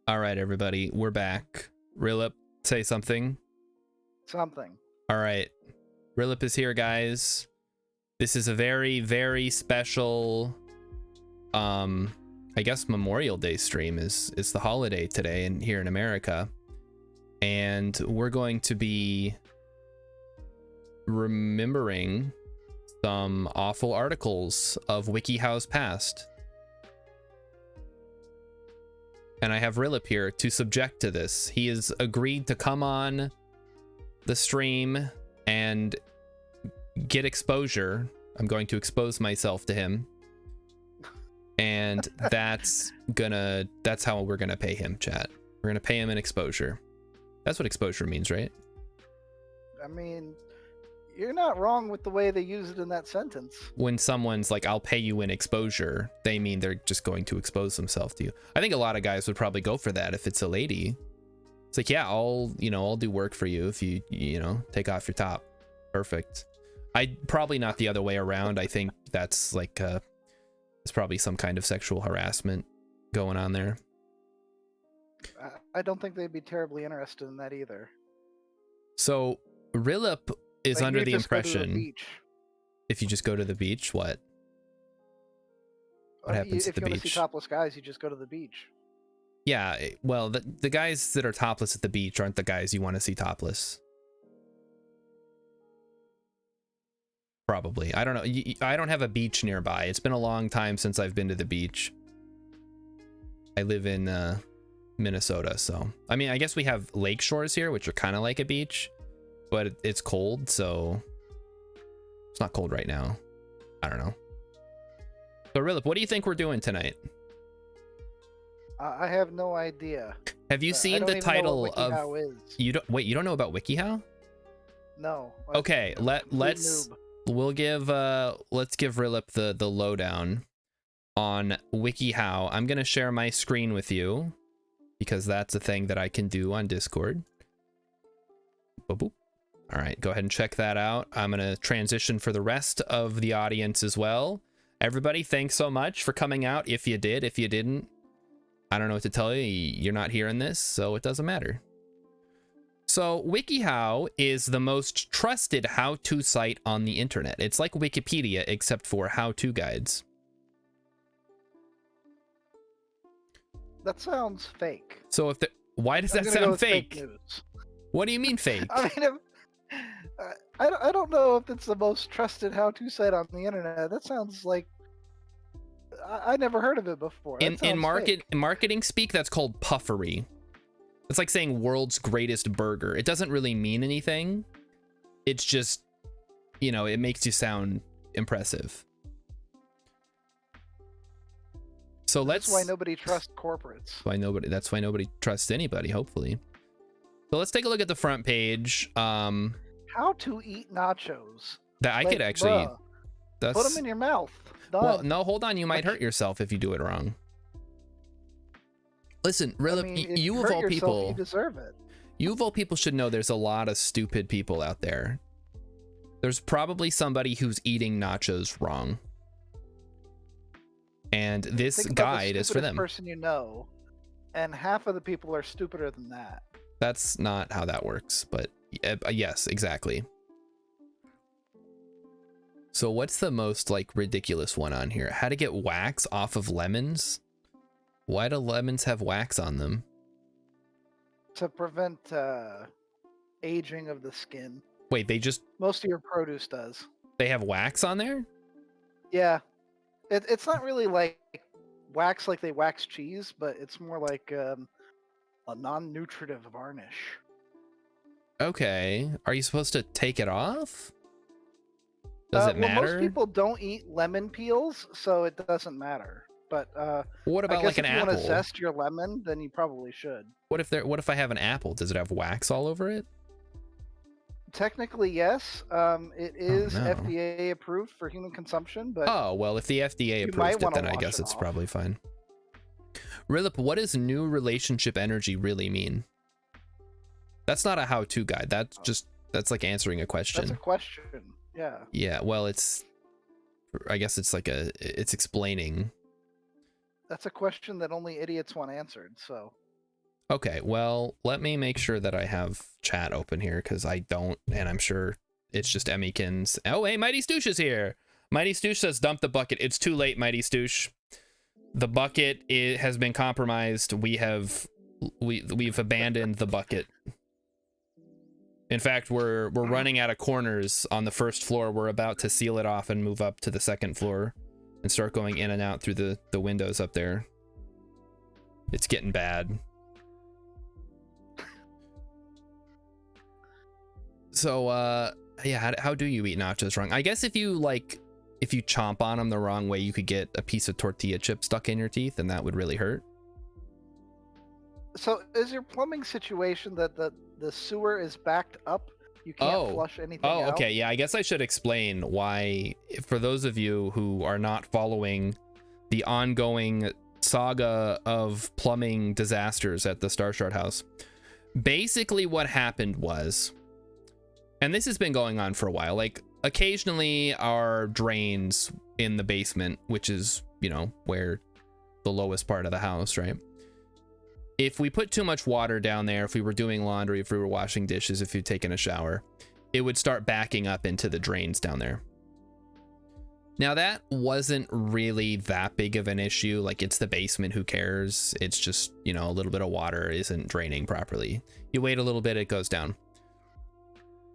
All right, everybody, we're back. Rillip, say something. Something. All right, Rillip is here, guys. This is a very, very special, I guess Memorial Day stream is the holiday today and here in America. And we're going to be remembering some awful articles of WikiHow's past. And I have Rillip here to subject to this. He has agreed to come on the stream and get exposure. I'm going to expose myself to him. And that's how we're gonna pay him, chat. We're gonna pay him an exposure. That's what exposure means, right? I mean, you're not wrong with the way they use it in that sentence. When someone's like, I'll pay you in exposure, they mean they're just going to expose themselves to you. I think a lot of guys would probably go for that if it's a lady. It's like, yeah, I'll do work for you if you take off your top. Perfect. Probably not the other way around. I think that's like it's probably some kind of sexual harassment going on there. I don't think they'd be terribly interested in that either. So Rillip is like, under the just impression go to the beach. If you just go to the beach, what happens at the beach? If you want to see topless guys, you just go to the beach. Yeah, well, the guys that are topless at the beach aren't the guys you want to see topless. Probably. I don't know. I don't have a beach nearby. It's been a long time since I've been to the beach. I live in Minnesota, so I mean, I guess we have lake shores here, which are kind of like a beach, but it's cold, so it's not cold right now. I don't know. So Rillip, what do you think we're doing tonight? I have no idea. Have you seen the title of you don't know about WikiHow? No. Okay, let's give Rillip the lowdown on WikiHow. I'm gonna share my screen with you because that's a thing that I can do on Discord. Boop, boop. All right, go ahead and check that out. I'm gonna transition for the rest of the audience as well. Everybody, thanks so much for coming out. If you did, if you didn't, I don't know what to tell you. You're not hearing this, so it doesn't matter. So WikiHow is the most trusted how-to site on the internet. It's like Wikipedia, except for how-to guides. That sounds fake. So why does that sound fake? What do you mean fake? I mean, I don't know if it's the most trusted how-to site on the internet. That sounds like I never heard of it before. In marketing speak, that's called puffery. It's like saying world's greatest burger. It doesn't really mean anything. It's just, it makes you sound impressive. So that's why nobody trusts corporates. That's why nobody trusts anybody, hopefully. So let's take a look at the front page. How to eat nachos. That I could actually put them in your mouth. Done. Well, no, hold on. You might hurt yourself if you do it wrong. Listen, Rillip, you of all people, you deserve it. You of all people should know there's a lot of stupid people out there. There's probably somebody who's eating nachos wrong. And this guide is for them. Person you know, and half of the people are stupider than that. That's not how that works, but yes, exactly. So what's the most ridiculous one on here? How to get wax off of lemons? Why do lemons have wax on them? To prevent aging of the skin. Wait, most of your produce does. They have wax on there? Yeah. It's not really like wax like they wax cheese, but it's more like a non-nutritive varnish. Okay. Are you supposed to take it off? Does it matter? Most people don't eat lemon peels, so it doesn't matter. But what about like an apple? If you want to zest your lemon, then you probably should. What if I have an apple? Does it have wax all over it? Technically, yes. It is FDA approved for human consumption, but well, if the FDA approved it, then I guess it's probably fine. Rillip, what does new relationship energy really mean? That's not a how-to guide. That's like answering a question. That's a question. Yeah. Yeah. Well, I guess it's it's explaining. That's a question that only idiots want answered. So. Okay, well, let me make sure that I have chat open here, because I don't, and I'm sure it's just Emmykins. Oh, hey, Mighty Stoosh is here. Mighty Stoosh says dump the bucket. It's too late, Mighty Stoosh. The bucket has been compromised. We've abandoned the bucket. In fact, we're running out of corners on the first floor. We're about to seal it off and move up to the second floor and start going in and out through the windows up there. It's getting bad. So, yeah, how do you eat nachos wrong? I guess if you chomp on them the wrong way, you could get a piece of tortilla chip stuck in your teeth, and that would really hurt. So is your plumbing situation that the sewer is backed up? You can't flush anything out? Okay, yeah, I guess I should explain why, for those of you who are not following the ongoing saga of plumbing disasters at the Starshard house. Basically what happened was, and this has been going on for a while, like occasionally our drains in the basement, which is, you know, where the lowest part of the house, right? If we put too much water down there, if we were doing laundry, if we were washing dishes, if you'd taken a shower, it would start backing up into the drains down there. Now that wasn't really that big of an issue. Like, it's the basement, who cares? It's just, you know, a little bit of water isn't draining properly. You wait a little bit, it goes down.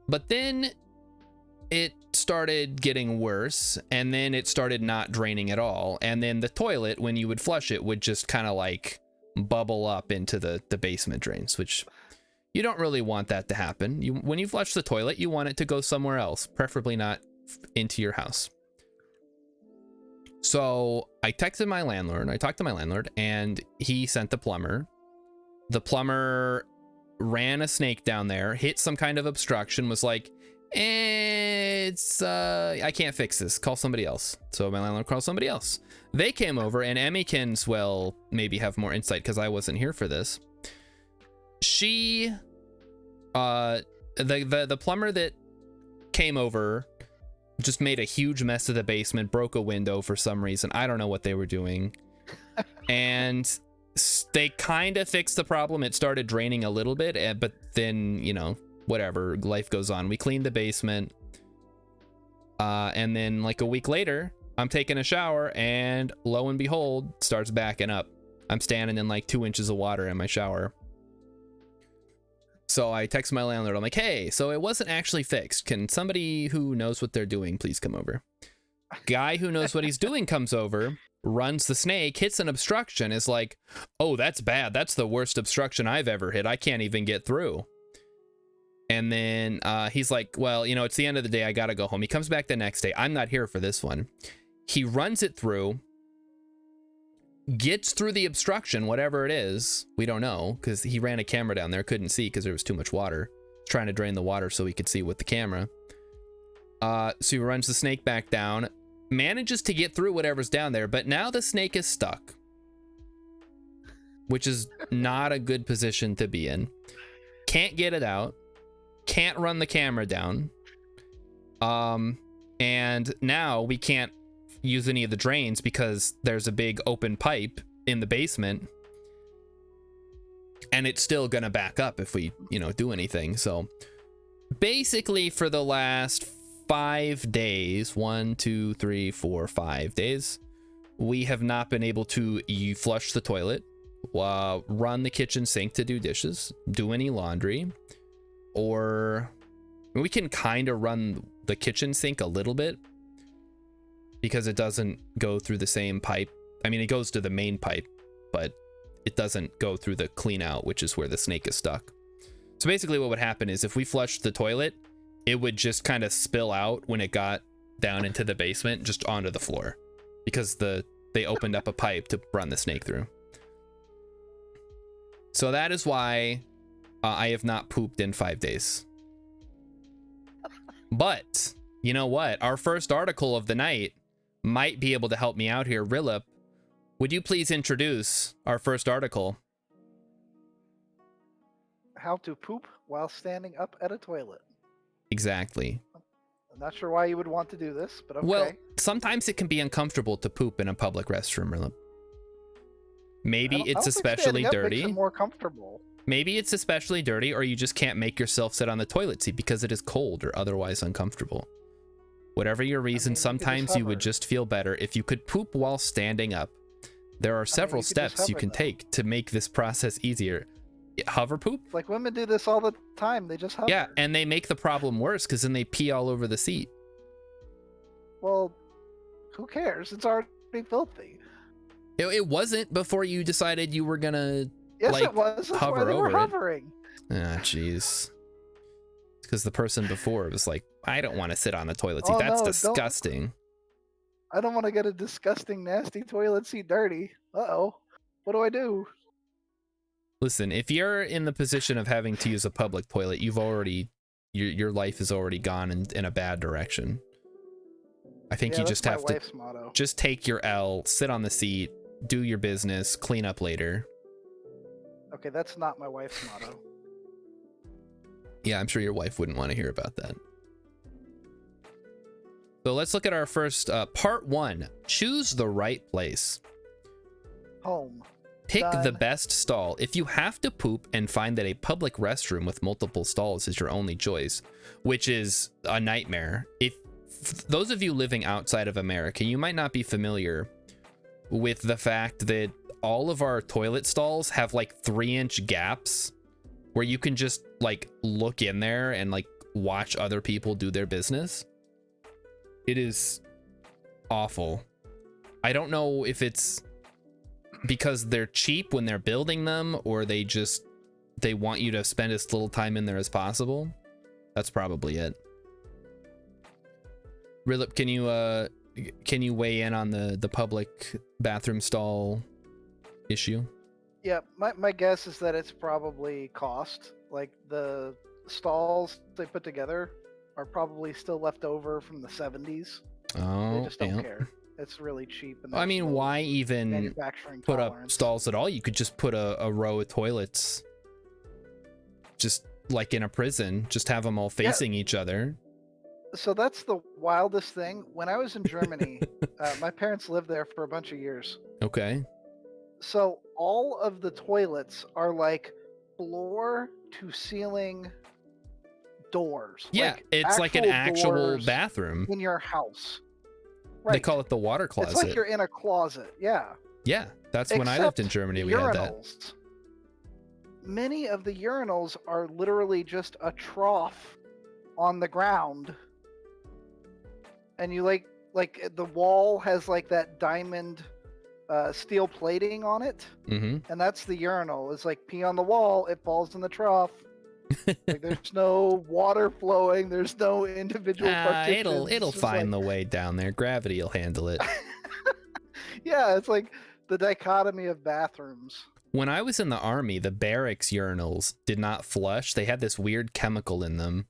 But then it started getting worse, and then it started not draining at all. And then the toilet, when you would flush it, would just kind of like bubble up into the basement drains, which you don't really want that to happen. When you flush the toilet, you want it to go somewhere else, preferably not into your house. So I texted my landlord, I talked to my landlord, and he sent the plumber. The plumber ran a snake down there, hit some kind of obstruction, was like, I can't fix this, call somebody else. So my landlord called somebody else. They came over, and Emmykins will maybe have more insight because I wasn't here for this. She, the plumber that came over just made a huge mess of the basement, broke a window for some reason. I don't know what they were doing. And they kind of fixed the problem. It started draining a little bit, but then, you know, whatever, life goes on. We cleaned the basement. And then like a week later, I'm taking a shower, and lo and behold, starts backing up. I'm standing in like 2 inches of water in my shower. So I text my landlord. I'm like, hey, so it wasn't actually fixed. Can somebody who knows what they're doing please come over? Guy who knows what he's doing comes over, runs the snake, hits an obstruction, is like, oh, that's bad. That's the worst obstruction I've ever hit. I can't even get through. And then he's like, well, you know, it's the end of the day. I got to go home. He comes back the next day. I'm not here for this one. He runs it through, gets through the obstruction, whatever it is. We don't know, because he ran a camera down there, couldn't see because there was too much water. Trying to drain the water so he could see with the camera. So he runs the snake back down, manages to get through whatever's down there, but now the snake is stuck, which is not a good position to be in. Can't get it out, can't run the camera down, and now we can't use any of the drains because there's a big open pipe in the basement, and it's still gonna back up if we, you know, do anything. So basically for the last 5 days, 1, 2, 3, 4, 5 days, we have not been able to flush the toilet, run the kitchen sink to do dishes, do any laundry, or we can kind of run the kitchen sink a little bit because it doesn't go through the same pipe. I mean, it goes to the main pipe, but it doesn't go through the clean out, which is where the snake is stuck. So basically what would happen is if we flushed the toilet, it would just kind of spill out when it got down into the basement, just onto the floor, because they opened up a pipe to run the snake through. So that is why I have not pooped in 5 days. But you know what? Our first article of the night might be able to help me out here. Rillip, would you please introduce our first article? How to poop while standing up at a toilet. Exactly. I'm not sure why you would want to do this, but okay. Well, sometimes it can be uncomfortable to poop in a public restroom, Rillip. Maybe I it's don't think especially standing up makes dirty. it more comfortable. Maybe it's especially dirty, or you just can't make yourself sit on the toilet seat because it is cold or otherwise uncomfortable. Whatever your reason, sometimes you would just feel better if you could poop while standing up. There are several steps you can take to make this process easier. Hover poop? Like women do this all the time. They just hover. Yeah, and they make the problem worse because then they pee all over the seat. Well, who cares? It's already filthy. It wasn't before you decided you were gonna. Yes, like, it was. That's hover why they were over it. hovering. Ah, jeez. Because the person before was like, I don't want to sit on the toilet seat. Oh, That's no, disgusting. I don't want to get a disgusting, nasty toilet seat dirty. Uh-oh. What do I do? Listen, if you're in the position of having to use a public toilet, you've already, your life has already gone in a bad direction. I think you just have to motto. just take your L, sit on the seat, do your business, clean up later. Okay, that's not my wife's motto. Yeah, I'm sure your wife wouldn't want to hear about that. So let's look at our first part 1. Choose the right place. Home. Pick Done. the best stall. If you have to poop and find that a public restroom with multiple stalls is your only choice, which is a nightmare. If those of you living outside of America, you might not be familiar with the fact that all of our toilet stalls have like 3-inch gaps where you can just like look in there and like watch other people do their business. It is awful. I don't know if it's because they're cheap when they're building them, or they want you to spend as little time in there as possible. That's probably it. Rillip, can you weigh in on the public bathroom stall issue? Yeah, my guess is that it's probably cost. Like the stalls they put together are probably still left over from the 70s. Oh, they just don't care. It's really cheap. And I mean, why even put up stalls at all? You could just put a row of toilets, just like in a prison, just have them all facing each other. So that's the wildest thing. When I was in Germany, my parents lived there for a bunch of years. Okay. So all of the toilets are like floor to ceiling doors. Yeah, it's like an actual bathroom in your house. Right. They call it the water closet. It's like you're in a closet. Yeah. Yeah, that's when I lived in Germany. We had that. Many of the urinals are literally just a trough on the ground, and you like the wall has like that diamond steel plating on it, and that's the urinal. It's like pee on the wall, it falls in the trough. Like there's no water flowing, there's no individual partitions. It'll find the way down there. Gravity will handle it. Yeah, it's like the dichotomy of bathrooms. When I was in the army, the barracks urinals did not flush. They had this weird chemical in them.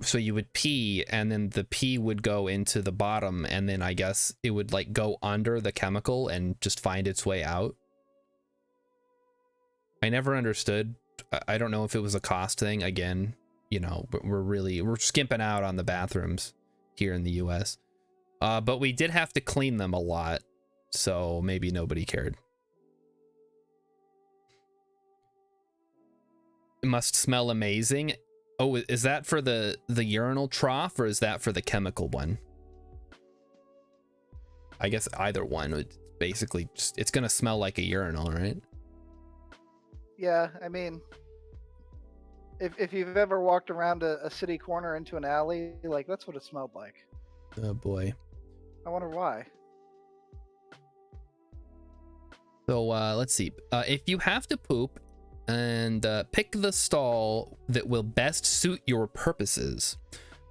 So you would pee, and then the pee would go into the bottom, and then I guess it would like go under the chemical and just find its way out. I never understood. I don't know if it was a cost thing. Again, you know, we're skimping out on the bathrooms here in the US. But we did have to clean them a lot, so maybe nobody cared. It must smell amazing. Oh, is that for the urinal trough, or is that for the chemical one? I guess either one would basically just, it's gonna smell like a urinal, right? Yeah, I mean, if you've ever walked around a city corner into an alley, like that's what it smelled like. Oh boy. I wonder why. So let's see. If you have to poop, and pick the stall that will best suit your purposes.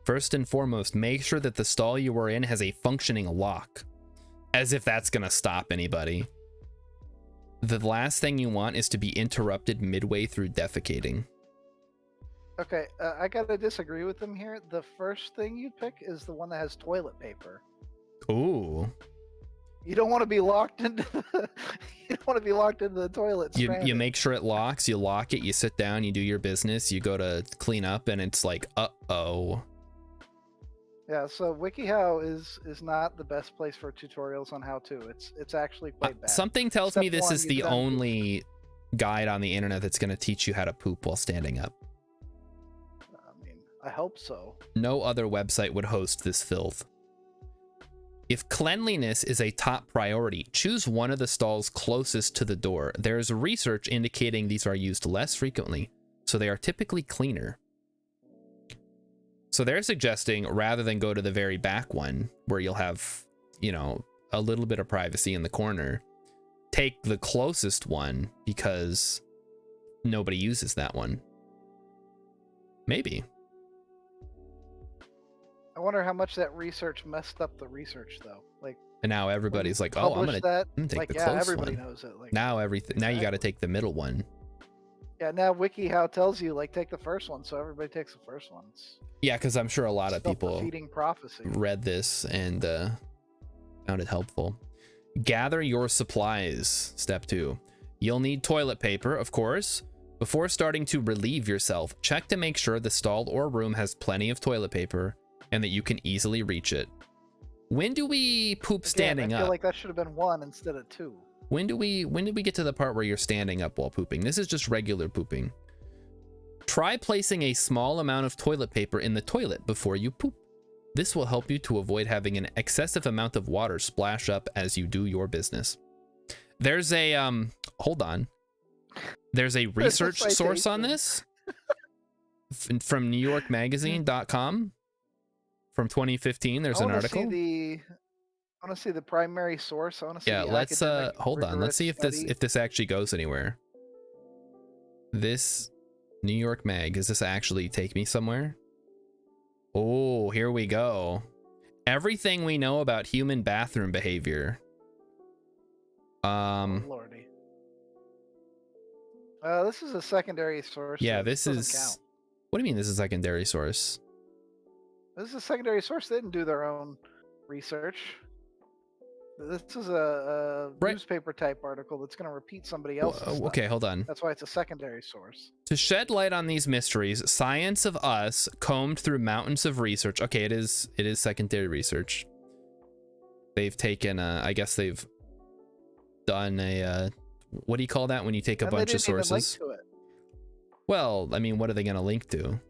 First and foremost, make sure that the stall you are in has a functioning lock, as if that's gonna stop anybody. The last thing you want is to be interrupted midway through defecating. Okay, I gotta disagree with them here. The first thing you pick is the one that has toilet paper. Ooh. You don't want to be locked into the toilet. You make sure it locks, you lock it, you sit down, you do your business, you go to clean up, and it's like, uh-oh. Yeah, so WikiHow is not the best place for tutorials on how to. It's actually quite bad. Something tells Step me this one, is you the go down to- only guide on the internet that's going to teach you how to poop while standing up. I mean, I hope so. No other website would host this filth. If cleanliness is a top priority, choose one of the stalls closest to the door. There is research indicating these are used less frequently, so they are typically cleaner. So they're suggesting rather than go to the very back one where you'll have, you know, a little bit of privacy in the corner, take the closest one because nobody uses that one. Maybe. I wonder how much that research messed up the research though. Like, And now everybody's like, oh, I'm gonna take like, the yeah, close everybody one. knows it. Like, Now everything. Now you got to take the middle one. yeah, now WikiHow tells you like take the first one, so everybody takes the first ones. Yeah, because I'm sure a lot of people Self-defeating prophecy. read this and found it helpful. Gather your supplies. Step 2. You'll need toilet paper, of course. Before starting to relieve yourself, check to make sure the stall or room has plenty of toilet paper and that you can easily reach it. When do we poop standing I feel up? like that should have been 1 instead of 2. When did we get to the part where you're standing up while pooping? This is just regular pooping. Try placing a small amount of toilet paper in the toilet before you poop. This will help you to avoid having an excessive amount of water splash up as you do your business. There's a hold on. There's a research source on this from NewYorkMagazine.com from 2015. There's an article. I want to see the primary source. I want to see. Yeah, let's hold on. Let's see if study. this actually goes anywhere. This New York Mag, does this actually take me somewhere? Oh, here we go. Everything we know about human bathroom behavior. Oh, Lordy. This is a secondary source. Yeah, so this is count. What do you mean this is a secondary source? This is a secondary source. They didn't do their own research. This is a newspaper type article that's going to repeat somebody else's. Okay, hold on. That's why it's a secondary source. To shed light on these mysteries, Science of Us combed through mountains of research. Okay, it is secondary research. They've taken I guess they've done a what do you call that when you take a bunch of sources? Even link to it. Well, I mean, what are they going to link to?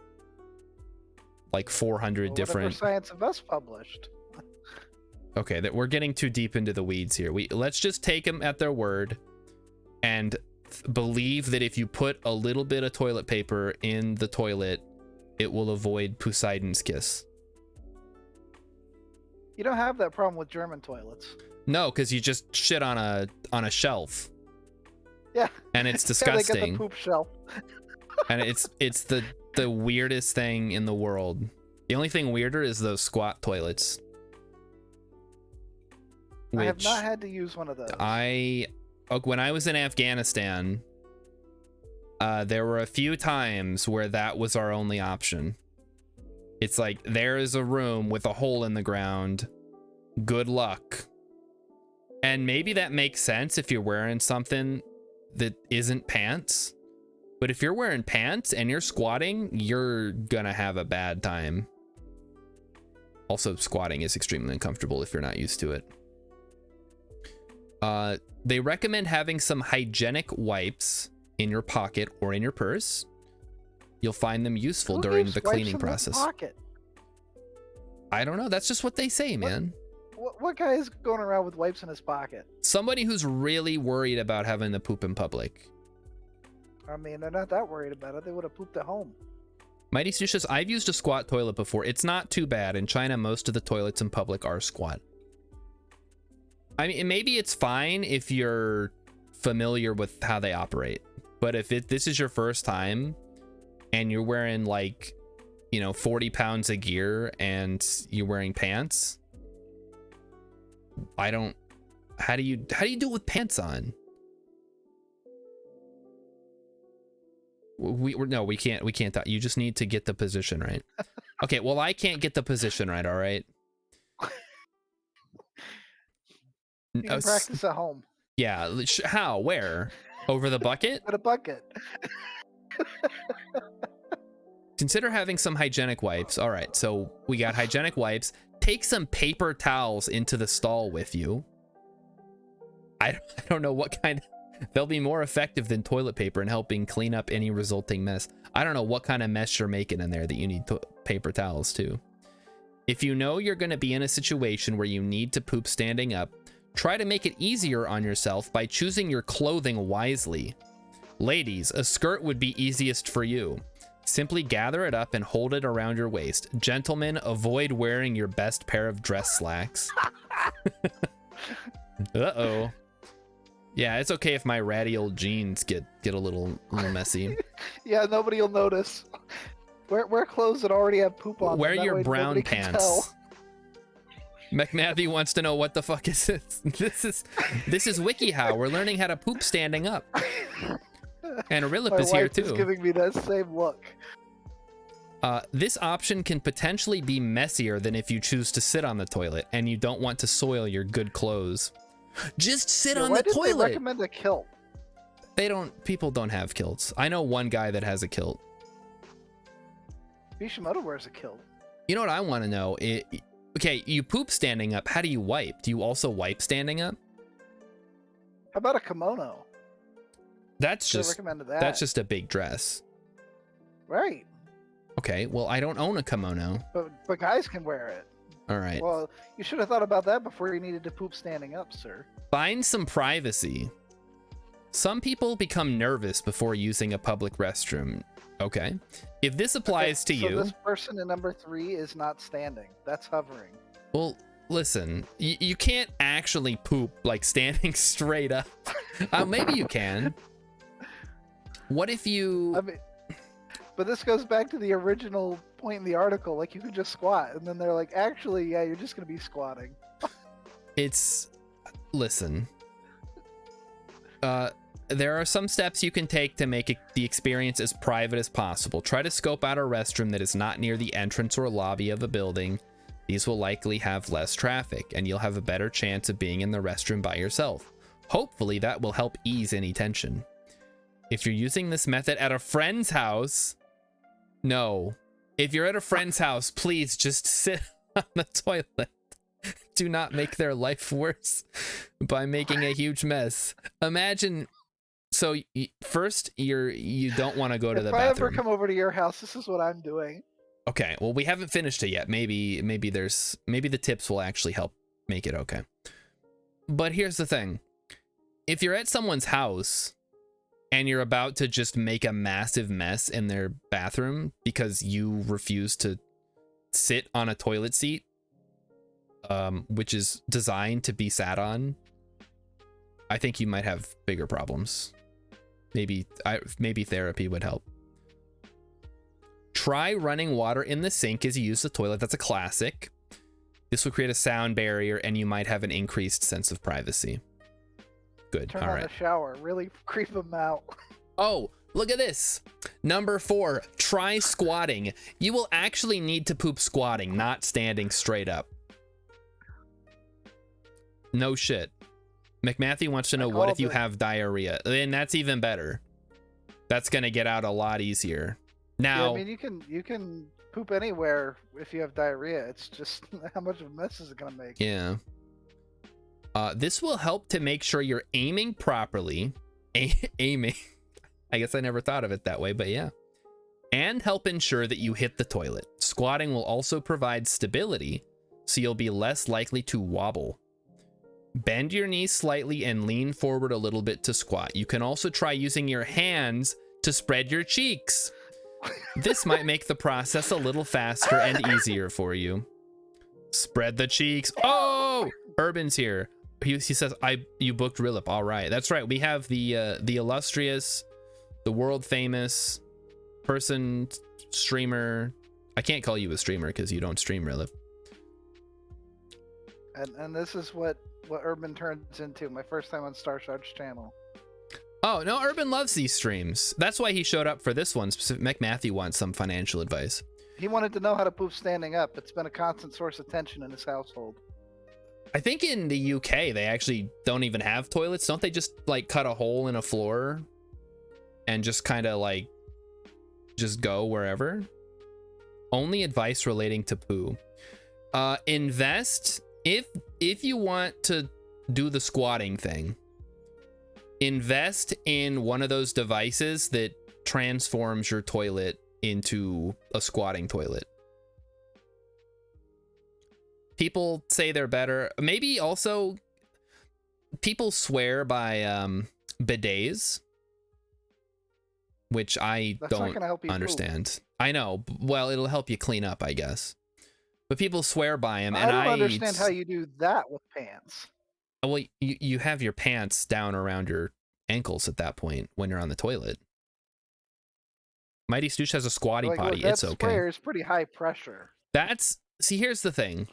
Like 400 different Science of Us published. Okay, that we're getting too deep into the weeds here. Let's just take them at their word and believe that if you put a little bit of toilet paper in the toilet, it will avoid Poseidon's kiss. You don't have that problem with German toilets. No, because you just shit on a shelf. Yeah. And it's disgusting. Yeah, they got the poop shelf. And it's the weirdest thing in the world. The only thing weirder is those squat toilets. I have not had to use one of those. When I was in Afghanistan, there were a few times where that was our only option. It's like, there is a room with a hole in the ground. Good luck. And maybe that makes sense if you're wearing something that isn't pants. But if you're wearing pants and you're squatting, you're gonna have a bad time. Also, squatting is extremely uncomfortable if you're not used to it. They recommend having some hygienic wipes in your pocket or in your purse. You'll find them useful during the cleaning process. Pocket? I don't know. That's just what they say, man. What guy is going around with wipes in his pocket? Somebody who's really worried about having to poop in public. I mean, they're not that worried about it. They would have pooped at home. Mighty Sucious, I've used a squat toilet before. It's not too bad. In China, most of the toilets in public are squat. I mean, maybe it's fine if you're familiar with how they operate. But if this is your first time and you're wearing like, 40 pounds of gear and you're wearing pants, how do you do it with pants on? We can't. You just need to get the position right. Okay, well, I can't get the position right, all right? You can practice at home. Yeah, how? Where? Over the bucket? With a bucket. Consider having some hygienic wipes. All right, so we got hygienic wipes. Take some paper towels into the stall with you. I don't know what kind of, they'll be more effective than toilet paper in helping clean up any resulting mess. I don't know what kind of mess you're making in there that you need paper towels too. If you know you're going to be in a situation where you need to poop standing up, try to make it easier on yourself by choosing your clothing wisely. Ladies, a skirt would be easiest for you. Simply gather it up and hold it around your waist. Gentlemen, avoid wearing your best pair of dress slacks. Uh-oh. Yeah, it's okay if my ratty old jeans get a little messy. Yeah, nobody will notice. Wear clothes that already have poop on them. Wear That your way brown nobody can pants. tell. McMatthew wants to know what the fuck is this? This is WikiHow. We're learning how to poop standing up. And Rillip My is here wife is too. giving me that same look. This option can potentially be messier than if you choose to sit on the toilet and you don't want to soil your good clothes. Just sit on Why the did they toilet. recommend a kilt? People don't have kilts. I know one guy that has a kilt. Bishimoto wears a kilt. You know what I want to know? Okay, you poop standing up. How do you wipe? Do you also wipe standing up? How about a kimono? That's Should've just recommended that. that's just a big dress. Right. Okay, well, I don't own a kimono. But guys can wear it. All right. Well, you should have thought about that before you needed to poop standing up, sir. Find some privacy. Some people become nervous before using a public restroom. Okay. If this applies to So you, this person in number 3 is not standing. That's hovering. well, listen, you can't actually poop like standing straight up. Maybe you can. What if you... I mean, but this goes back to the original point in the article. Like, you could just squat, and then they're like, actually, yeah, you're just going to be squatting. Listen. There are some steps you can take to make the experience as private as possible. Try to scope out a restroom that is not near the entrance or lobby of a building. These will likely have less traffic, and you'll have a better chance of being in the restroom by yourself. Hopefully, that will help ease any tension. If you're using this method at a friend's house, no. If you're at a friend's house, please just sit on the toilet. Do not make their life worse by making a huge mess. Imagine, so first you don't want to go to the bathroom. If I ever come over to your house, this is what I'm doing. Okay, well, we haven't finished it yet. Maybe the tips will actually help make it okay. But here's the thing. If you're at someone's house and you're about to just make a massive mess in their bathroom because you refuse to sit on a toilet seat, which is designed to be sat on, I think you might have bigger problems. Maybe therapy would help. Try running water in the sink as you use the toilet. That's a classic. This will create a sound barrier and you might have an increased sense of privacy. Good. Turn All on right. the shower. Really creep them out. Oh, look at this. Number 4, try squatting. You will actually need to poop squatting, not standing straight up. No shit. McMatthew wants to know, what if you have diarrhea? And that's even better. That's going to get out a lot easier. Now, Yeah, I mean, you can poop anywhere if you have diarrhea. It's just how much of a mess is it gonna make? yeah. This will help to make sure you're aiming properly. Aiming. I guess I never thought of it that way, but yeah. And help ensure that you hit the toilet. Squatting will also provide stability, so you'll be less likely to wobble. Bend your knees slightly and lean forward a little bit to squat. You can also try using your hands to spread your cheeks. This might make the process a little faster and easier for you. Spread the cheeks. Oh, Urban's here. He says, you booked Rillip. All right, that's right. We have the illustrious, the world famous person, streamer. I can't call you a streamer because you don't stream, Rillip. And this is what Urban turns into. My first time on Starshard's channel. Oh, no, Urban loves these streams. That's why he showed up for this one. McMatthew wants some financial advice. He wanted to know how to poop standing up. It's been a constant source of tension in his household. I think in the UK, they actually don't even have toilets. Don't they just, like, cut a hole in a floor and just kind of, like, just go wherever? Only advice relating to poo. Invest if you want to do the squatting thing. Invest in one of those devices that transforms your toilet into a squatting toilet. People say they're better. Maybe also people swear by bidets, which I don't understand. I know. Well, it'll help you clean up, I guess. But people swear by them, and I don't understand how you do that with pants. Well, you have your pants down around your ankles at that point when you're on the toilet. Mighty Stoosh has a squatty potty. That it's okay. sprayer is pretty high pressure. See, here's the thing.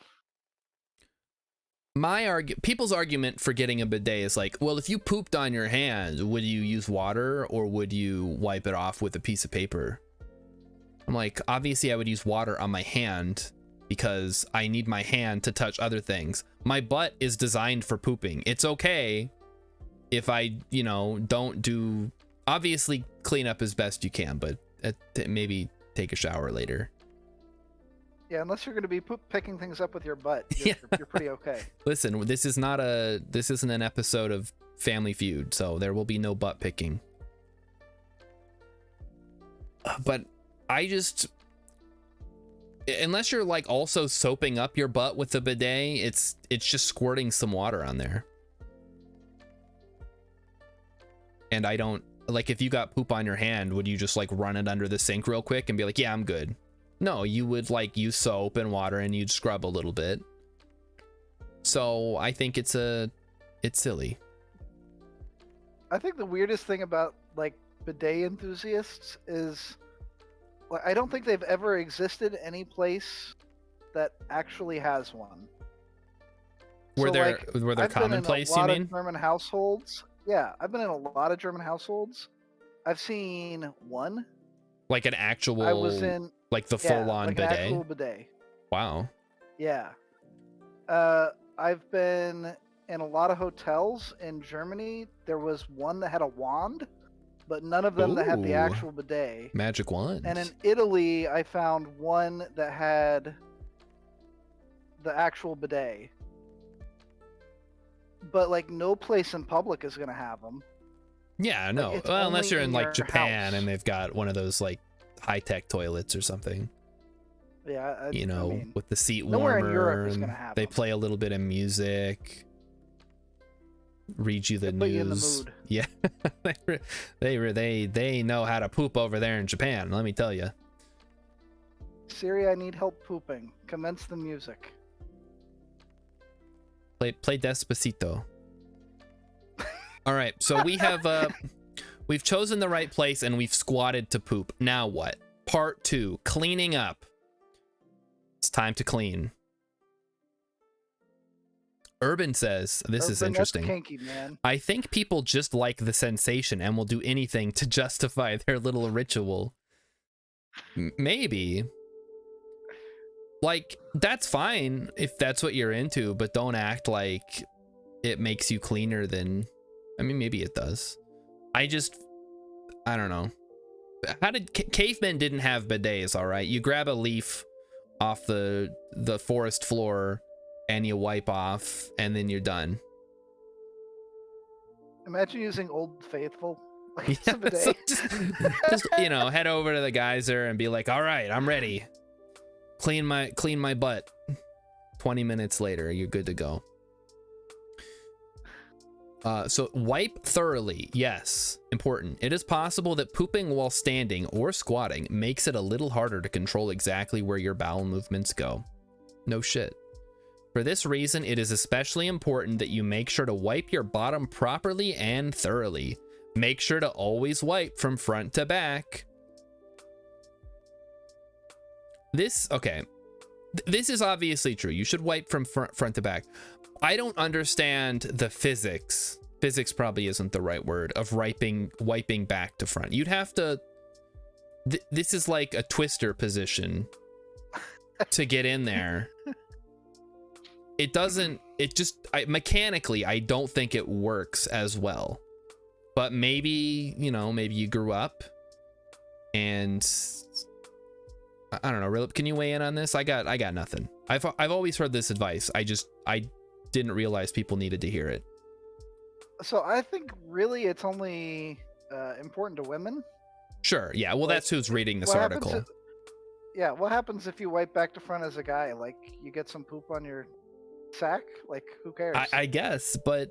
People's argument for getting a bidet is like, well, if you pooped on your hand, would you use water or would you wipe it off with a piece of paper? I'm like, obviously I would use water on my hand because I need my hand to touch other things. My butt is designed for pooping. It's okay if I, don't do, obviously clean up as best you can, but maybe take a shower later. Yeah, unless you're going to be picking things up with your butt, you're pretty okay. Listen, this isn't an episode of Family Feud, so there will be no butt picking. But unless you're like also soaping up your butt with the bidet, it's just squirting some water on there. And I don't like, if you got poop on your hand, would you just like run it under the sink real quick and be like, yeah, I'm good? No, you would like use soap and water and you'd scrub a little bit. So I think it's silly. I think the weirdest thing about like bidet enthusiasts is, like, I don't think they've ever existed any place that actually has one. Were there commonplace, you mean? German households. Yeah, I've been in a lot of German households. I've seen one. Like an actual. I was in. Like the full-on like bidet? An actual bidet. Wow. Yeah. I've been in a lot of hotels in Germany. There was one that had a wand, but none of them that had the actual bidet. Magic wand. And in Italy, I found one that had the actual bidet. But like no place in public is going to have them. Yeah, no. Like, well, unless you're in like Japan house. and they've got one of those like high-tech toilets or something. Yeah, I mean, with the seat nowhere warmer. in Europe is gonna have they them. play a little bit of music, read you the news. Put you in the mood. Yeah, they know how to poop over there in Japan. Let me tell you. Siri, I need help pooping. Commence the music. Play Despacito. All right, so we have we've chosen the right place and we've squatted to poop. Now what? Part 2, cleaning up. It's time to clean. Urban says, this is interesting. That's kinky, man. I think people just like the sensation and will do anything to justify their little ritual. Maybe. Like, that's fine if that's what you're into, but don't act like it makes you cleaner than... I mean, maybe it does. I don't know. How did... Cavemen didn't have bidets, all right? You grab a leaf off the forest floor and you wipe off and then you're done. Imagine using Old Faithful. Like Yeah, so just head over to the geyser and be like, all right, I'm ready. Clean my butt. 20 minutes later, you're good to go. So wipe thoroughly. Yes, important. It is possible that pooping while standing or squatting makes it a little harder to control exactly where your bowel movements go. No shit. For this reason, it is especially important that you make sure to wipe your bottom properly and thoroughly. Make sure to always wipe from front to back. This is obviously true. You should wipe from front to back. I don't understand the physics. Physics probably isn't the right word of wiping back to front. You'd have to. This is like a twister position to get in there. It doesn't. It just mechanically, I don't think it works as well. But maybe maybe you grew up and I don't know, Rillip, can you weigh in on this? I got nothing. I've always heard this advice. I didn't realize people needed to hear it. So I think really it's only important to women. Sure. Yeah. Well, Like, that's who's reading this what article. happens Yeah, what happens if you wipe back to front as a guy? Like, you get some poop on your sack? Like, who cares? I guess, but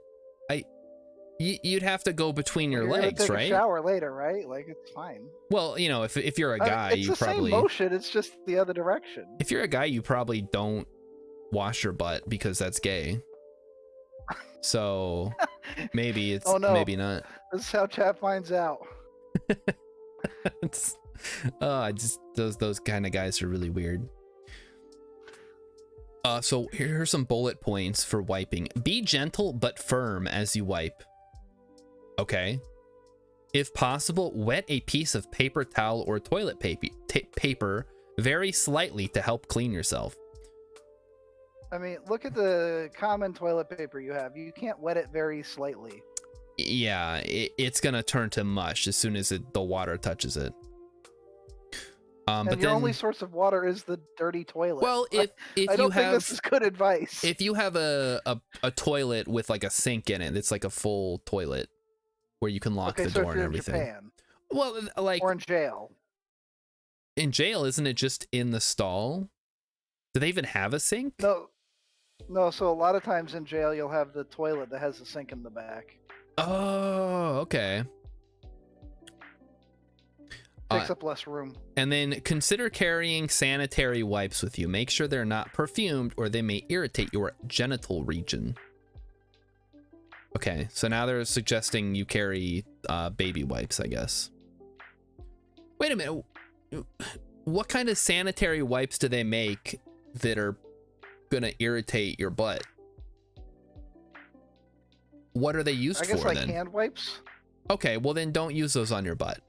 you'd have to go between your You're gonna legs, take right? a shower later, right? Like, it's fine. Well, you know, if you're a guy, it's you the probably same motion. It's just the other direction. if you're a guy, you probably don't wash your butt because that's gay. So maybe it's Oh, no. maybe not. This is how chat finds out. It's, I just those kind of guys are really weird. So here are some bullet points for wiping. Be gentle but firm as you wipe. Okay. If possible, wet a piece of paper towel or toilet paper very slightly to help clean yourself. I mean, look at the common toilet paper you have. You can't wet it very slightly. Yeah, it's gonna turn to mush as soon as the water touches it. And but your then, only source of water is the dirty toilet. well, if I don't you think have this is good advice. if you have a toilet with like a sink in it, it's like a full toilet where you can lock the so door if and you're in everything. Japan, Well, like or in jail. in jail, isn't it just in the stall? Do they even have a sink? No, so a lot of times in jail you'll have the toilet that has a sink in the back. Oh, okay. Takes up less room. And then consider carrying sanitary wipes with you. Make sure they're not perfumed or they may irritate your genital region. Okay, so now they're suggesting you carry baby wipes, I guess. Wait a minute. What kind of sanitary wipes do they make that are gonna irritate your butt? What are they used for, I guess like then? hand wipes. Okay, well then don't use those on your butt.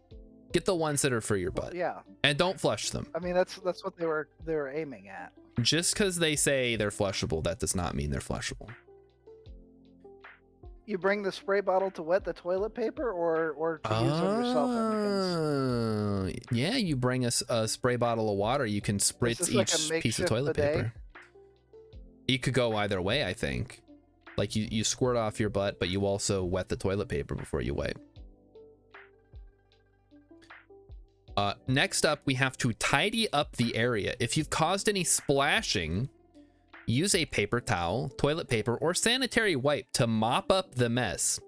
Get the ones that are for your butt. Yeah. And don't flush them. I mean, that's what they were aiming at. Just because they say they're flushable, that does not mean they're flushable. You bring the spray bottle to wet the toilet paper, or to use on yourself, Emmekins? Yeah, you bring a spray bottle of water. You can spritz this like a each piece of makeshift toilet bidet? paper. You could go either way, I think. Like you squirt off your butt, but you also wet the toilet paper before you wipe. Next up, we have to tidy up the area. If you've caused any splashing, use a paper towel, toilet paper, or sanitary wipe to mop up the mess.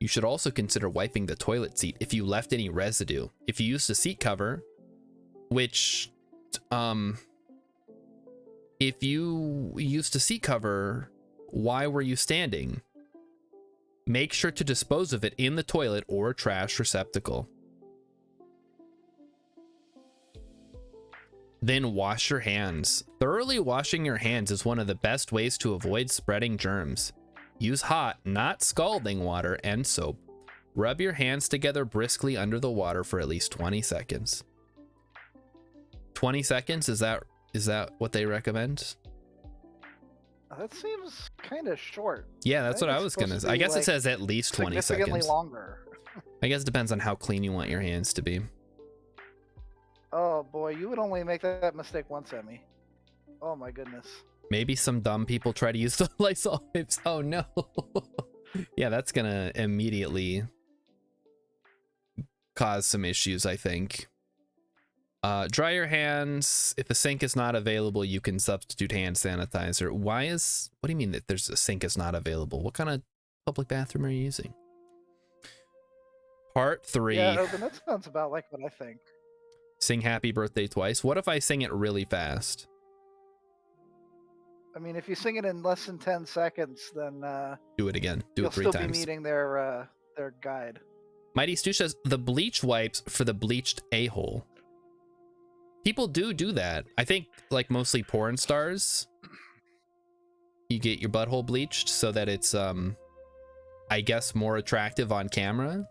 You should also consider wiping the toilet seat if you left any residue. If you used a seat cover, which, if you used a seat cover, why were you standing? Make sure to dispose of it in the toilet or trash receptacle. Then wash your hands. Thoroughly washing your hands is one of the best ways to avoid spreading germs. Use hot, not scalding water and soap. Rub your hands together briskly under the water for at least 20 seconds. 20 seconds? Is that what they recommend? That seems kind of short. Yeah, that's what I was supposed gonna to say. I be, guess it like, says at least 20 significantly seconds. longer. I guess it depends on how clean you want your hands to be. Oh boy, you would only make that mistake once, Emmy. Oh my goodness. Maybe some dumb people try to use the Lysol wipes. Oh no. Yeah, that's gonna immediately cause some issues, I think. Dry your hands. If a sink is not available, you can substitute hand sanitizer. What do you mean that there's a sink is not available? What kind of public bathroom are you using? Part 3. Yeah, Open, that sounds about like what I think. Sing happy birthday twice. What if I sing it really fast? I mean, if you sing it in less than 10 seconds, then Do it again. Do you'll it 3 still times. be meeting their guide. Mighty Stu says the bleach wipes for the bleached a-hole. People do that. I think like mostly porn stars. You get your butthole bleached so that it's I guess more attractive on camera.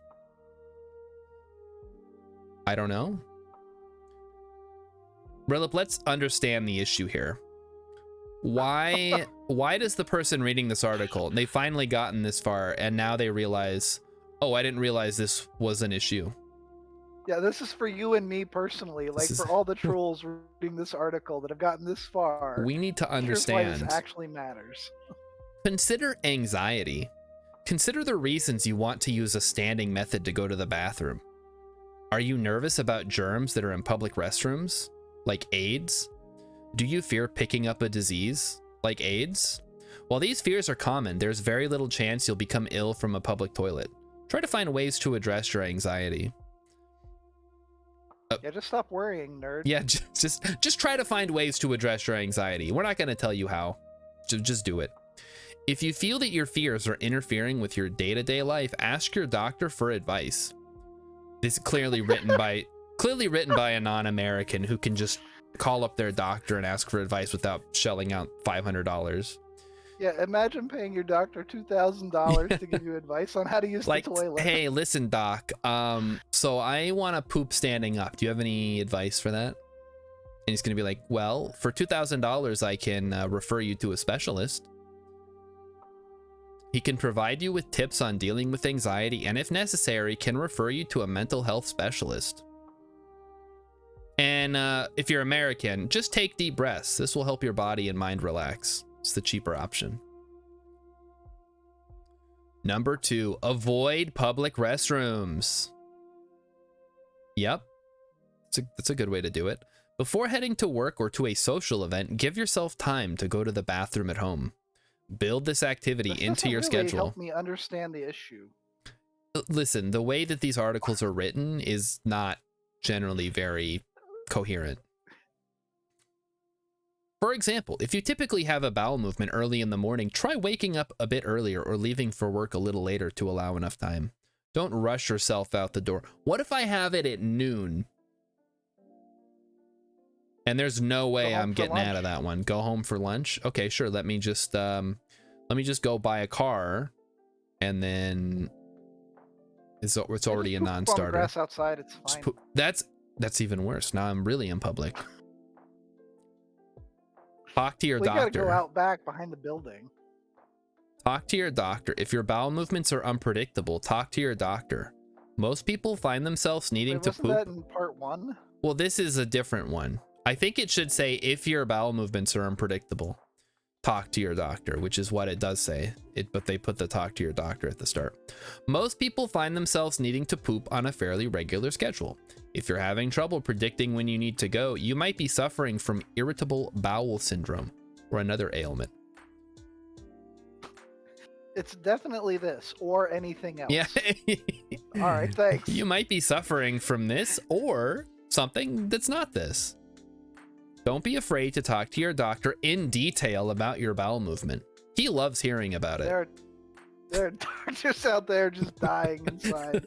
I don't know. Rillip, let's understand the issue here. Why does the person reading this article, they finally gotten this far and now they realize, oh, I didn't realize this was an issue. Yeah, this is for you and me personally. Like for all the trolls reading this article that have gotten this far. We need to Here's why this understand. actually matters. Consider anxiety. Consider the reasons you want to use a standing method to go to the bathroom. Are you nervous about germs that are in public restrooms, like AIDS? Do you fear picking up a disease, like AIDS? While these fears are common, there's very little chance you'll become ill from a public toilet. Try to find ways to address your anxiety. Yeah, just stop worrying, nerd. Yeah, just try to find ways to address your anxiety. We're not going to tell you how. Just do it. If you feel that your fears are interfering with your day-to-day life, ask your doctor for advice. This is clearly written by a non-American who can just call up their doctor and ask for advice without shelling out $500. Yeah, imagine paying your doctor $2,000 to give you advice on how to use the toilet. Hey, listen, doc. So I want to poop standing up. Do you have any advice for that? And he's gonna be like, well, for $2,000, I can refer you to a specialist. He can provide you with tips on dealing with anxiety, and if necessary, can refer you to a mental health specialist. And if you're American, just take deep breaths. This will help your body and mind relax. It's the cheaper option. Number 2, avoid public restrooms. Yep, that's a good way to do it. Before heading to work or to a social event, give yourself time to go to the bathroom at home. Build this activity into your schedule. Help me understand the issue. Listen, the way that these articles are written is not generally very coherent. For example, if you typically have a bowel movement early in the morning, try waking up a bit earlier or leaving for work a little later to allow enough time. Don't rush yourself out the door. What if I have it at noon? And there's no way I'm getting out of that one. Go home for lunch? Okay, sure. Let me just go buy a car, and then it's already a non-starter. Grass outside, it's fine. That's even worse. Now I'm really in public. Talk to your doctor. We gotta go out back behind the building. Talk to your doctor. If your bowel movements are unpredictable, talk to your doctor. Most people find themselves needing to poop. Wasn't that in part 1? Well, this is a different one. I think it should say if your bowel movements are unpredictable, talk to your doctor, which is what it does say. But they put the talk to your doctor at the start. Most people find themselves needing to poop on a fairly regular schedule. If you're having trouble predicting when you need to go, you might be suffering from irritable bowel syndrome or another ailment. It's definitely this or anything else. Yeah. All right, thanks. You might be suffering from this or something that's not this. Don't be afraid to talk to your doctor in detail about your bowel movement. He loves hearing about it. There are doctors out there just dying inside.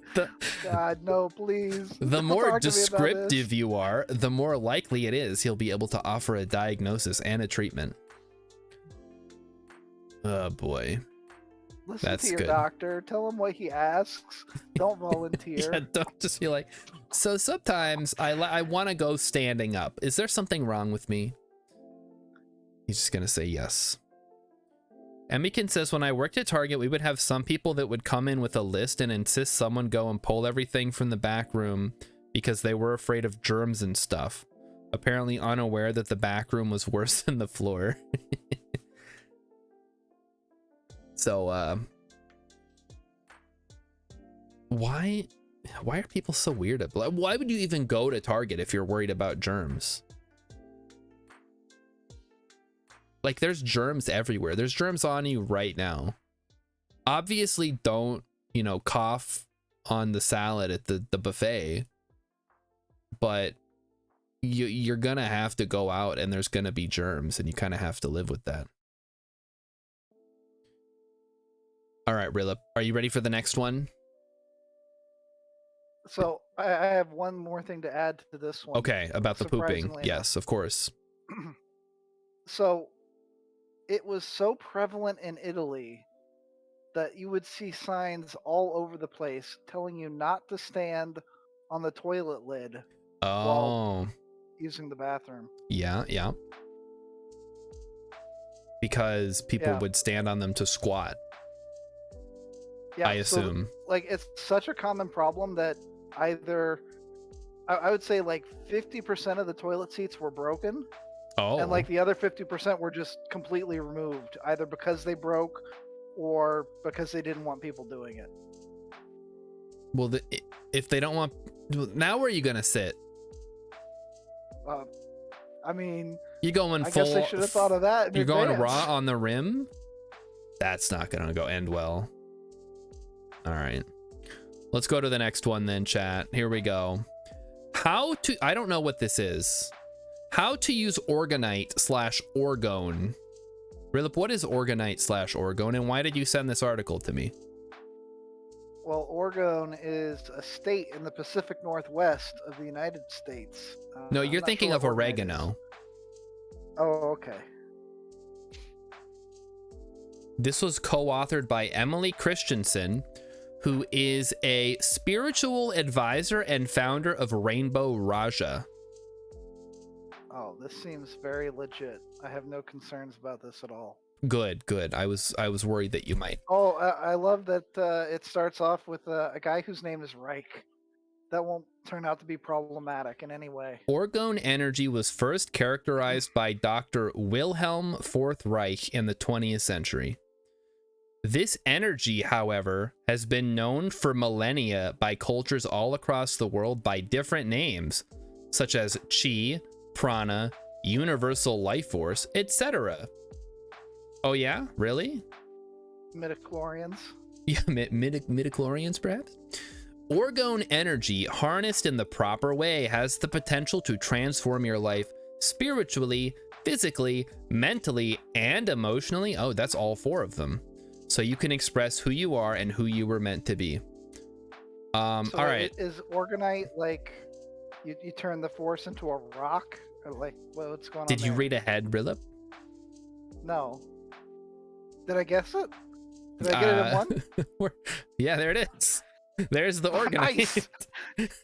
God, no, please. The more descriptive you are, the more likely it is he'll be able to offer a diagnosis and a treatment. Oh boy. Listen to your doctor. Tell him what he asks. Don't volunteer. Yeah, don't just be like, so sometimes I want to go standing up. Is there something wrong with me? He's just going to say yes. Emikin says, when I worked at Target, we would have some people that would come in with a list and insist someone go and pull everything from the back room because they were afraid of germs and stuff. Apparently unaware that the back room was worse than the floor. So, why are people so weird? Why would you even go to Target if you're worried about germs? Like, there's germs everywhere. There's germs on you right now. Obviously, don't, cough on the salad at the buffet. But you're going to have to go out and there's going to be germs and you kind of have to live with that. All right, Rillip, are you ready for the next one? So I have one more thing to add to this one. Okay, about the pooping. Yes, of course. So it was so prevalent in Italy that you would see signs all over the place telling you not to stand on the toilet lid while using the bathroom. Yeah. Because people would stand on them to squat. Yeah, I assume. So, it's such a common problem that either I would say like 50% of the toilet seats were broken, and Oh, like the other 50% were just completely removed, either because they broke or because they didn't want people doing it. well, if they don't want, now where are you gonna sit? I mean, You going I full? guess they should have thought of that in You're going advance. raw on the rim? That's not gonna go end well. All right, let's go to the next one then, chat. Here we go. How to, I don't know what this is. How to use Orgonite/Orgone. Rillip, what is Orgonite/Orgone, and why did you send this article to me? Well, Oregon is a state in the Pacific Northwest of the United States. No, I'm you're not thinking sure of what Oregonite oregano. is. Oh, okay. This was co-authored by Emily Christensen, who is a spiritual advisor and founder of Rainbow Raja. Oh, this seems very legit. I have no concerns about this at all. Good, good. I was worried that you might. Oh, I love that it starts off with a guy whose name is Reich. That won't turn out to be problematic in any way. Orgone energy was first characterized by Dr. Wilhelm IV Reich in the 20th century. This energy, however, has been known for millennia by cultures all across the world by different names, such as chi, prana, universal life force, etc. Oh yeah? Really? Midichlorians. Yeah, midichlorians perhaps? Orgone energy, harnessed in the proper way, has the potential to transform your life spiritually, physically, mentally, and emotionally. Oh, that's all four of them. So you can express who you are and who you were meant to be. So all right. Is Orgonite like you turn the force into a rock? Or like what's going on? Did you there? read ahead, Rillip? No. Did I guess it? Did I get it in one? Yeah, there it is. There's the Orgonite. Nice.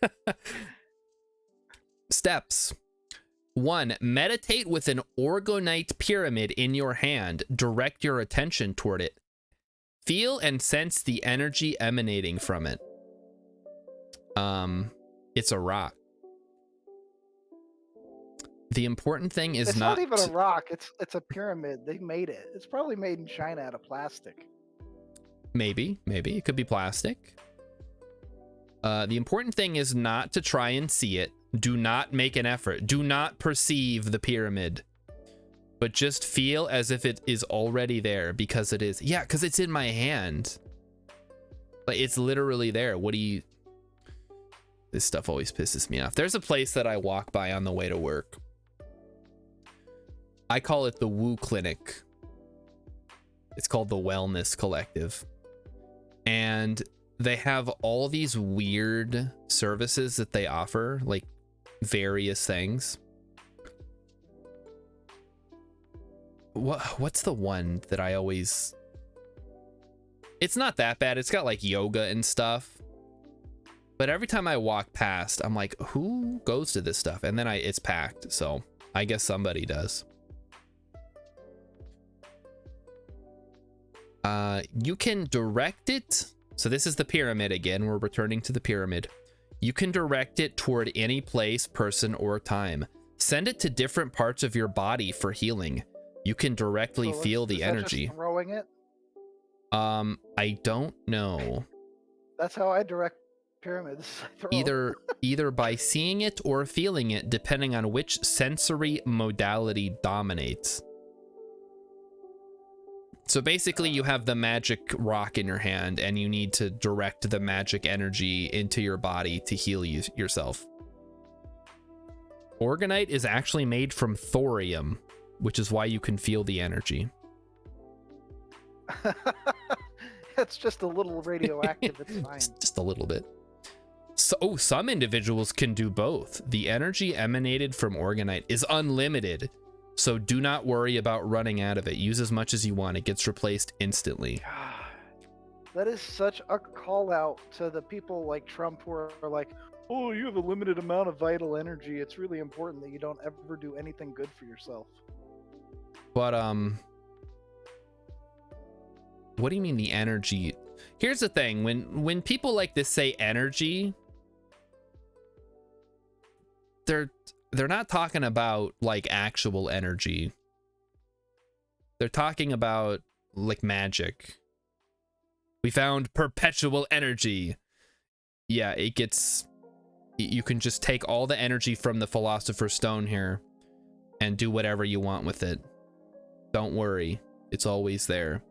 Steps. 1. Meditate with an Orgonite pyramid in your hand. Direct your attention toward it. Feel and sense the energy emanating from it. It's a rock. The important thing is it's not even a rock. It's a pyramid. They made it. It's probably made in China out of plastic. Maybe it could be plastic. The important thing is not to try and see it. Do not make an effort. Do not perceive the pyramid, but just feel as if it is already there, because it is. Yeah, because it's in my hand. Like, it's literally there. What do you... This stuff always pisses me off. There's a place that I walk by on the way to work. I call it the Woo Clinic. It's called the Wellness Collective. And they have all these weird services that they offer, like various things. What's the one that I always... It's not that bad. It's got like yoga and stuff. But every time I walk past, I'm like, who goes to this stuff? And then it's packed. So I guess somebody does. You can direct it. So this is the pyramid again. We're returning to the pyramid. You can direct it toward any place, person, or time. Send it to different parts of your body for healing. You can directly feel the energy. Just throwing it? I don't know. That's how I direct pyramids. Either by seeing it or feeling it, depending on which sensory modality dominates. So basically you have the magic rock in your hand and you need to direct the magic energy into your body to heal yourself. Orgonite is actually made from thorium, which is why you can feel the energy. It's just a little radioactive. It's fine. Just a little bit. So, some individuals can do both. The energy emanated from Orgonite is unlimited. So do not worry about running out of it. Use as much as you want. It gets replaced instantly. God, that is such a call out to the people like Trump who are like, oh, you have a limited amount of vital energy. It's really important that you don't ever do anything good for yourself. But, what do you mean the energy? Here's the thing. When people like this say energy, they're not talking about like actual energy. They're talking about like magic. We found perpetual energy. Yeah, it gets, you can just take all the energy from the Philosopher's Stone here and do whatever you want with it. Don't worry, it's always there.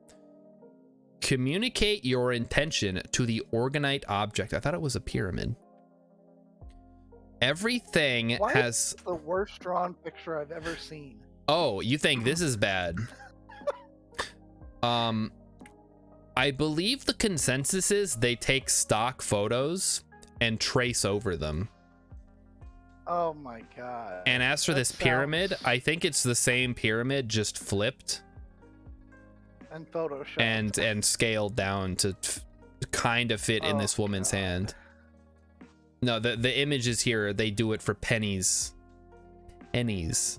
Communicate your intention to the organite object. I thought it was a pyramid. Everything Why has is the worst drawn picture I've ever seen. Oh, you think this is bad? I believe the consensus is they take stock photos and trace over them. Oh my god. And as for That this pyramid, sounds- I think it's the same pyramid just flipped and Photoshop and scaled down to kind of fit in this woman's hand. No, the images here, they do it for pennies. Pennies.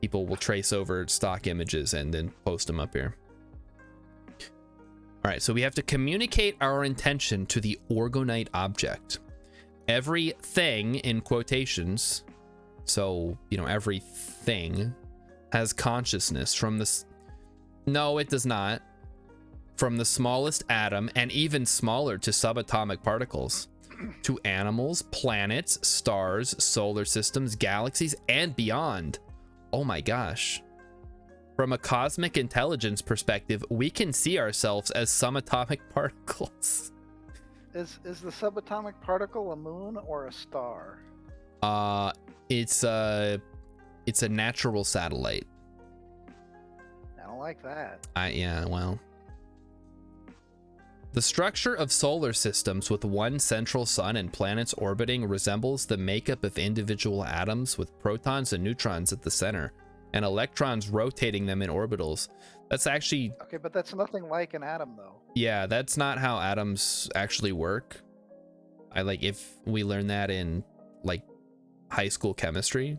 People will trace over stock images and then post them up here. All right, so we have to communicate our intention to the orgonite object. Everything in quotations, so, you know, everything has consciousness from this. No, it does not. From the smallest atom and even smaller to subatomic particles, to animals, planets, stars, solar systems, galaxies, and beyond. Oh my gosh. From a cosmic intelligence perspective, we can see ourselves as subatomic particles. Is the subatomic particle a moon or a star? It's a natural satellite. I don't like that. Yeah, well. The structure of solar systems with one central sun and planets orbiting resembles the makeup of individual atoms with protons and neutrons at the center and electrons rotating them in orbitals. That's actually... Okay, but that's nothing like an atom, though. Yeah, that's not how atoms actually work. If we learn that in, like, high school chemistry.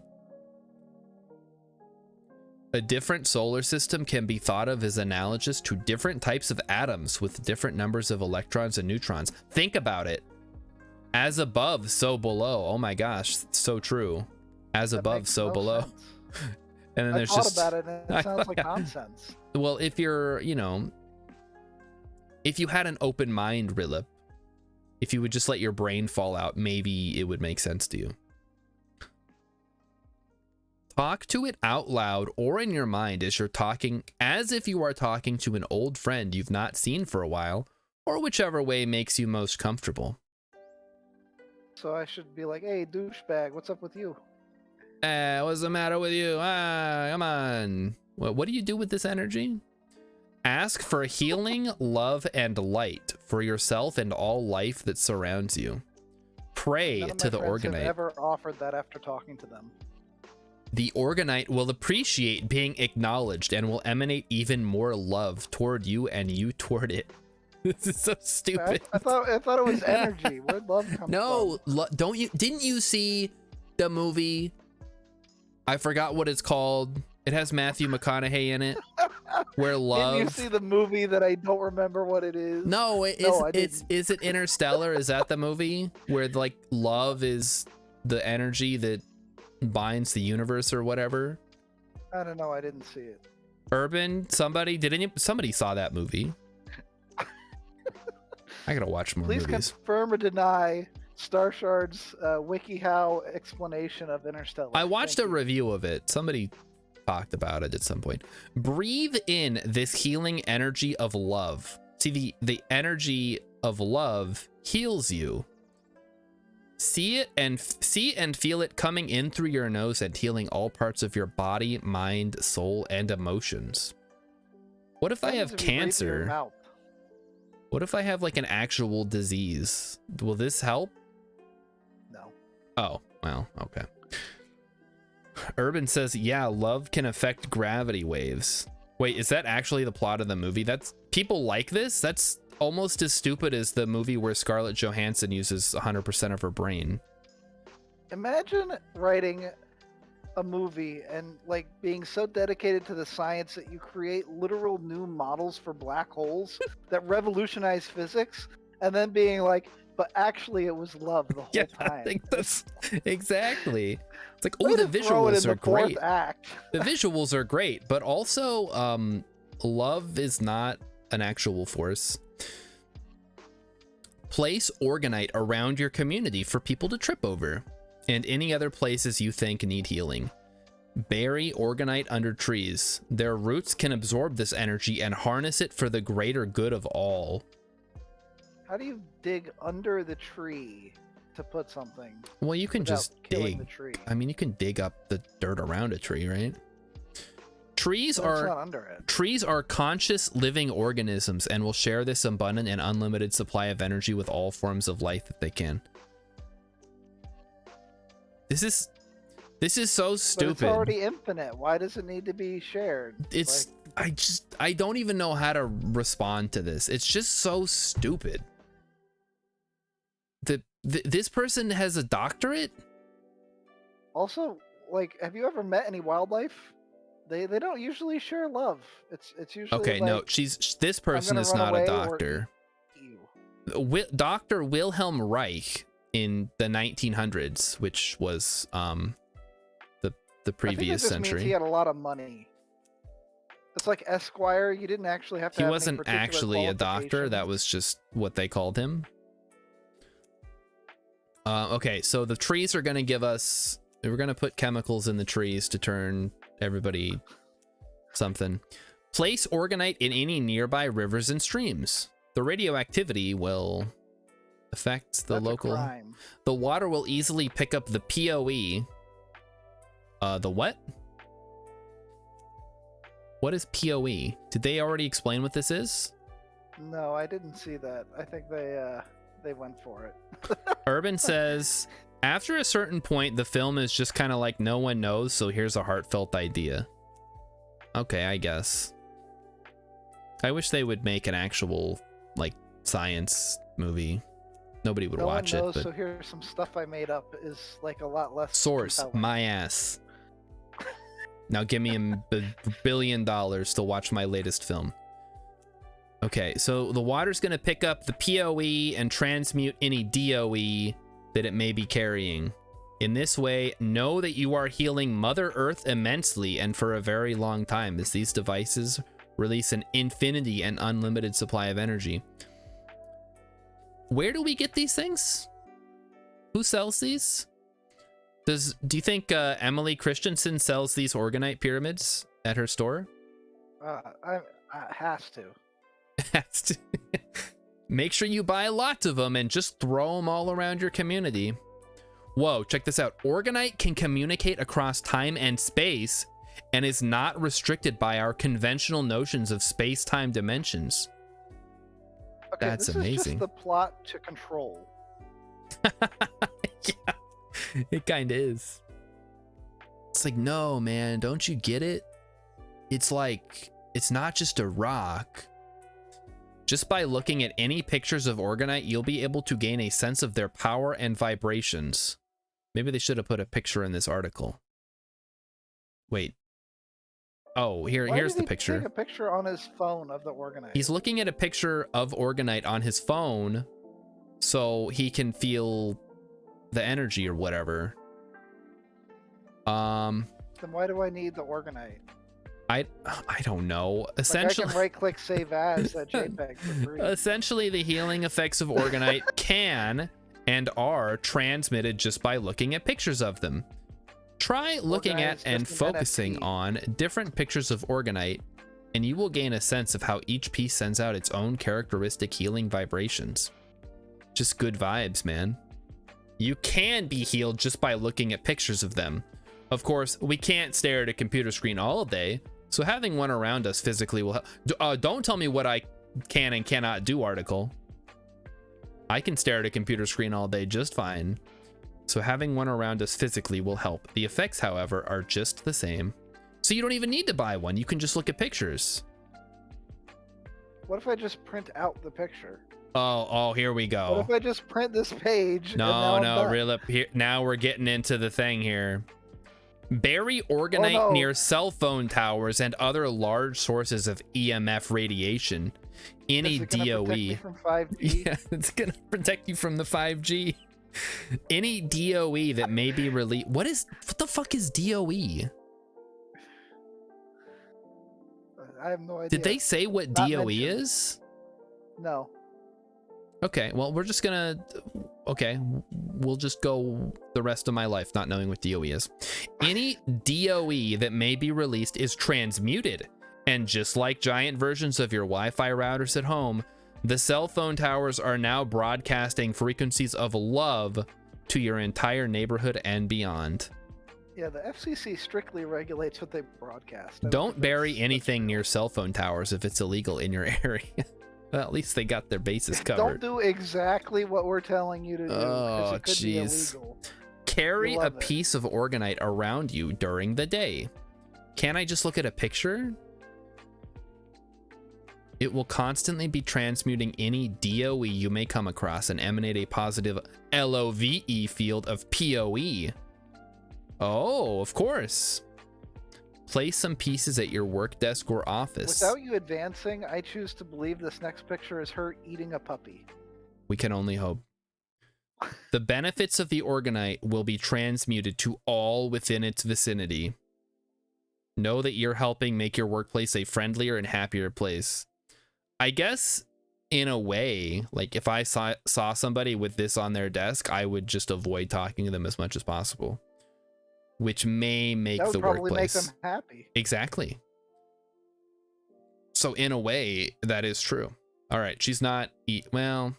A different solar system can be thought of as analogous to different types of atoms with different numbers of electrons and neutrons. Think about it. As above, so below. Oh my gosh, so true. As That above, makes so no below. sense. And then I there's thought just... about it and it sounds like nonsense. Well, if you're, you know, if you had an open mind, Rillip, if you would just let your brain fall out, maybe it would make sense to you. Talk to it out loud or in your mind as you're talking, as if you are talking to an old friend you've not seen for a while, or whichever way makes you most comfortable. So I should be like, hey, douchebag, what's up with you? What's the matter with you? Come on. What do you do with this energy? Ask for healing, love, and light for yourself and all life that surrounds you. Pray None of to my the friends have organite. ever offered that after talking to them. The organite will appreciate being acknowledged and will emanate even more love toward you and you toward it. This is so stupid. I thought it was energy. Where'd love come No, from? didn't you see the movie? I forgot what it's called. It has Matthew McConaughey in it. Where love... Didn't you see the movie that I don't remember what it is? No, I is it Interstellar? Is that the movie where like love is the energy that binds the universe or whatever? I don't know. I didn't see it. Urban, somebody saw that movie. I gotta watch more Please movies. confirm or deny Starshard's WikiHow explanation of Interstellar. I watched Thank a you. review of it. Somebody talked about it at some point. Breathe in this healing energy of love. See, the energy of love heals you. See and feel it coming in through your nose and healing all parts of your body, mind, soul, and emotions. What if I have What happens if you breathe through your cancer? mouth? What if I have like an actual disease? Will this help? No. Oh, well, okay. Urban says, yeah, love can affect gravity waves. Wait, is that actually the plot of the movie? That's people like this? That's almost as stupid as the movie where Scarlett Johansson uses 100% of her brain. Imagine writing a movie and like being so dedicated to the science that you create literal new models for black holes that revolutionize physics, and then being like, but actually it was love the whole Yeah, time. I think that's exactly. It's like, Way oh, the to throw it in visuals are the fourth great. act. The visuals are great, but also, love is not an actual force. Place Organite around your community for people to trip over, and any other places you think need healing. Bury Organite under trees. Their roots can absorb this energy and harness it for the greater good of all. How do you dig under the tree to put something? Well, you can just killing dig. the tree? I mean, you can dig up the dirt around a tree, right? Trees But it's not under it. Trees are conscious living organisms and will share this abundant and unlimited supply of energy with all forms of life that they can. This is so stupid. But it's already infinite. Why does it need to be shared? It's I don't even know how to respond to this. It's just so stupid. This person has a doctorate? Also, like, have you ever met any wildlife? They don't usually share love. It's usually okay. like, No, this person is not a doctor. Dr. Wilhelm Reich in the 1900s, which was the previous I think it just century. means he had a lot of money. It's like Esquire. You didn't actually have to. He have wasn't any actually a doctor. That was just what they called him. Okay, so the trees are going to give us... We're going to put chemicals in the trees to turn everybody something. Place Organite in any nearby rivers and streams. The radioactivity will affect the local... The water will easily pick up the PoE. The what? What is PoE? Did they already explain what this is? No, I didn't see that. I think they went for it. Urban says, after a certain point, the film is just kind of like no one knows, so here's a heartfelt idea. Okay, I guess. I wish they would make an actual, like, science movie. Nobody would watch it. But... So here's some stuff I made up is like a lot less. Source, compelling. my ass. Now give me $1 billion to watch my latest film. Okay, so the water's going to pick up the PoE and transmute any DOE that it may be carrying. In this way, know that you are healing Mother Earth immensely and for a very long time, as these devices release an infinity and unlimited supply of energy. Where do we get these things? Who sells these? Do you think Emily Christensen sells these Organite pyramids at her store? Has to. Has to. Make sure you buy lots of them and just throw them all around your community. Whoa, check this out. Organite can communicate across time and space and is not restricted by our conventional notions of space-time dimensions. Okay, that's this amazing. Is just the plot to Control. Yeah. It kind of is. It's like, no, man, don't you get it? It's like, it's not just a rock. Just by looking at any pictures of Organite, you'll be able to gain a sense of their power and vibrations. Maybe they should have put a picture in this article. Wait. Oh, here's the picture. Take a picture on his phone of the Organite. He's looking at a picture of Organite on his phone so he can feel the energy or whatever. Then why do I need the Organite? I don't know. Essentially, like I can right-click save as that JPEG for free. Essentially, the healing effects of Organite can and are transmitted just by looking at pictures of them. Try looking at and focusing on different pictures of Organite, and you will gain a sense of how each piece sends out its own characteristic healing vibrations. Just good vibes, man. You can be healed just by looking at pictures of them. Of course, we can't stare at a computer screen all day, so having one around us physically will help. Don't tell me what I can and cannot do, article. I can stare at a computer screen all day just fine. So having one around us physically will help. The effects, however, are just the same. So you don't even need to buy one. You can just look at pictures. What if I just print out the picture? Oh, here we go. What if I just print this page? No, Rillip. Here, now we're getting into the thing here. Bury Organite near cell phone towers and other large sources of EMF radiation. Any Is it gonna protect me DOE. from 5G? Yeah, it's gonna protect you from the 5G. Any DOE that may be released. What the fuck is DOE? I have no idea. Did they say what Not DOE mentioned. is? No. Okay, well, we're just gonna. Okay, we'll just go the rest of my life not knowing what DOE is. Any DOE that may be released is transmuted. And just like giant versions of your Wi-Fi routers at home, the cell phone towers are now broadcasting frequencies of love to your entire neighborhood and beyond. Yeah, the FCC strictly regulates what they broadcast. Don't bury anything near cell phone towers if it's illegal in your area. Well, at least they got their bases covered. Don't do exactly what we're telling you to do. Oh, it could be illegal. Carry a piece of organite around you during the day. Can I just look at a picture? It will constantly be transmuting any DOE you may come across and emanate a positive LOVE field of POE. Oh, of course. Place some pieces at your work desk or office. Without you advancing, I choose to believe this next picture is her eating a puppy. We can only hope. The benefits of the organite will be transmuted to all within its vicinity. Know that you're helping make your workplace a friendlier and happier place. I guess, in a way, like if I saw somebody with this on their desk, I would just avoid talking to them as much as possible. Which may make the probably workplace make them happy. Exactly. So in a way, that is true. All right, she's not well.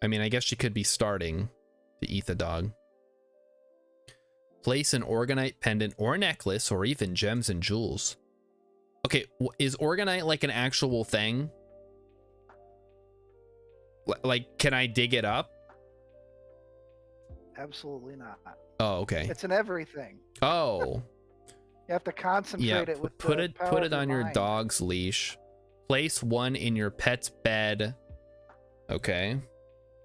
I mean, I guess she could be starting to eat the dog. Place an organite pendant or necklace, or even gems and jewels. Okay, is organite like an actual thing? Like, can I dig it up? Absolutely not. Oh, okay. It's in everything. Oh. You have to concentrate it with put the it power put of it on your mind. dog's leash. Place one in your pet's bed. Okay.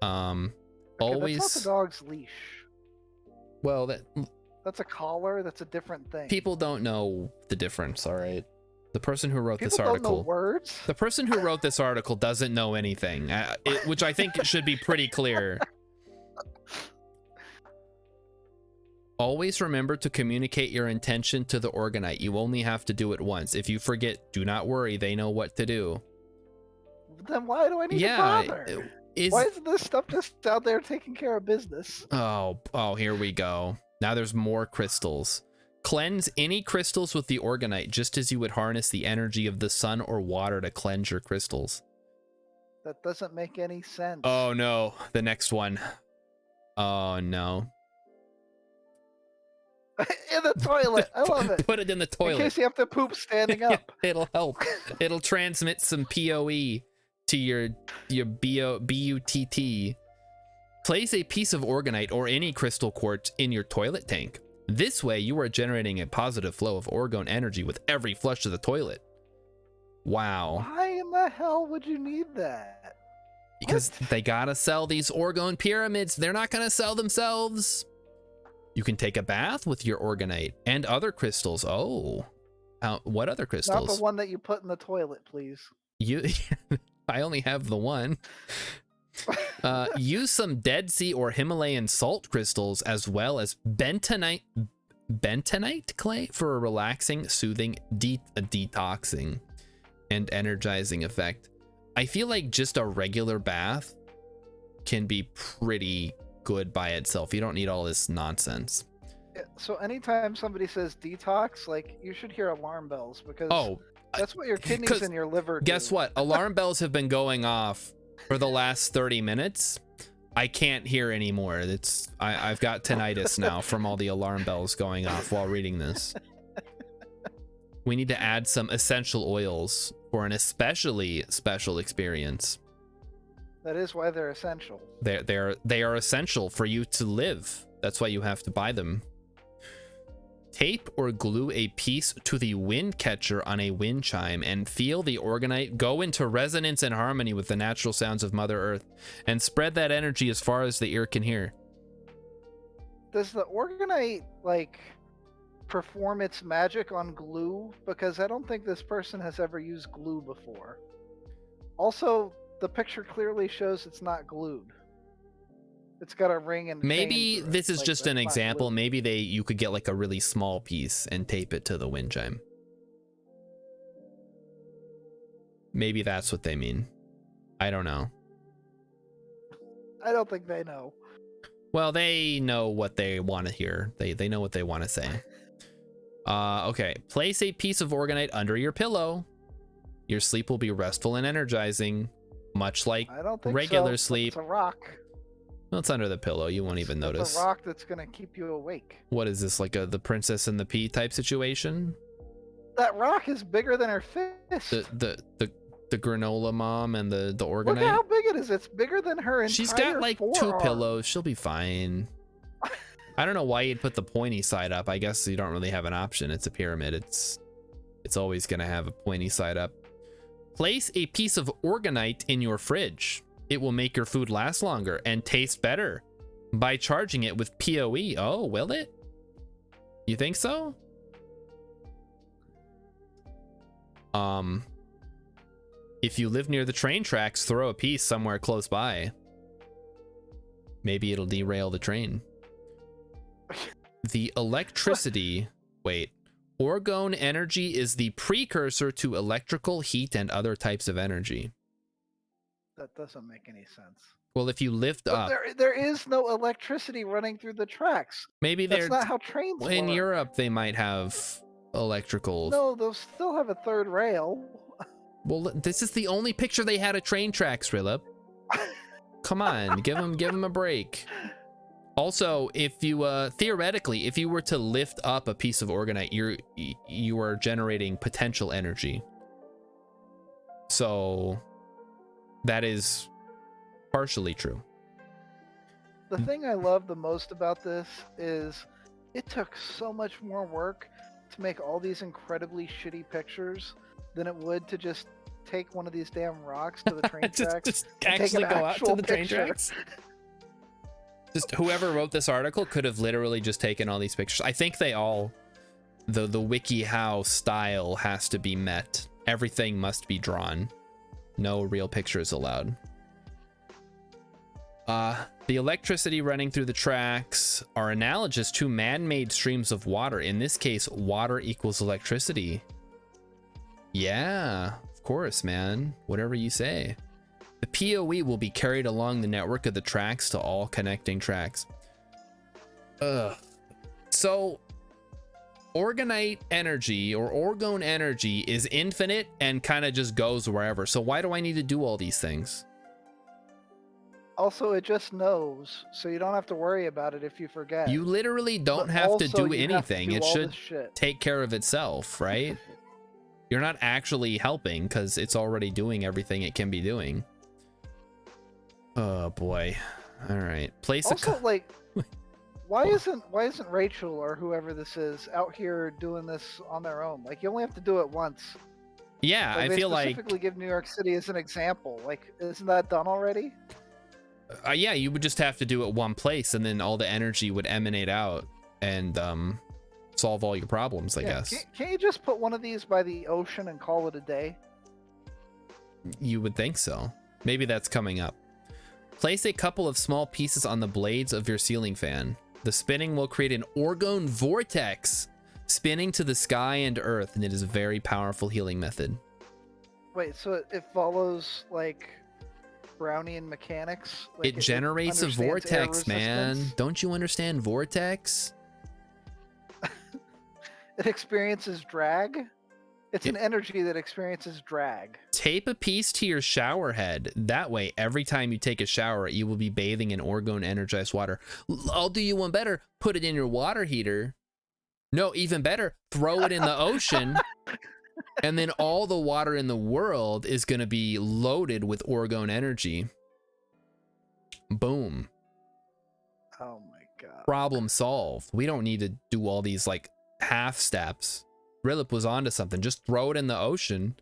Okay, Always. That's not the dog's leash. Well, That's a collar. That's a different thing. people don't know the difference. All right. The person who wrote this People don't know article. words. The person who wrote this article doesn't know anything, which I think should be pretty clear. Always remember to communicate your intention to the organite. You only have to do it once. If you forget, do not worry. They know what to do. Then why do I need to bother? Why isn't this stuff just out there taking care of business? Oh, here we go. Now there's more crystals. Cleanse any crystals with the organite, just as you would harness the energy of the sun or water to cleanse your crystals. That doesn't make any sense. Oh no, the next one. Oh no. In the toilet. I love it. Put it in the toilet. In case you have to poop standing up. It'll help. It'll transmit some POE to your BUTT. Place a piece of organite or any crystal quartz in your toilet tank. This way, you are generating a positive flow of orgone energy with every flush of the toilet. Wow. Why in the hell would you need that? Because they gotta sell these orgone pyramids. They're not gonna sell themselves. You can take a bath with your organite and other crystals. Oh, what other crystals? Not the one that you put in the toilet, please. I only have the one. Use some Dead Sea or Himalayan salt crystals, as well as bentonite clay for a relaxing, soothing, detoxing, and energizing effect. I feel like just a regular bath can be pretty good by itself. You don't need all this nonsense. So anytime somebody says detox, like, you should hear alarm bells, because that's what your kidneys and your liver do. Guess what? Alarm bells have been going off for the last 30 minutes. I can't hear anymore. I've got tinnitus now from all the alarm bells going off while reading this. We need to add some essential oils for an especially special experience. That is why they're essential. They are essential for you to live. That's why you have to buy them. Tape or glue a piece to the wind catcher on a wind chime and feel the organite go into resonance and harmony with the natural sounds of Mother Earth, and spread that energy as far as the ear can hear. Does the organite, like, perform its magic on glue? Because I don't think this person has ever used glue before. Also, the picture clearly shows it's not glued. It's got a ring and Maybe chain through this it. is Like, just an that's not example. glued. Maybe you could get like a really small piece and tape it to the wind chime. Maybe that's what they mean. I don't know. I don't think they know. Well, they know what they want to hear. They know what they want to say. Okay. Place a piece of organite under your pillow. Your sleep will be restful and energizing, much like I don't think regular so. sleep. It's a rock. Well, it's under the pillow. You won't even notice. It's a rock that's gonna keep you awake. What is this, like the Princess and the Pea type situation? That rock is bigger than her fist. The granola mom and the organite. Look at how big it is. It's bigger than her entire She's got like forearm. 2 pillows. She'll be fine. I don't know why you'd put the pointy side up. I guess you don't really have an option. It's a pyramid. It's always gonna have a pointy side up. Place a piece of organite in your fridge. It will make your food last longer and taste better by charging it with PoE. Oh, will it? You think so? If you live near the train tracks, throw a piece somewhere close by. Maybe it'll derail the train. The electricity, wait. Orgone energy is the precursor to electrical, heat, and other types of energy. That doesn't make any sense. Well, if you lift But up, there is no electricity running through the tracks. maybe That's they're not how trains work. in Europe. They might have electrical. No, they'll still have a third rail. Well, this is the only picture they had of train tracks, Rillip. Come on, give them a break. Also, if you theoretically, if you were to lift up a piece of organite, you are generating potential energy. So that is partially true. The thing I love the most about this is it took so much more work to make all these incredibly shitty pictures than it would to just take one of these damn rocks to the train tracks. just and take actually an go out to actual the train picture. tracks. Just whoever wrote this article could have literally just taken all these pictures. I think they all, the WikiHow style has to be met. Everything must be drawn. No real pictures allowed. The electricity running through the tracks are analogous to man-made streams of water. In this case, water equals electricity. Yeah, of course, man. Whatever you say. The PoE will be carried along the network of the tracks to all connecting tracks. So, organite energy or orgone energy is infinite and kind of just goes wherever. So why do I need to do all these things? Also, it just knows, so you don't have to worry about it if you forget. You literally don't But have to also do you have to anything. do It all should this shit. take care of itself, right? You're not actually helping because it's already doing everything it can be doing. Oh boy. All right. Place Also, like, why isn't Rachel or whoever this is out here doing this on their own? Like, you only have to do it once. Yeah, Like, I they feel like specifically give New York City as an example. Like, isn't that done already? yeah, you would just have to do it one place and then all the energy would emanate out and solve all your problems, I guess. Can't you just put one of these by the ocean and call it a day? You would think so. Maybe that's coming up. Place a couple of small pieces on the blades of your ceiling fan. The spinning will create an orgone vortex, spinning to the sky and earth, and it is a very powerful healing method. Wait, so it follows, like, Brownian mechanics? Like, It generates a understands air vortex, man. resistance? Don't you understand vortex? It experiences drag? It's an energy that experiences drag. Tape a piece to your shower head. That way, every time you take a shower, you will be bathing in orgone energized water. I'll do you one better. Put it in your water heater. No, even better, throw it in the ocean. And then all the water in the world is going to be loaded with orgone energy. Boom. Oh my god. Problem solved. We don't need to do all these like half steps. Rillip was onto something. Just throw it in the ocean.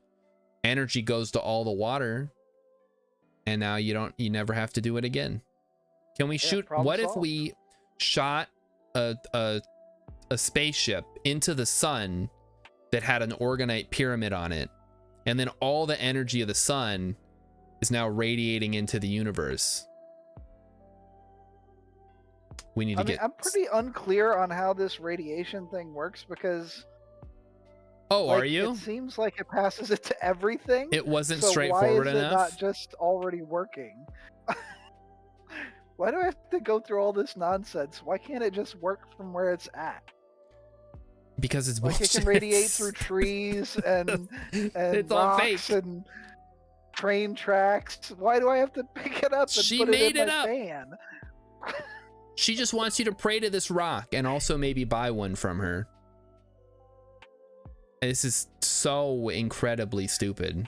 Energy goes to all the water. And now you never have to do it again. Can we shoot? What if we shot a spaceship into the sun that had an orgonite pyramid on it, and then all the energy of the sun is now radiating into the universe. We need to get... I'm pretty unclear on how this radiation thing works because... Oh, like, are you? It seems like it passes it to everything. It wasn't so straightforward why is enough? it not just already working? Why do I have to go through all this nonsense? Why can't it just work from where it's at? Because it's like bullshit. It can radiate through trees and it's all rocks fake. and train tracks. Why do I have to pick it up and She put made it in it my up. fan? She just wants you to pray to this rock and also maybe buy one from her. This is so incredibly stupid.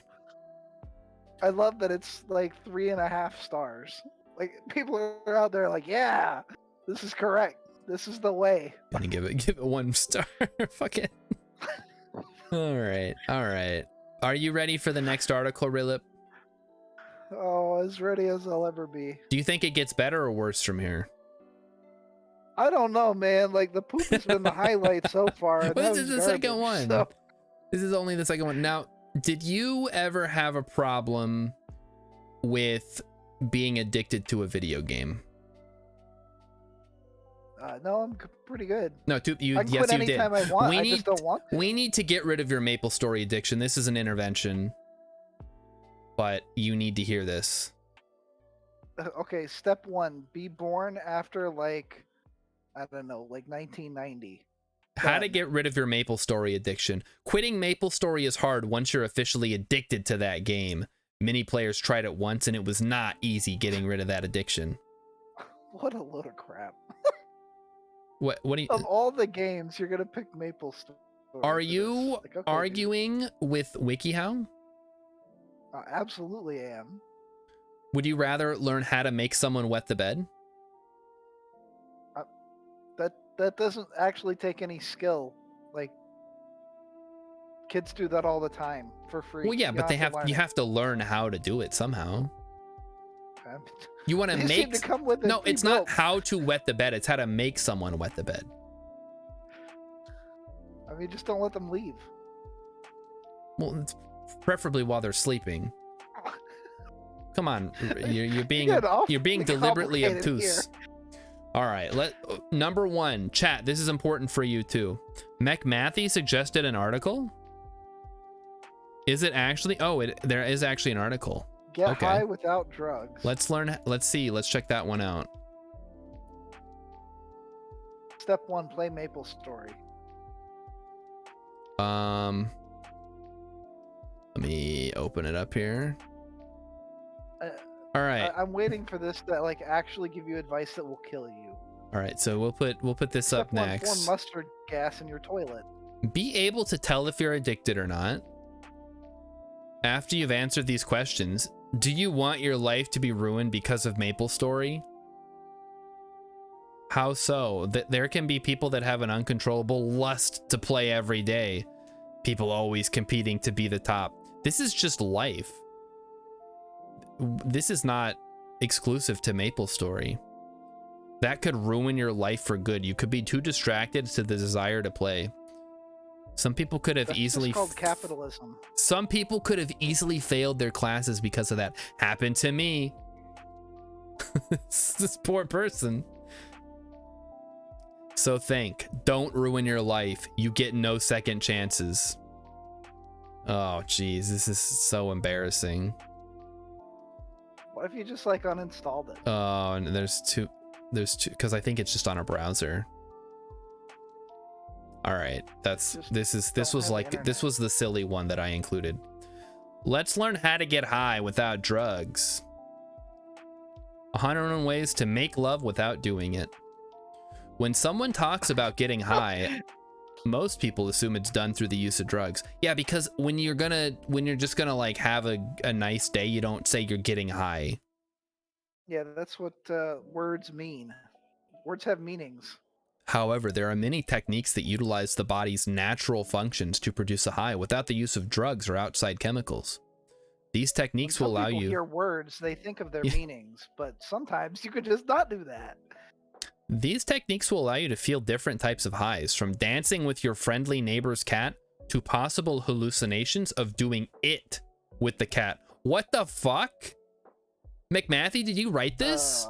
I love that it's like 3.5 stars. Like people are out there like, yeah, this is correct. This is the way. Gonna give it 1 star. Fuck it. All right. Are you ready for the next article, Rillip? Oh, as ready as I'll ever be. Do you think it gets better or worse from here? I don't know, man. Like the poop has been the highlight so far. And Well, that this is was the second garbage, one. so- This is only the second one. Now, did you ever have a problem with being addicted to a video game? No, I'm pretty good. No, I can yes, quit you did. anytime I want. I just don't want to. We need to get rid of your MapleStory addiction. This is an intervention, but you need to hear this. Okay, step 1: be born after like, I don't know, like 1990. How to get rid of your MapleStory addiction. Quitting MapleStory is hard once you're officially addicted to that game. Many players tried it once and it was not easy getting rid of that addiction. What a load of crap. What do you... Of all the games, you're gonna pick MapleStory. Are you Like, okay, arguing with WikiHow? Absolutely am. Would you rather learn how to make someone wet the bed? That doesn't actually take any skill. Like kids do that all the time for free. Well, yeah, but you have to learn how to do it somehow. You want to make... to come with it No, it's not pre-built. how to wet the bed. It's how to make someone wet the bed. I mean, just don't let them leave. Well, it's preferably while they're sleeping. Come on, you're being deliberately obtuse. All right, number 1, chat. This is important for you too. McMathy suggested an article. Is it actually? Oh, there is actually an article. Get high without drugs. Let's learn. Let's see. Let's check that one out. Step 1: play MapleStory. Let me open it up here. All right. I'm waiting for this to like actually give you advice that will kill you. All right. So we'll put this Step up 1: next. pour mustard gas in your toilet. Be able to tell if you're addicted or not. After you've answered these questions, do you want your life to be ruined because of MapleStory? How so? There can be people that have an uncontrollable lust to play every day. People always competing to be the top. This is just life. This is not exclusive to MapleStory. That could ruin your life for good. You could be too distracted to the desire to play. Some people could have easily... That's called capitalism. Some people could have easily failed their classes because of that. Happened to me. This poor person. So think. Don't ruin your life. You get no second chances. Oh, geez. This is so embarrassing. What if you just like uninstalled it? Oh, and there's two, because I think it's just on a browser. All right, this was the silly one that I included. Let's learn how to get high without drugs. 101 ways to make love without doing it. When someone talks about getting high, most people assume it's done through the use of drugs. Yeah, because when you're just gonna like have a nice day, you don't say you're getting high. Yeah, that's what words mean. Words have meanings. However, there are many techniques that utilize the body's natural functions to produce a high without the use of drugs or outside chemicals. These techniques will allow you... When people hear words, they think of their meanings, but sometimes you could just not do that. These techniques will allow you to feel different types of highs, from dancing with your friendly neighbor's cat to possible hallucinations of doing it with the cat. What the fuck? McMathy, did you write this?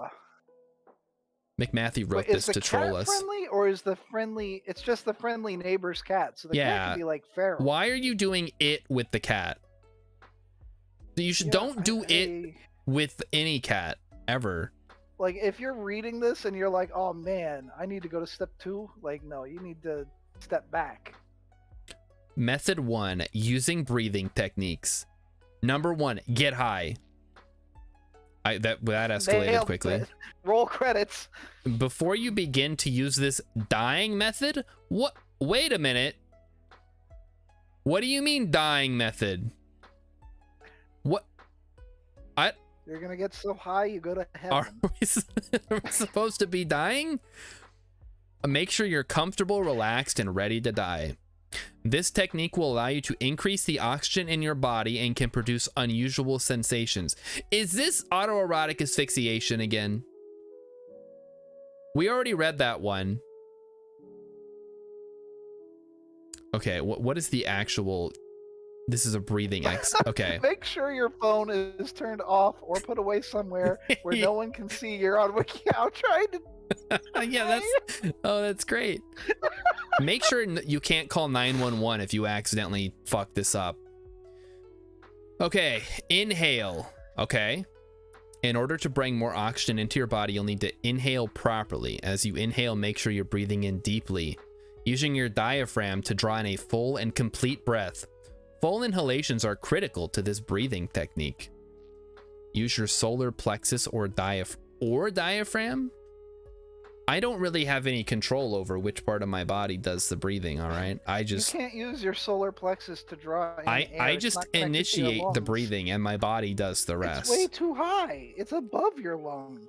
McMathy wrote wait, this to troll us. Is the cat friendly, or is the friendly? It's just the friendly neighbor's cat, so the cat can be like feral. Why are you doing it with the cat? You should don't do it with any cat ever. Like, if you're reading this and you're like, oh man, I need to go to step 2, like, no, you need to step back. Method 1, using breathing techniques. Number 1, get high. That escalated Nailed quickly. it. Roll credits. Before you begin to use this dying method, what? Wait a minute. What do you mean dying method? What? You're gonna get so high you go to heaven. Are we supposed to be dying? Make sure you're comfortable, relaxed, and ready to die. This technique will allow you to increase the oxygen in your body and can produce unusual sensations. Is this autoerotic asphyxiation again? We already read that one. Okay, what is the actual... This is a breathing X. Okay. Make sure your phone is turned off or put away somewhere where no one can see you're on WikiHow trying to... Yeah, that's great. Make sure you can't call 911 if you accidentally fuck this up. Okay, inhale. Okay. In order to bring more oxygen into your body, you'll need to inhale properly. As you inhale, make sure you're breathing in deeply, using your diaphragm to draw in a full and complete breath. Full inhalations are critical to this breathing technique. Use your solar plexus or diaphragm. I don't really have any control over which part of my body does the breathing, all right? You can't use your solar plexus to draw in air. I just initiate the breathing and my body does the rest. It's way too high. It's above your lungs.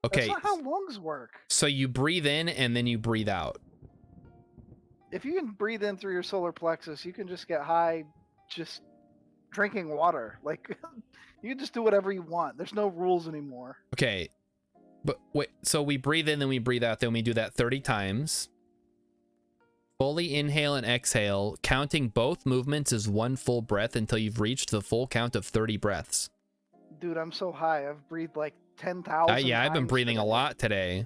Okay. That's not how lungs work. So you breathe in and then you breathe out. If you can breathe in through your solar plexus, you can just get high just drinking water. Like, you can just do whatever you want. There's no rules anymore. Okay. But wait, so we breathe in, then we breathe out, then we do that 30 times. Fully inhale and exhale, counting both movements as one full breath until you've reached the full count of 30 breaths. Dude, I'm so high. I've breathed like 10,000 yeah, I've been breathing today. a lot today.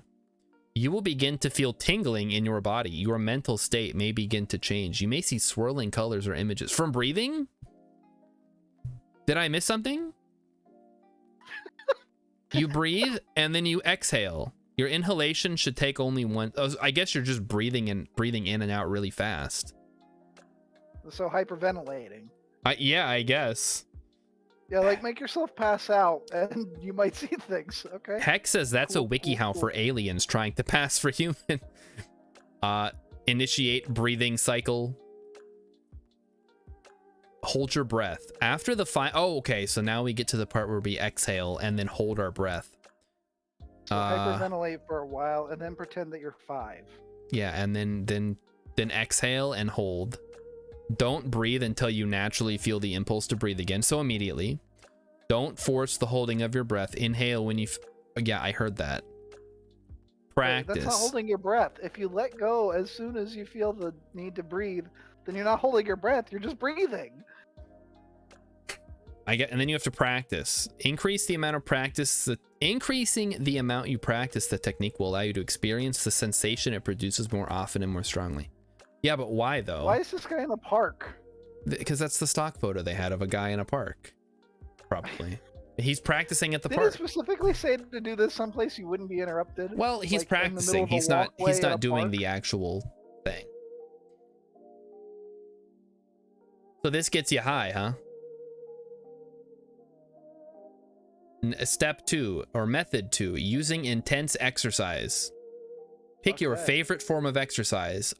You will begin to feel tingling in your body. Your mental state may begin to change. You may see swirling colors or images. From breathing? Did I miss something? You breathe and then you exhale. Your inhalation should take only one. Oh, I guess you're just breathing in and out really fast. So hyperventilating. Yeah, I guess. Yeah, like make yourself pass out and you might see things, okay? Hex says that's a WikiHow for aliens trying to pass for human. Initiate breathing cycle. Hold your breath. After the oh, okay, so now we get to the part where we exhale and then hold our breath. So hyperventilate for a while and then pretend that you're 5. Yeah, and then exhale and hold. Don't breathe until you naturally feel the impulse to breathe again, so immediately. Don't force the holding of your breath. Inhale when you... yeah, I heard that. Practice. That's not holding your breath. If you let go as soon as you feel the need to breathe, then you're not holding your breath, you're just breathing. And then you have to practice. Increase the amount of practice. Increasing the amount you practice the technique will allow you to experience the sensation it produces more often and more strongly. Yeah, but why though? Why is this guy in a park? Because that's the stock photo they had of a guy in a park. Probably. He's practicing at the park. Did it specifically say to do this someplace you wouldn't be interrupted? Well, he's like practicing. He's not doing the actual thing. So this gets you high, huh? Step 2 or method 2, using intense exercise. Pick your favorite form of exercise.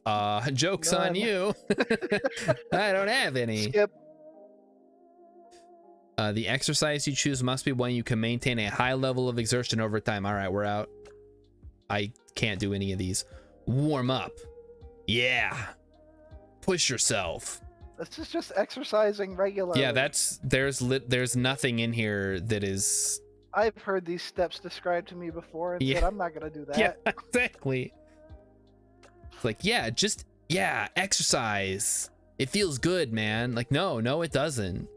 Joke's on you. I don't have any. Skip. The exercise you choose must be one you can maintain a high level of exertion over time. All right, we're out. I can't do any of these. Warm up. Yeah. Push yourself. This is just exercising regularly. Yeah, there's nothing in here that is... I've heard these steps described to me before and said I'm not gonna do that. Yeah, exactly. It's like, yeah, exercise. It feels good, man. Like, no, it doesn't.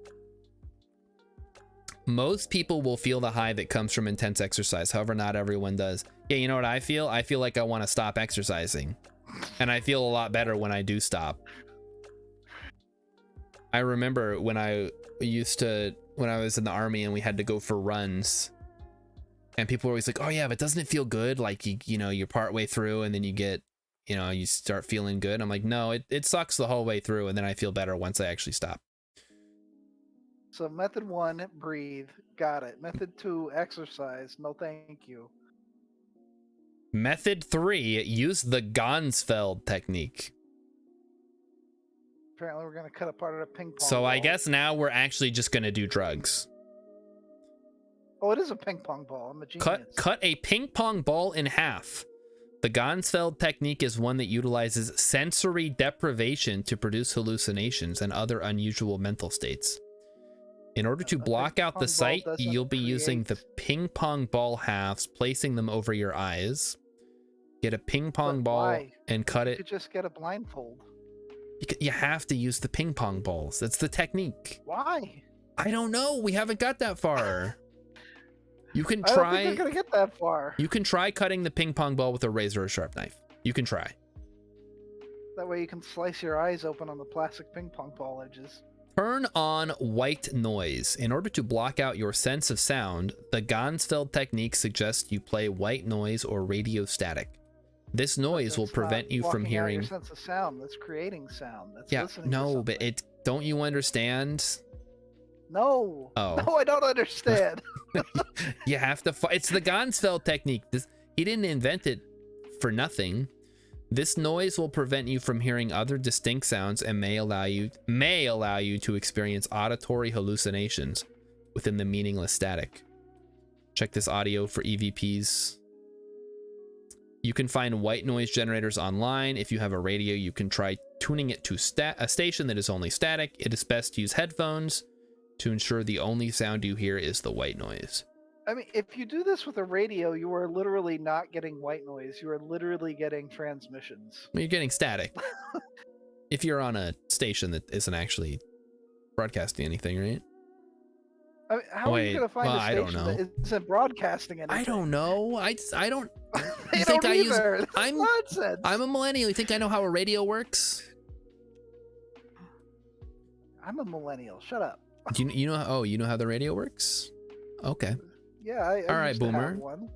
most people will feel the high that comes from intense exercise. However, not everyone does. Yeah, you know what I feel? I feel like I want to stop exercising. And I feel a lot better when I do stop. I remember when I was in the army and we had to go for runs. And people were always like, oh yeah, but doesn't it feel good? Like, you know, you're part way through and then you start feeling good. I'm like, no, it sucks the whole way through. And then I feel better once I actually stop. So method 1, breathe. Got it. Method 2, exercise. No, thank you. Method 3, use the Gansfeld technique. Apparently we're going to cut apart a ping pong So ball. I guess now we're actually just going to do drugs. Oh, it is a ping pong ball. I'm a genius. Cut a ping pong ball in half. The Gansfeld technique is one that utilizes sensory deprivation to produce hallucinations and other unusual mental states. In order to block out the sight, you'll be using the ping pong ball halves, placing them over your eyes. Get a ping pong ball and cut it. You could just get a blindfold. You have to use the ping pong balls. That's the technique. Why? I don't know. We haven't got that far. You can try. I don't think they're gonna get that far. You can try cutting the ping pong ball with a razor or sharp knife. You can try. That way you can slice your eyes open on the plastic ping pong ball edges. Turn on white noise. In order to block out your sense of sound, the Gansfeld technique suggests you play white noise or radio static. This noise will prevent you from hearing your sense of sound. That's creating sound. That's yeah, listening no, to but don't you understand? No. Oh. No, I don't understand. You have to it's the Gansfeld technique. He didn't invent it for nothing. This noise will prevent you from hearing other distinct sounds and may allow you to experience auditory hallucinations within the meaningless static. Check this audio for EVPs. You can find white noise generators online. If you have a radio, you can try tuning it to a station that is only static. It is best to use headphones to ensure the only sound you hear is the white noise. I mean, if you do this with a radio, you are literally not getting white noise. You are literally getting transmissions. Well, you're getting static. If you're on a station that isn't actually broadcasting anything, right? I mean, how are you going to find a station that isn't broadcasting anything? I don't know. I don't. You think I use? I'm nonsense. I'm a millennial. You think I know how a radio works? I'm a millennial. Shut up. Do you know? Oh, you know how the radio works? Okay. Yeah. I all right, used to Boomer. have one.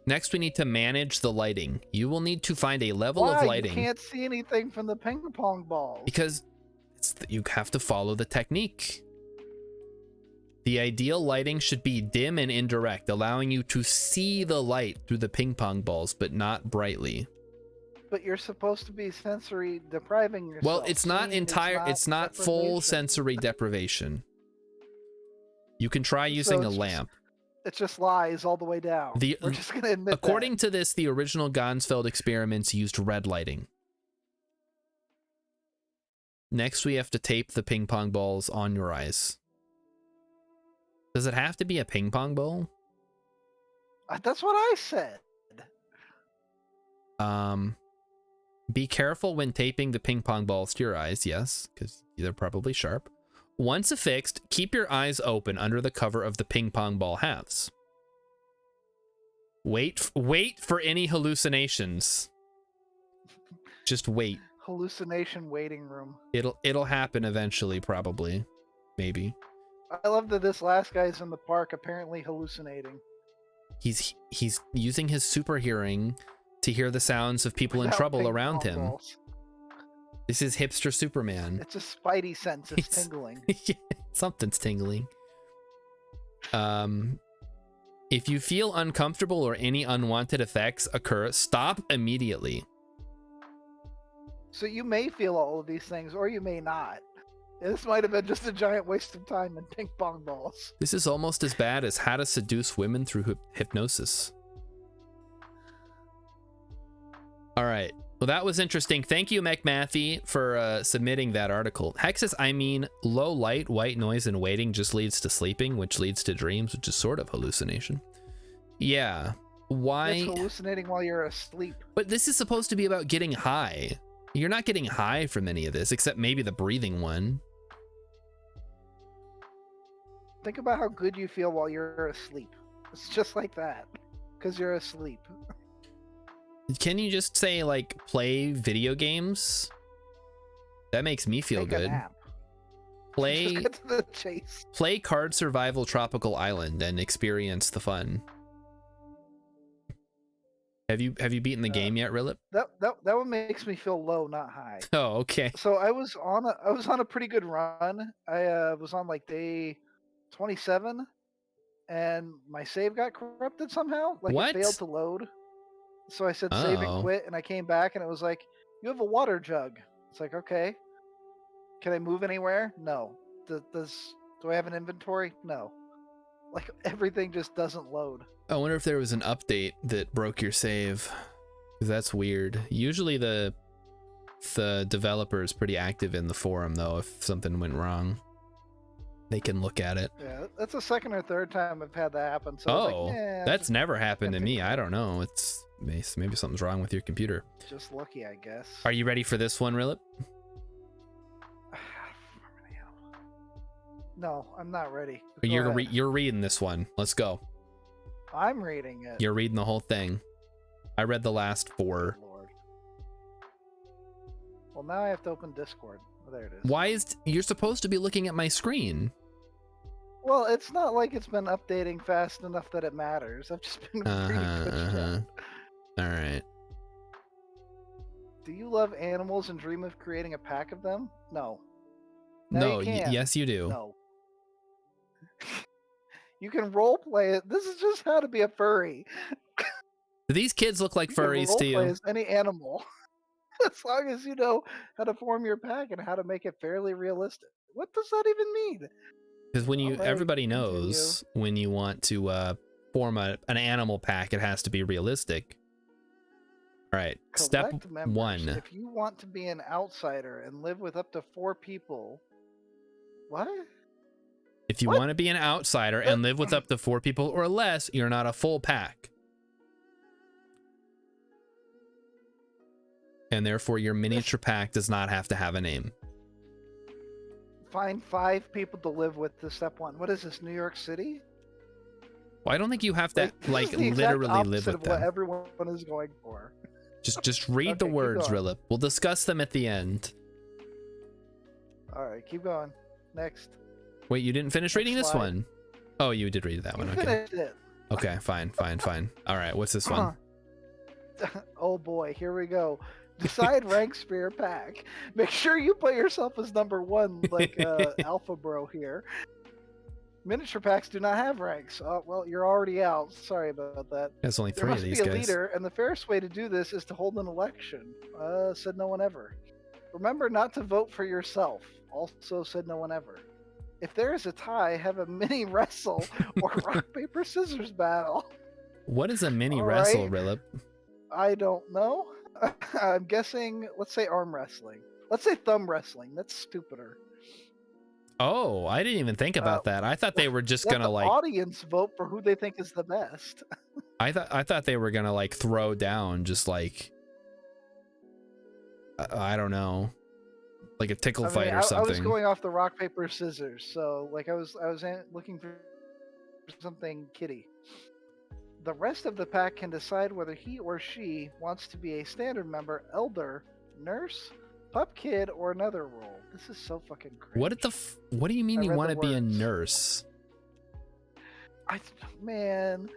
Next, we need to manage the lighting. You will need to find a level of lighting. You can't see anything from the ping pong balls. Because you have to follow the technique. The ideal lighting should be dim and indirect, allowing you to see the light through the ping pong balls, but not brightly. But you're supposed to be sensory depriving yourself. Well, it's not it's not full sensory deprivation. You can try using a lamp. It just lies all the way down. We're just going to admit according to this, the original Gansfeld experiments used red lighting. Next, we have to tape the ping pong balls on your eyes. Does it have to be a ping pong ball? That's what I said. Be careful when taping the ping pong balls to your eyes, yes, because they're probably sharp. Once affixed, keep your eyes open under the cover of the ping pong ball halves. Wait for any hallucinations. Just wait. Hallucination waiting room. It'll happen eventually, probably. Maybe. I love that this last guy's in the park apparently hallucinating. He's using his super hearing to hear the sounds of people in trouble around him. Balls. This is hipster Superman. It's a spidey sense. It's tingling. Something's tingling. If you feel uncomfortable or any unwanted effects occur, stop immediately. So you may feel all of these things, or you may not. This might have been just a giant waste of time and ping pong balls. This is almost as bad as how to seduce women through hypnosis. All right. Well, that was interesting. Thank you, McMathy, for submitting that article. Hex says, I mean, low light, white noise, and waiting just leads to sleeping, which leads to dreams, which is sort of hallucination. Yeah. Why? It's hallucinating while you're asleep. But this is supposed to be about getting high. You're not getting high from any of this, except maybe the breathing one. Think about how good you feel while you're asleep. It's just like that, because you're asleep. Can you just say like play video games? That makes me feel Take a good. nap. Play Just get to the chase. play Card Survival Tropical Island and experience the fun. Have you beaten the game yet, Rillip? That one makes me feel low, not high. Oh, okay. So I was on a pretty good run. I was on like day 27, and my save got corrupted somehow. Like What? it failed to load. So I said save and Oh. quit, and I came back, and it was like, you have a water jug. It's like, okay. Can I move anywhere? No. Do I have an inventory? No. Like everything just doesn't load. I wonder if there was an update that broke your save. 'Cause that's weird. Usually the developer is pretty active in the forum though. If something went wrong, they can look at it. Yeah, that's the second or third time I've had that happen. So I Oh, was like, yeah, that's never happened to gonna me. take I don't know. It's maybe something's wrong with your computer. just lucky, I guess. Are you ready for this one, Rillip? No, I'm not ready. You're reading this one. Let's go. I'm reading it. You're reading the whole thing. I read the last 4. Lord. Well, now I have to open Discord. Oh, there it is. Why is you're supposed to be looking at my screen? Well, it's not like it's been updating fast enough that it matters. I've just been pretty pushed out. All right. Do you love animals and dream of creating a pack of them? No. No, you can. yes you do. No. You can role play it. This is just how to be a furry. Do these kids look like You can furries to role play you? as any animal, as long as you know how to form your pack and how to make it fairly realistic. What does that even mean? Because when you, Alright, everybody continue. knows when you want to form an animal pack, it has to be realistic. All right, step Collect members. 1. If you want to be an outsider and live with up to 4 people, what? If you What? want to be an outsider and live with up to 4 people or less, you're not a full pack. And therefore, your miniature pack does not have to have a name. Find 5 people to live with to step 1. What is this, New York City? Well, I don't think you have to This like is the exact literally live opposite with of what them. everyone is going for. Just read the Okay, keep words, going. Rillip. We'll discuss them at the end. All right, keep going. Next. Wait, you didn't finish reading this slide. one? Oh, you did read that You one. Okay. finished it. Okay, fine. All right, what's this one? Oh boy, here we go. Decide ranks for your pack. Make sure you put yourself as number 1, like Alpha Bro here. Miniature packs do not have ranks. Oh, well, you're already out. Sorry about that. There's only There 3 of must these be a guys. leader, and the fairest way to do this is to hold an election. Said no one ever. Remember not to vote for yourself. Also said no one ever. If there is a tie, have a mini wrestle or rock, paper, scissors battle. What is a mini All wrestle, right. Rillip? I don't know. I'm guessing, let's say arm wrestling. Let's say thumb wrestling. That's stupider. Oh, I didn't even think about that. I thought they were just Let gonna the like audience vote for who they think is the best. I thought they were gonna like throw down just like I don't know, like a tickle fight or I something. was going off the rock paper scissors, so like I was looking for something kitty. The rest of the pack can decide whether he or she wants to be a standard member, elder, nurse, pup kid, or another role. This is so fucking cringe. What do you mean I you read want the to be a words. nurse? Man,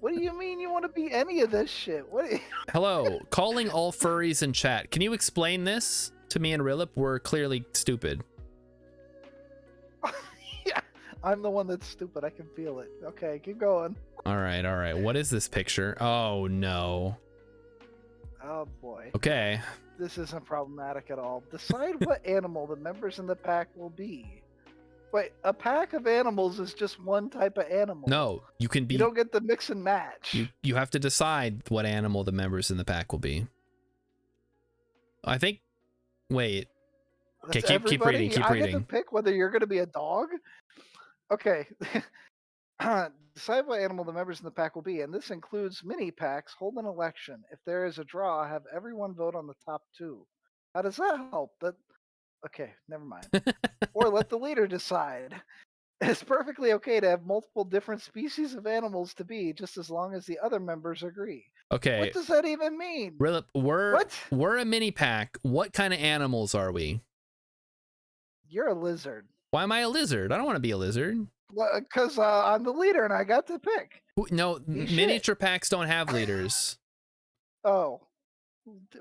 what do you mean you want to be any of this shit? What? Hello, calling all furries in chat. Can you explain this to me and Rillip? We're clearly stupid. Yeah, I'm the one that's stupid. I can feel it. Okay, keep going. All right. What is this picture? Oh no. Oh boy. Okay. This isn't problematic at all. Decide what animal the members in the pack will be. Wait, a pack of animals is just one type of animal. No, you can be. You don't get to mix and match. You have to decide what animal the members in the pack will be. I think. Wait. Okay, That's keep reading. Keep I reading. get to pick whether you're going to be a dog. Okay. Decide what animal the members in the pack will be, and this includes mini packs. Hold an election. If there is a draw, have everyone vote on the top 2. How does that help? Okay, never mind. Or let the leader decide. It's perfectly okay to have multiple different species of animals to be, just as long as the other members agree. Okay, What does that even mean? Rillip, What? we're a mini pack. What kind of animals are we? You're a lizard. Why am I a lizard? I don't want to be a lizard. Because I'm the leader and I got to pick. No, Eat miniature shit. packs don't have leaders. Oh.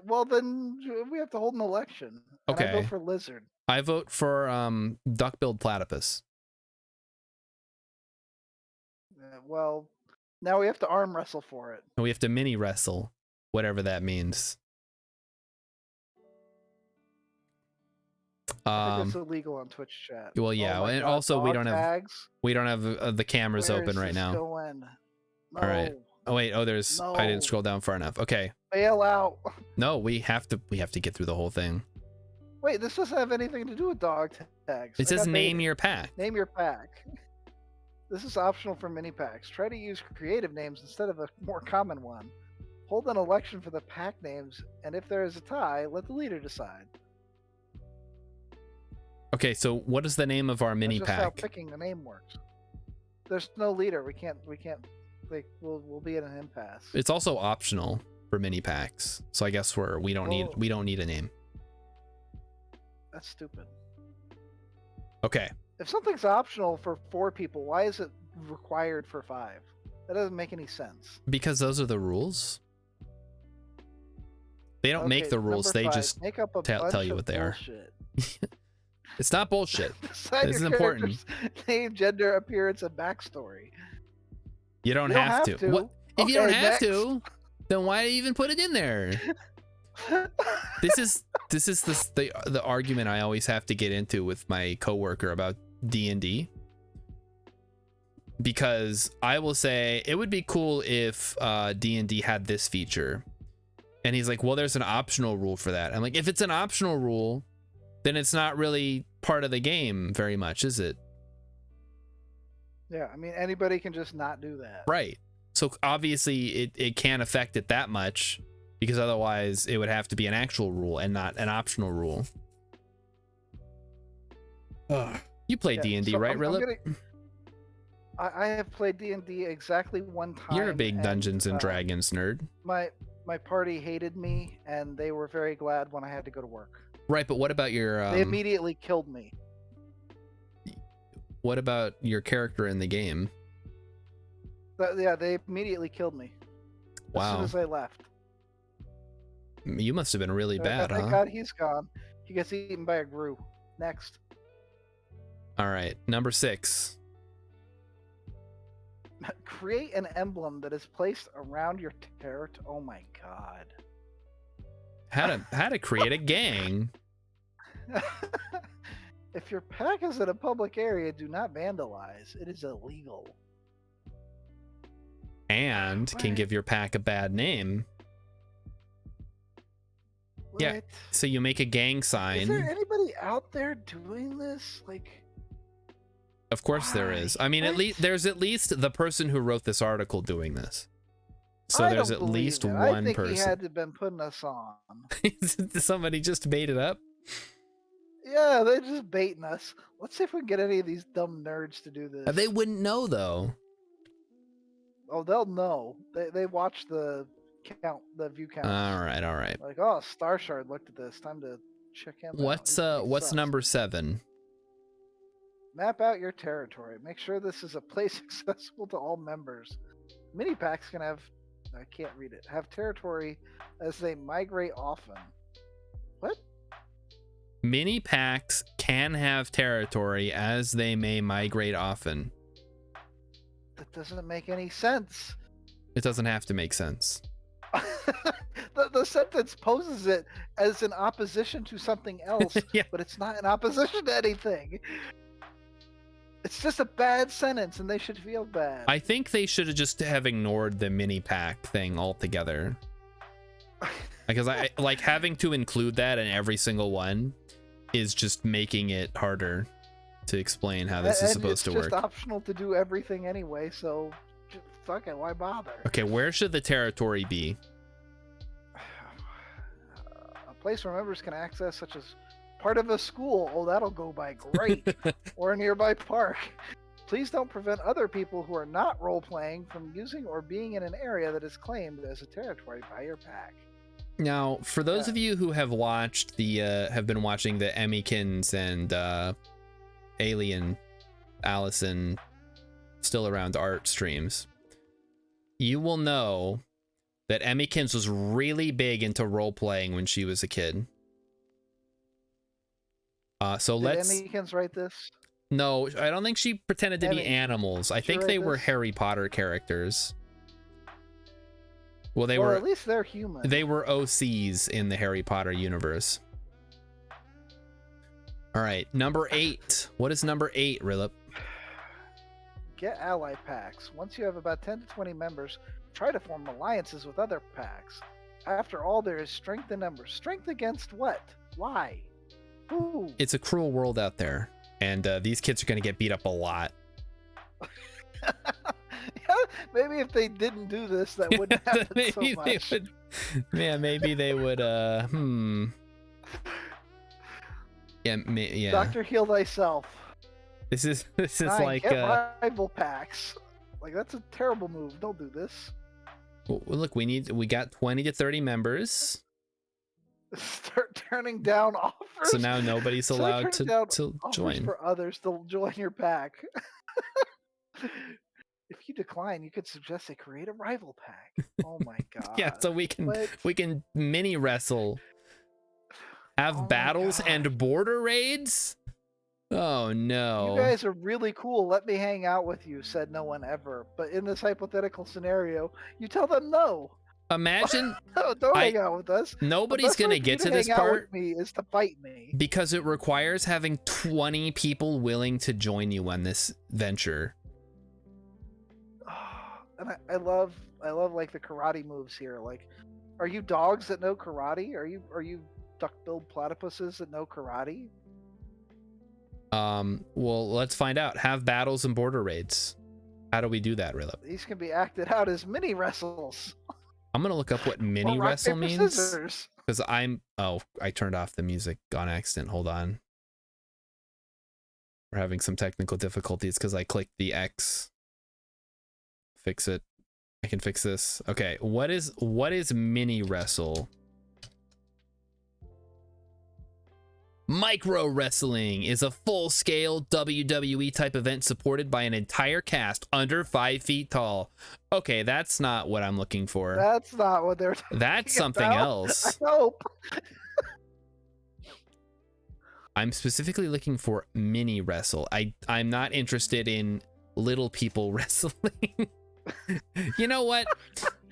Well, then we have to hold an election. And I vote Okay. for lizard. I vote for duck-billed platypus. Well, now we have to arm wrestle for it. And we have to mini wrestle, whatever that means. I think it's illegal on Twitch chat. Well, yeah, oh and God, also we don't tags? have the cameras Where open is right this now. Going? No. All right. Oh wait. Oh, there's. No. I didn't scroll down far enough. Okay. Bail out. No, we have to get through the whole thing. Wait, this doesn't have anything to do with dog tags. It says name your pack. Name your pack. This is optional for mini packs. Try to use creative names instead of a more common one. Hold an election for the pack names, and if there is a tie, let the leader decide. Okay, so what is the name of our mini That's just how pack? picking the name works. There's no leader. We can't. Like, we'll be in an impasse. It's also optional for mini packs, so I guess we don't need a name. That's stupid. Okay. If something's optional for 4 people, why is it required for 5? That doesn't make any sense. Because those are the rules. They don't make the rules. They 5, just make up a tell you what they bullshit. are. It's not bullshit. Decide This is your important. character's name, gender, appearance, and backstory. You don't have to. What if you don't have to? Then why even put it in there? This is the argument I always have to get into with my coworker about D&D, because I will say it would be cool if D&D had this feature, and he's like, well, there's an optional rule for that. I'm like, if it's an optional rule, then it's not really part of the game very much, is it? Yeah, I mean, anybody can just not do that. Right. So obviously it can't affect it that much, because otherwise it would have to be an actual rule and not an optional rule. You play D&D, so right, Rillip? I have played D&D exactly one time. You're a big Dungeons and Dragons nerd. My party hated me, and they were very glad when I had to go to work. Right, but what about your... they immediately killed me. What about your character in the game? Yeah, they immediately killed me. Wow. As soon as I left. You must have been really bad, Thank huh? God he's gone. He gets eaten by a grue. Next. All right, number 6. Create an emblem that is placed around your territory. Oh my God. How to create a gang. If your pack is in a public area, do not vandalize. It is illegal. And can give your pack a bad name. What? Yeah, so you make a gang sign. Is there anybody out there doing this? Like, of course there is. I mean, there's at least the person who wrote this article doing this. So there's at least one person. I think he had to have been putting us on. Somebody just made it up? Yeah, they're just baiting us. Let's see if we can get any of these dumb nerds to do this. They wouldn't know, though. Oh, they'll know. They watch the view count. All right. Like, oh, Starshard looked at this. Time to check him out. What's number 7? Map out your territory. Make sure this is a place accessible to all members. Mini packs can have... I can't read it. Have territory as they migrate often. What? Mini packs can have territory as they may migrate often. That doesn't make any sense. It doesn't have to make sense. The sentence poses it as an opposition to something else, yeah. But it's not in opposition to anything. It's just a bad sentence, and they should feel bad. I think they should have just ignored the mini pack thing altogether. Because I like having to include that in every single one is just making it harder to explain how this is supposed to work. It's just optional to do everything anyway, so fuck it, why bother? Okay, where should the territory be? A place where members can access, such as part of a school. Oh, that'll go by great. Or a nearby park. Please don't prevent other people who are not role-playing from using or being in an area that is claimed as a territory by your pack. Now, for those of you who have watched have been watching the Emmykins and Alien Allison Still Around art streams, you will know that Emmykins was really big into role-playing when she was a kid. So Did Emmykins write this? No, I don't think she pretended to be animals. I think they were Harry Potter characters. Well, they were. At least they're human. They were OCs in the Harry Potter universe. All right, number 8. What is number 8, Rillip? Get ally packs. Once you have about 10 to 20 members, try to form alliances with other packs. After all, there is strength in numbers. Strength against what? Why? Who? It's a cruel world out there, and these kids are going to get beat up a lot. Maybe if they didn't do this, that wouldn't happen so much. Maybe they would. Yeah. Doctor, heal thyself. This is 9, like get rival packs. Like, that's a terrible move. Don't do this. Well, look, we got 20 to 30 members. Start turning down offers. So now nobody's allowed to join. For others to join your pack. If you decline, you could suggest they create a rival pack. Oh my god. Yeah, so we can mini wrestle. Have battles and border raids? Oh no. You guys are really cool. Let me hang out with you, said no one ever. But in this hypothetical scenario, you tell them no. Imagine no, don't hang out with us. Nobody's gonna get to this part. Hang out with me is to fight me. Because it requires having 20 people willing to join you on this venture. And I love like the karate moves here. Like, are you dogs that know karate? Are you duck-billed platypuses that know karate? Well, let's find out. Have battles and border raids. How do we do that, Rillip? These can be acted out as mini wrestles. I'm gonna look up what mini wrestle means. Because I turned off the music on accident. Hold on. We're having some technical difficulties because I clicked the X. Fix it. I can fix this. Okay, what is mini wrestle? Micro wrestling is a full-scale WWE type event supported by an entire cast under 5 feet tall. Okay, that's not what I'm looking for. That's not what they're talking That's something about. else. I hope. I'm specifically looking for mini wrestle. I'm not interested in little people wrestling. You know what?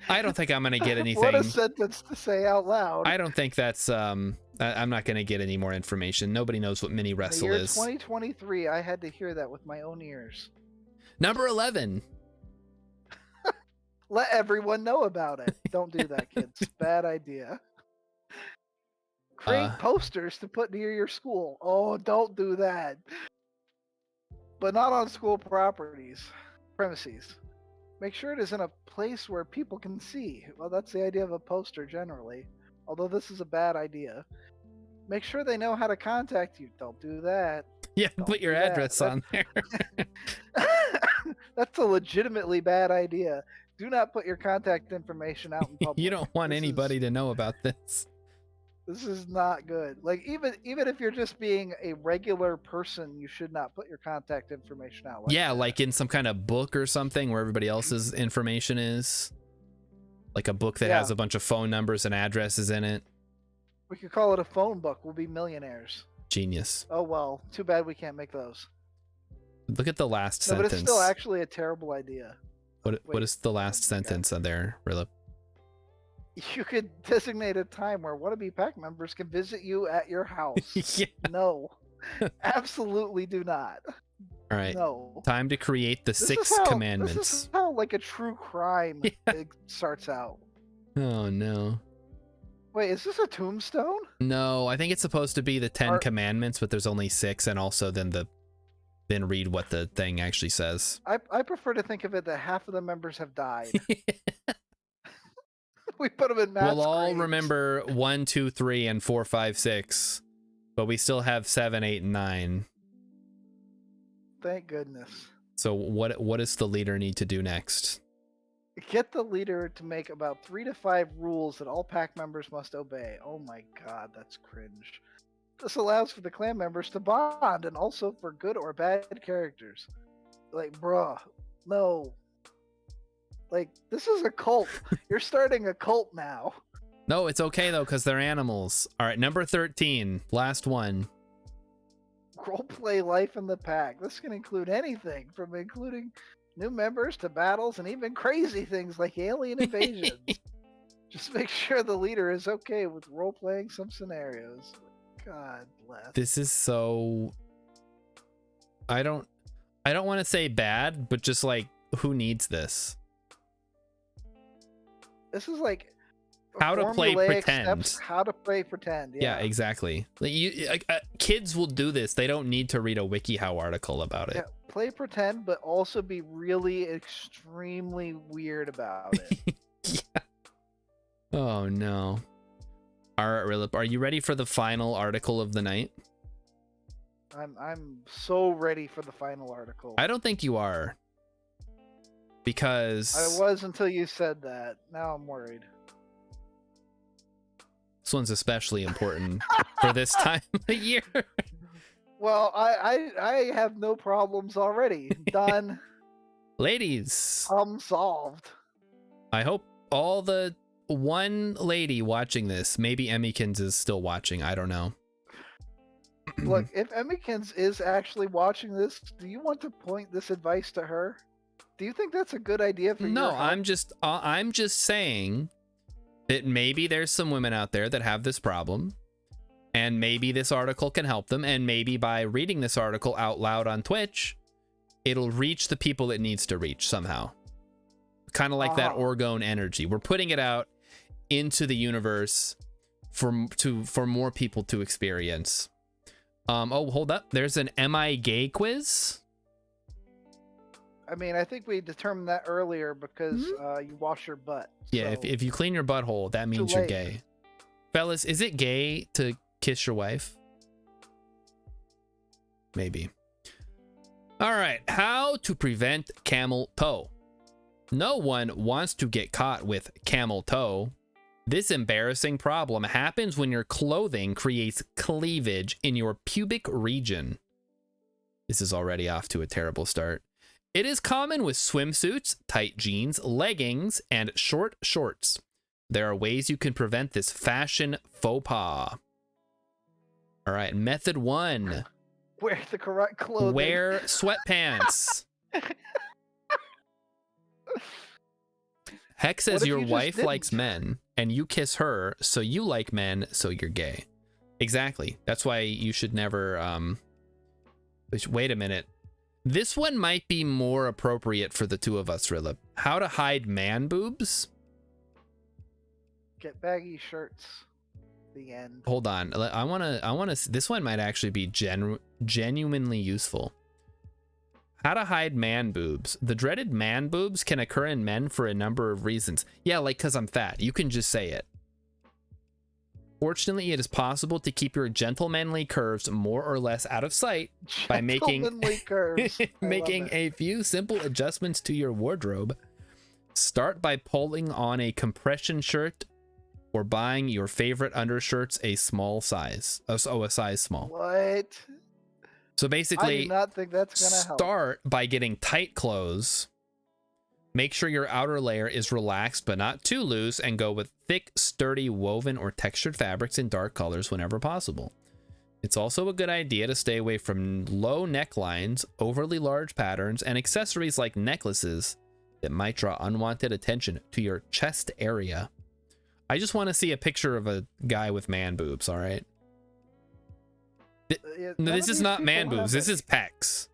I don't think I'm gonna get anything. What a sentence to say out loud. I don't think that's I'm not gonna get any more information. Nobody knows what mini wrestle is. 2023, I had to hear that with my own ears. Number 11. Let everyone know about it. Don't do that, kids. Bad idea. Create posters to put near your school. Oh, don't do that. But not on school premises. Make sure it is in a place where people can see. Well, that's the idea of a poster generally. Although this is a bad idea. Make sure they know how to contact you. Don't do that. Yeah, put your address on there. That's a legitimately bad idea. Do not put your contact information out in public. You don't want anybody to know about this. This is not good. Like, even if you're just being a regular person, you should not put your contact information out. Like in some kind of book or something where everybody else's information is. Like a book that has a bunch of phone numbers and addresses in it. We could call it a phone book. We'll be millionaires. Genius. Oh well, too bad we can't make those. Look at the last sentence. But it's still actually a terrible idea. What is the last sentence on there, Rillip? You could designate a time where wannabe pack members can visit you at your house. Yeah. No, absolutely do not. All right. No. Time to create the 6 commandments. This is how like a true crime starts out. Oh no. Wait, is this a tombstone? No, I think it's supposed to be the 10 commandments, but there's only 6, and also then read what the thing actually says. I prefer to think of it that half of the members have died. We put them in mass We'll all graves. remember 1, 2, 3, and 4, 5, 6, but we still have 7, 8, and 9. Thank goodness. So what does the leader need to do next? Get the leader to make about 3 to 5 rules that all pack members must obey. Oh my god, that's cringe. This allows for the clan members to bond and also for good or bad characters. Like, bruh, no. Like, this is a cult. You're starting a cult now. No, it's okay though, because they're animals. All right, number 13, last one. Roleplay life in the pack. This can include anything from including new members to battles and even crazy things like alien invasions. Just make sure the leader is okay with role-playing some scenarios. God bless. This is so... I don't want to say bad, but just like, who needs this? This is like how to play pretend. How to play pretend. Yeah, exactly. Like, kids will do this. They don't need to read a WikiHow article about it. Yeah, play pretend, but also be really extremely weird about it. Yeah. Oh no. All right, Rillip, are you ready for the final article of the night? I'm so ready for the final article. I don't think you are. Because I was until you said that. Now I'm worried. This one's especially important for this time of year. Well, I have no problems already. Done. Ladies. Problem solved. I hope all the one lady watching this, maybe Emmykins is still watching, I don't know. Look, if Emmykins is actually watching this, do you want to point this advice to her? Do you think that's a good idea for you? No, I'm just saying that maybe there's some women out there that have this problem, and maybe this article can help them, and maybe by reading this article out loud on Twitch, it'll reach the people it needs to reach somehow. Kind of like that orgone energy. We're putting it out into the universe for more people to experience. Oh, hold up. There's an Am I Gay quiz? I mean, I think we determined that earlier because you wash your butt. Yeah, so. if you clean your butthole, that means you're gay. Fellas, is it gay to kiss your wife? Maybe. All right, how to prevent camel toe. No one wants to get caught with camel toe. This embarrassing problem happens when your clothing creates cleavage in your pubic region. This is already off to a terrible start. It is common with swimsuits, tight jeans, leggings, and short shorts. There are ways you can prevent this fashion faux pas. All right, method 1. Wear the correct clothing. Wear sweatpants. Heck says your wife likes men, and you kiss her, so you like men, so you're gay. Exactly. That's why you should never, wait a minute. This one might be more appropriate for the two of us, Rillip. How to hide man boobs? Get baggy shirts. The end. Hold on. I wanna. This one might actually be genuinely useful. How to hide man boobs. The dreaded man boobs can occur in men for a number of reasons. Yeah, like because I'm fat. You can just say it. Fortunately, it is possible to keep your gentlemanly curves more or less out of sight by making a few simple adjustments to your wardrobe. Start by pulling on a compression shirt or buying your favorite undershirts a small size. A size small. What? So basically, I do not think that's gonna help. Start by getting tight clothes. Make sure your outer layer is relaxed but not too loose, and go with thick, sturdy, woven or textured fabrics in dark colors whenever possible. It's also a good idea to stay away from low necklines, overly large patterns, and accessories like necklaces that might draw unwanted attention to your chest area. I just want to see a picture of a guy with man boobs, all right? No, this is not man boobs. This is pecs.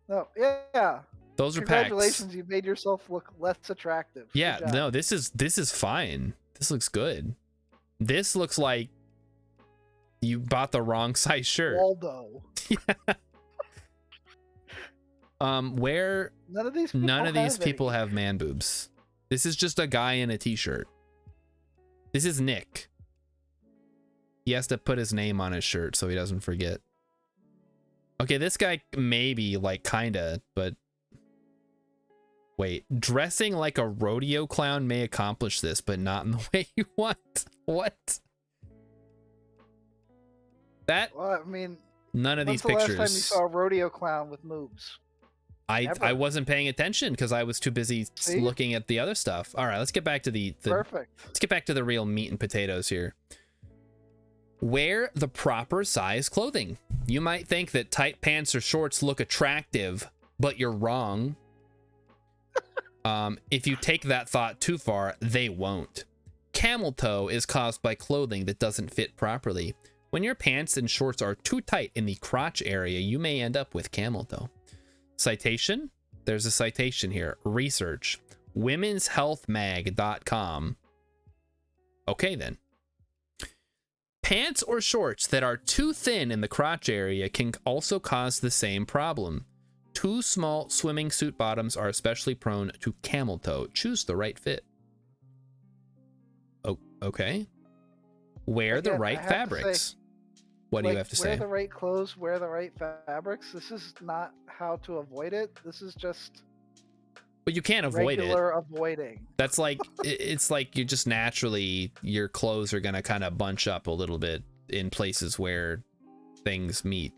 No, yeah. Those are pecs. Congratulations, you made yourself look less attractive. Yeah, no, this is fine. This looks good. This looks like you bought the wrong size shirt. Waldo. Yeah. Where none of these people have man boobs. This is just a guy in a t-shirt. This is Nick. He has to put his name on his shirt so he doesn't forget. Okay, this guy maybe, like, kinda, but Wait, dressing like a rodeo clown may accomplish this, but not in the way you want. What? That? Well, I mean, None of these when's the pictures. last time you saw a rodeo clown with moves? I wasn't paying attention because I was too busy looking at the other stuff. All right, let's get back to the Perfect. Let's get back to the real meat and potatoes here. Wear the proper size clothing. You might think that tight pants or shorts look attractive, but you're wrong. If you take that thought too far, they won't. Camel toe is caused by clothing that doesn't fit properly. When your pants and shorts are too tight in the crotch area, you may end up with camel toe. Citation? There's a citation here. Research. womenshealthmag.com. Okay then. Pants or shorts that are too thin in the crotch area can also cause the same problem. Too small swimming suit bottoms are especially prone to camel toe. Choose the right fit. Oh, okay. Wear the right fabrics. What do you have to say? Wear the right clothes, wear the right fabrics. This is not how to avoid it. This is just But you can't avoid regular avoiding. That's like, it's like you just naturally, your clothes are going to kind of bunch up a little bit in places where things meet.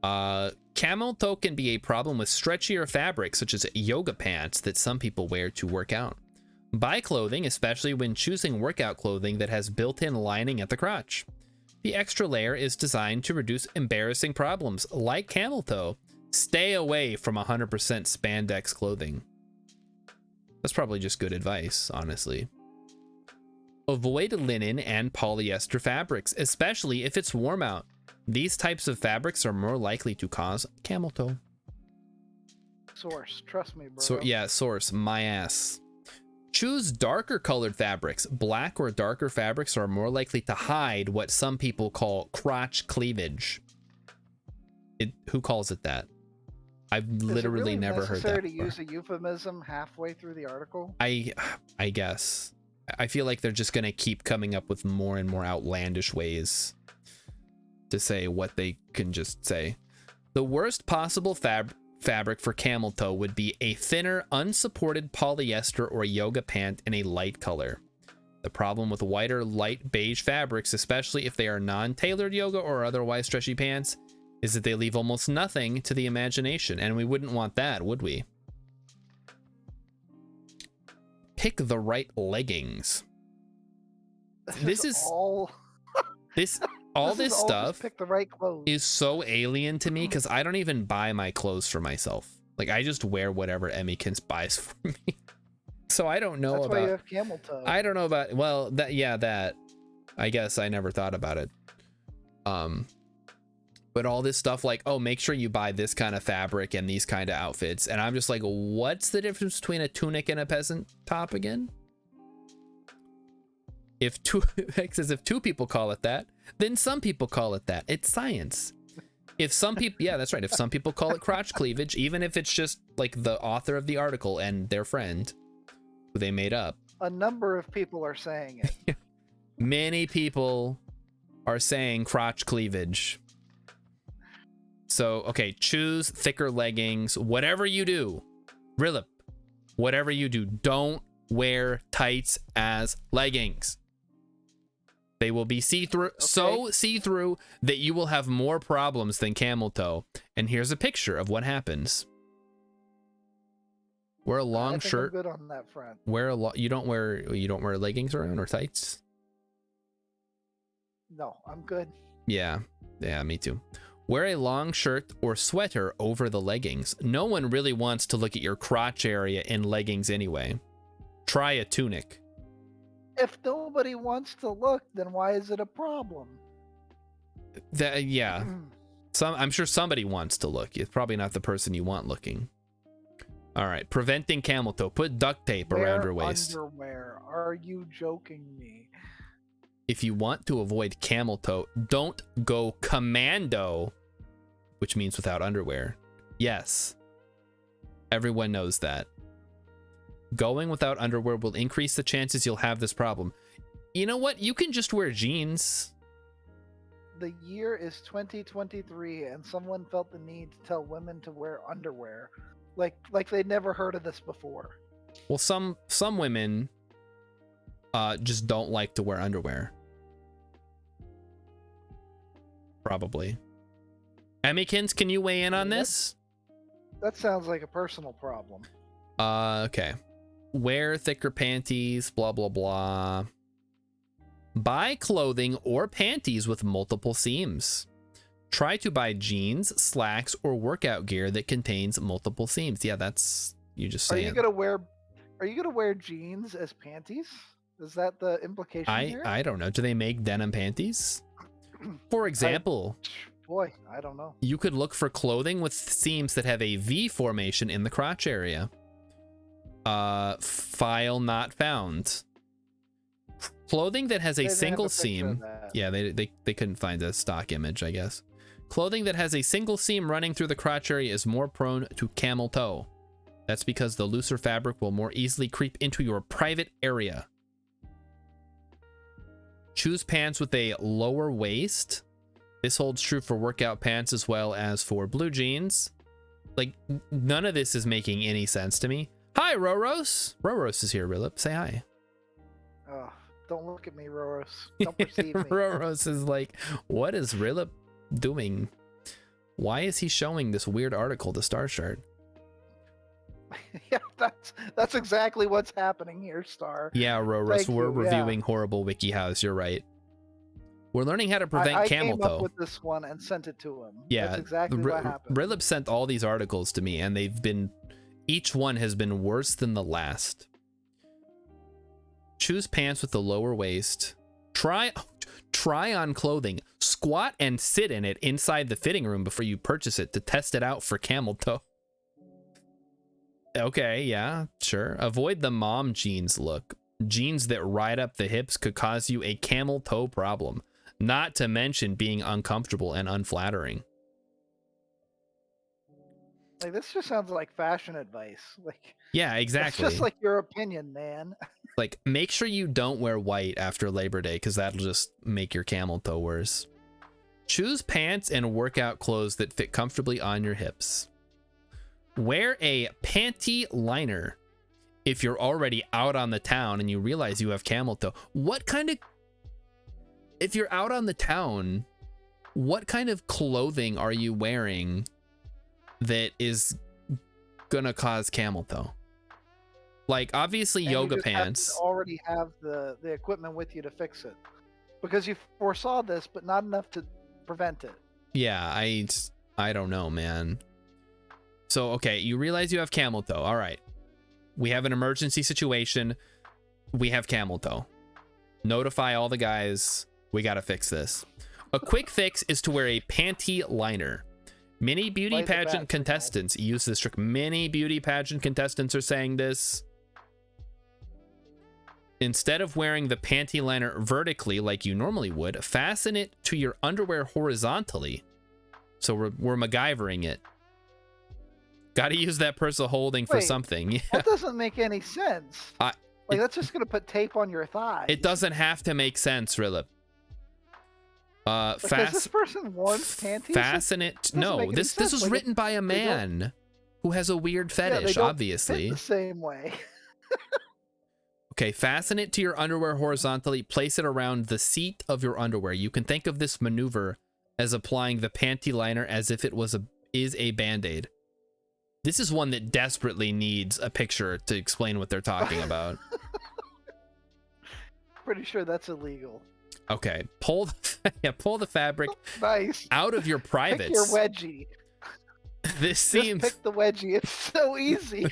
Camel toe can be a problem with stretchier fabrics such as yoga pants that some people wear to work out. Buy clothing, especially when choosing workout clothing that has built-in lining at the crotch. The extra layer is designed to reduce embarrassing problems like camel toe. Stay away from 100% spandex clothing. That's probably just good advice, honestly. Avoid linen and polyester fabrics, especially if it's warm out. These types of fabrics are more likely to cause camel toe. Source, trust me, bro. So yeah, source, my ass. Choose darker colored fabrics. Black or darker fabrics are more likely to hide what some people call crotch cleavage. Who calls it that? I've literally never heard that. Is it really necessary to use a euphemism halfway through the article? I guess. I feel like they're just gonna keep coming up with more and more outlandish ways to say what they can just say. The worst possible fabric for camel toe would be a thinner, unsupported polyester or yoga pant in a light color. The problem with whiter, light beige fabrics, especially if they are non-tailored yoga or otherwise stretchy pants, is that they leave almost nothing to the imagination, and we wouldn't want that, would we? Pick the right leggings. This stuff pick the right clothes. is so alien to me because I don't even buy my clothes for myself. Like, I just wear whatever Emmykins buys for me. So I don't know That's about. Why you have camel toe. I don't know about. Well, that. I guess I never thought about it. But all this stuff like, oh, make sure you buy this kind of fabric and these kind of outfits, and I'm just like, what's the difference between a tunic and a peasant top again? If two people call it that, then some people call it that. It's science. If some people, yeah, that's right. If some people call it crotch cleavage, even if it's just like the author of the article and their friend who they made up. A number of people are saying it. Many people are saying crotch cleavage. So, okay, choose thicker leggings. Whatever you do, Rillip, whatever you do, don't wear tights as leggings. They will be see-through, so see-through that you will have more problems than camel toe. And here's a picture of what happens. Wear a long shirt. I'm good on that front. You don't wear leggings around or tights? No, I'm good. Yeah, me too. Wear a long shirt or sweater over the leggings. No one really wants to look at your crotch area in leggings anyway. Try a tunic. If nobody wants to look, then why is it a problem? Yeah. I'm sure somebody wants to look. It's probably not the person you want looking. All right, preventing camel toe. Put duct tape around your waist. Underwear. Are you joking me? If you want to avoid camel toe, don't go commando, which means without underwear. Yes. Everyone knows that. Going without underwear will increase the chances you'll have this problem. You know what? You can just wear jeans. The year is 2023 and someone felt the need to tell women to wear underwear. Like they'd never heard of this before. Well, some women just don't like to wear underwear. Probably. Emmykins, can you weigh in on this? That sounds like a personal problem. Okay. Wear thicker panties, blah, blah, blah. Buy clothing or panties with multiple seams. Try to buy jeans, slacks, or workout gear that contains multiple seams. Yeah, that's you just saying. Are you gonna wear jeans as panties? Is that the implication here? I don't know. Do they make denim panties? For example, I don't know. You could look for clothing with seams that have a V formation in the crotch area. File not found. Clothing that has a single seam. Yeah, they couldn't find a stock image, I guess. Clothing that has a single seam running through the crotch area is more prone to camel toe. That's because the looser fabric will more easily creep into your private area. Choose pants with a lower waist. This holds true for workout pants as well as for blue jeans. Like, none of this is making any sense to me. Hi, Roros. Roros is here, Rillip. Say hi. Oh, don't look at me, Roros. Don't perceive me. Roros is like, what is Rillip doing? Why is he showing this weird article to Starshard? Yeah, that's exactly what's happening here, Star. Yeah, Roros, we're reviewing horrible WikiHows. You're right. We're learning how to prevent camel toe. I came up with this one and sent it to him. Yeah, that's exactly what happened. Rillip sent all these articles to me, and each one has been worse than the last. Choose pants with the lower waist. Try on clothing. Squat and sit in it inside the fitting room before you purchase it to test it out for camel toe. Okay, yeah, sure. Avoid the mom jeans look. Jeans that ride up the hips could cause you a camel toe problem, not to mention being uncomfortable and unflattering. Like, this just sounds like fashion advice. Like, yeah, exactly. It's just like your opinion, man. Like, make sure you don't wear white after Labor Day, because that'll just make your camel toe worse. Choose pants and workout clothes that fit comfortably on your hips. Wear a panty liner if you're already out on the town and you realize you have camel toe. If you're out on the town, what kind of clothing are you wearing that is gonna cause camel toe? Like, obviously, and yoga pants. Already have the equipment with you to fix it, because you foresaw this, but not enough to prevent it. Yeah, I don't know, man. So, okay, you realize you have camel toe. All right. We have an emergency situation. We have camel toe. Notify all the guys. We got to fix this. A quick fix is to wear a panty liner. Many beauty pageant contestants use this trick. Many beauty pageant contestants are saying this. Instead of wearing the panty liner vertically like you normally would, fasten it to your underwear horizontally. So we're MacGyvering it. Got to use that purse of holding for something. Yeah. That doesn't make any sense. That's just gonna put tape on your thigh. It doesn't have to make sense, Rillip. Does this person want panties? Fasten it. No, this was written by a man who has a weird fetish, obviously. The same way. Okay, fasten it to your underwear horizontally. Place it around the seat of your underwear. You can think of this maneuver as applying the panty liner as if it is a band-aid. This is one that desperately needs a picture to explain what they're talking about. Pretty sure that's illegal. Okay, pull the fabric out of your privates. Pick your wedgie. Just pick the wedgie. It's so easy.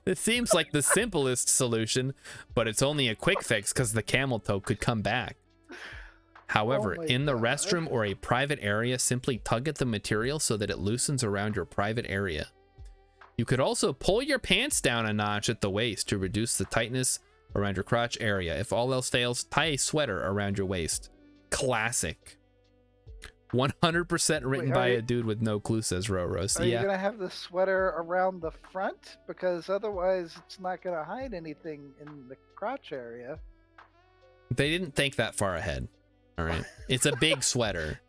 This seems like the simplest solution, but it's only a quick fix because the camel toe could come back. However, in the restroom or a private area, simply tug at the material so that it loosens around your private area. You could also pull your pants down a notch at the waist to reduce the tightness around your crotch area. If all else fails, tie a sweater around your waist. Classic. 100% written by a dude with no clue, says Roros. Are you gonna have the sweater around the front? Because otherwise it's not gonna hide anything in the crotch area. They didn't think that far ahead. All right. It's a big sweater.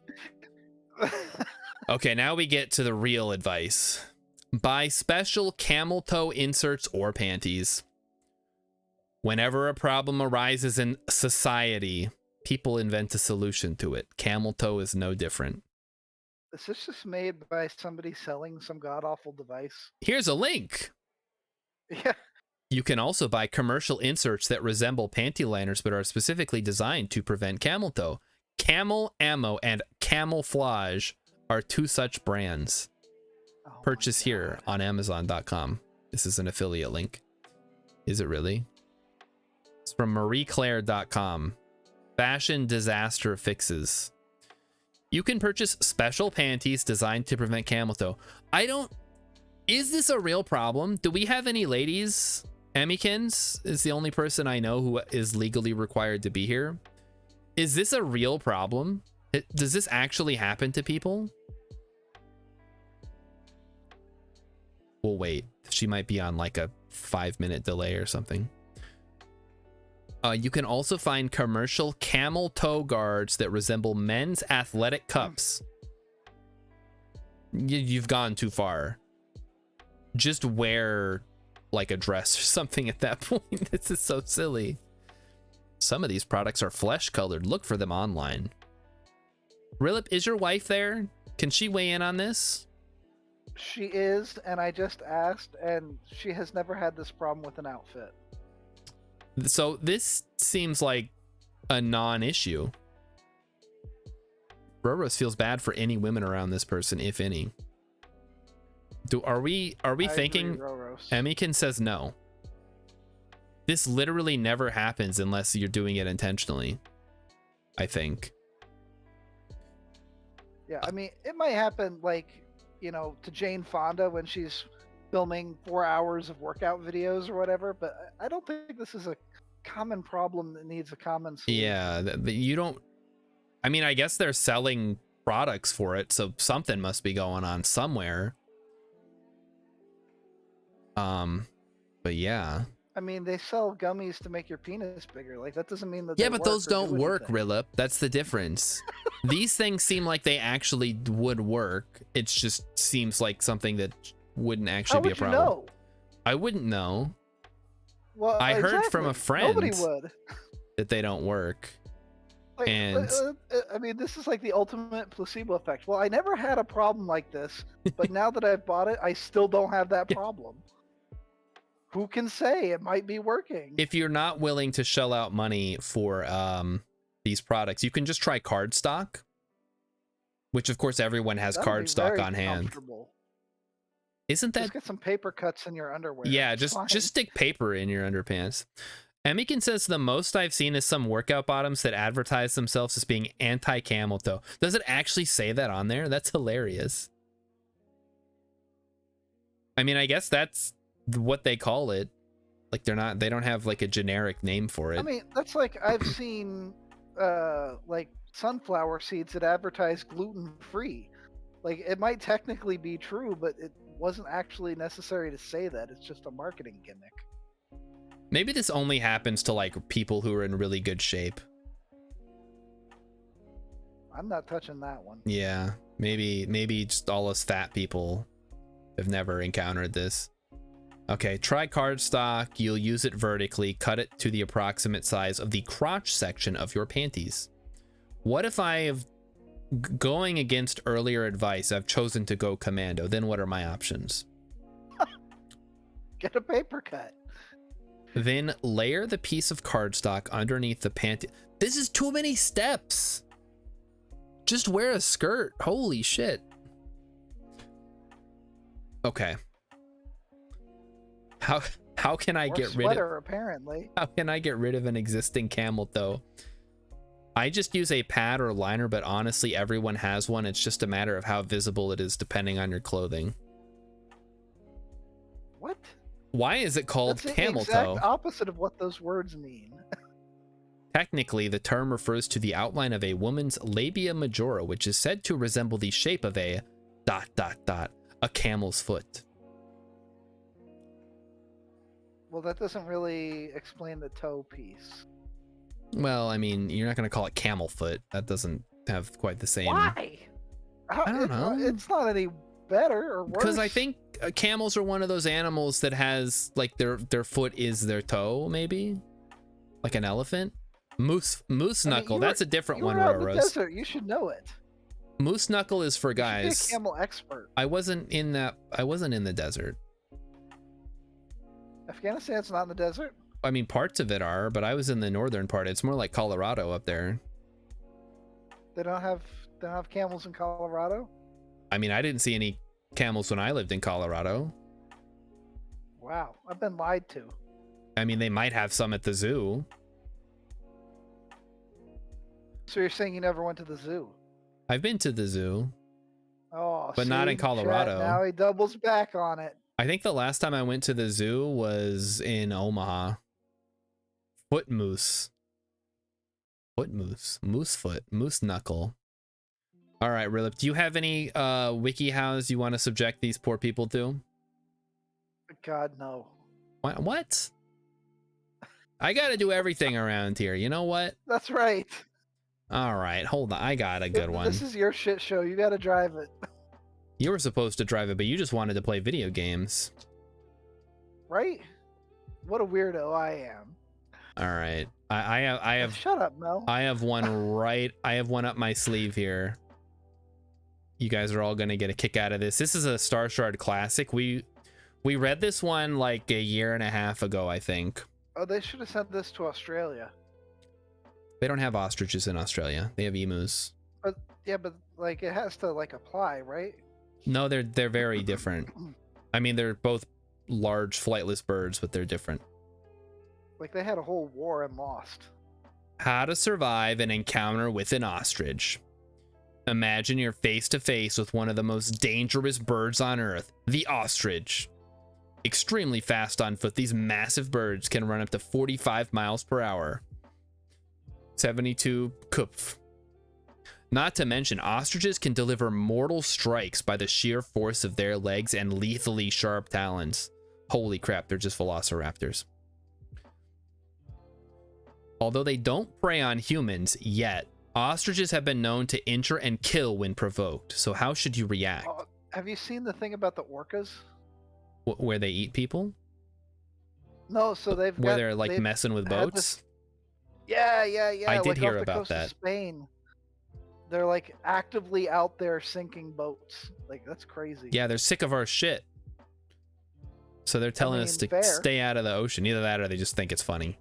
Okay, now we get to the real advice. Buy special camel toe inserts or panties. Whenever a problem arises in society, people invent a solution to it. Camel toe is no different. Is this just made by somebody selling some god-awful device? Here's a link. Yeah. You can also buy commercial inserts that resemble panty liners but are specifically designed to prevent camel toe. Camel Ammo and Camouflage are two such brands. Oh Purchase here on Amazon.com. This is an affiliate link. Is it really? It's from marieclaire.com. Fashion disaster fixes. You can purchase special panties designed to prevent camel toe. Is this a real problem? Do we have any ladies? Emmykins is the only person I know who is legally required to be here. Is this a real problem? Does this actually happen to people? We'll wait. She might be on like a 5-minute delay or something. You can also find commercial camel toe guards that resemble men's athletic cups. You've gone too far. Just wear like a dress or something at that point. This is so silly. Some of these products are flesh colored. Look for them online. Rillip, is your wife there? Can she weigh in on this? She is, and I just asked, and she has never had this problem with an outfit. So this seems like a non-issue. Roros feels bad for any women around this person, if any. Are we thinking? Emmykin says no. This literally never happens unless you're doing it intentionally, I think. Yeah, I mean, it might happen, like, you know, to Jane Fonda when she's filming 4 hours of workout videos or whatever, but I don't think this is a common problem that needs a common solution. Yeah, you don't... I mean, I guess they're selling products for it, so something must be going on somewhere. But yeah. I mean, they sell gummies to make your penis bigger. Like, that doesn't mean that yeah, but those don't work, Rillip. That's the difference. These things seem like they actually would work. It just seems like something that wouldn't actually be a problem. How would you know? I wouldn't know. Well, I heard from a friend nobody would. that they don't work. Like, and I mean, this is like the ultimate placebo effect. Well, I never had a problem like this, but now that I've bought it, I still don't have that problem. Who can say? It might be working. If you're not willing to shell out money for these products, you can just try cardstock, which of course everyone has cardstock on hand. Isn't that... Just get some paper cuts in your underwear. Yeah, just stick paper in your underpants. Emmykin says the most I've seen is some workout bottoms that advertise themselves as being anti-camel toe. Does it actually say that on there? That's hilarious. I mean, I guess that's what they call it. Like, they don't have like a generic name for it. I mean, that's like, I've seen like sunflower seeds that advertise gluten-free. Like, it might technically be true, but it wasn't actually necessary to say that. It's just a marketing gimmick. Maybe this only happens to like people who are in really good shape. I'm not touching that one. Yeah, maybe just all us fat people have never encountered this. Okay, try cardstock. You'll use it vertically, cut it to the approximate size of the crotch section of your panties. What if I have, going against earlier advice, I've chosen to go commando? Then what are my options? Get a paper cut. Then layer the piece of cardstock underneath the panty. This is too many steps. Just wear a skirt. Holy shit. Okay. How can I get rid of... apparently. How can I get rid of an existing camel toe? I just use a pad or liner, but honestly, everyone has one. It's just a matter of how visible it is depending on your clothing. What? Why is it called camel toe? That's the exact opposite of what those words mean. Technically, the term refers to the outline of a woman's labia majora, which is said to resemble the shape of a ... a camel's foot. Well, that doesn't really explain the toe piece. Well, I mean, you're not going to call it camel foot. That doesn't have quite the same... Why? I don't know. It's not any better or worse? Because I think camels are one of those animals that has like their foot is their toe, maybe like an elephant. Moose knuckle. That's a different one. You were out in the desert. You should know it. Moose knuckle is for guys. You should be a camel expert. I wasn't in the desert. Afghanistan's not in the desert. I mean, parts of it are, but I was in the northern part. It's more like Colorado up there. They don't have camels in Colorado? I mean, I didn't see any camels when I lived in Colorado. Wow, I've been lied to. I mean, they might have some at the zoo. So you're saying you never went to the zoo? I've been to the zoo. Oh, but not in Colorado. Chat, now he doubles back on it. I think the last time I went to the zoo was in Omaha. Foot moose, moose knuckle. All right, Rillip, do you have any WikiHows you want to subject these poor people to? God, no. What? I got to do everything around here. You know what? That's right. All right, hold on. I got a good one. This is your shit show. You got to drive it. You were supposed to drive it, but you just wanted to play video games. Right? What a weirdo I am. All right. I have Shut up, Mel. I have one up my sleeve here. You guys are all going to get a kick out of this. This is a Star Shard classic. We read this one like a year and a half ago, I think. Oh, they should have sent this to Australia. They don't have ostriches in Australia. They have emus. But yeah, but like it has to like apply, right? No, they're very different. I mean, they're both large flightless birds, but they're different. Like they had a whole war and lost. How to survive an encounter with an ostrich. Imagine you're face to face with one of the most dangerous birds on earth, the ostrich. Extremely fast on foot, these massive birds can run up to 45 miles per hour. 72 kpf. Not to mention, ostriches can deliver mortal strikes by the sheer force of their legs and lethally sharp talons. Holy crap, they're just velociraptors. Although they don't prey on humans yet, ostriches have been known to injure and kill when provoked. So how should you react? Have you seen the thing about the orcas? Where they eat people? No, so where they're like messing with boats? Yeah. I did like hear off the about coast that. Of Spain. They're like actively out there sinking boats. Like that's crazy. Yeah, they're sick of our shit. So they're telling us to stay out of the ocean. Either that or they just think it's funny.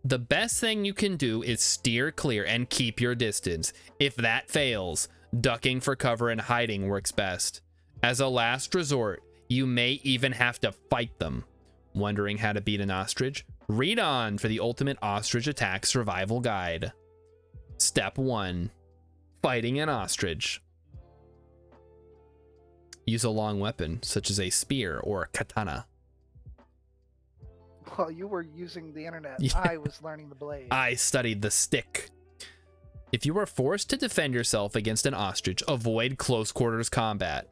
The best thing you can do is steer clear and keep your distance. If that fails, ducking for cover and hiding works best. As a last resort, you may even have to fight them. Wondering how to beat an ostrich? Read on for the ultimate ostrich attack survival guide. Step 1. Fighting an ostrich. Use a long weapon, such as a spear or a katana. While you were using the internet, yeah. I was learning the blade. I studied the stick. If you are forced to defend yourself against an ostrich, avoid close quarters combat.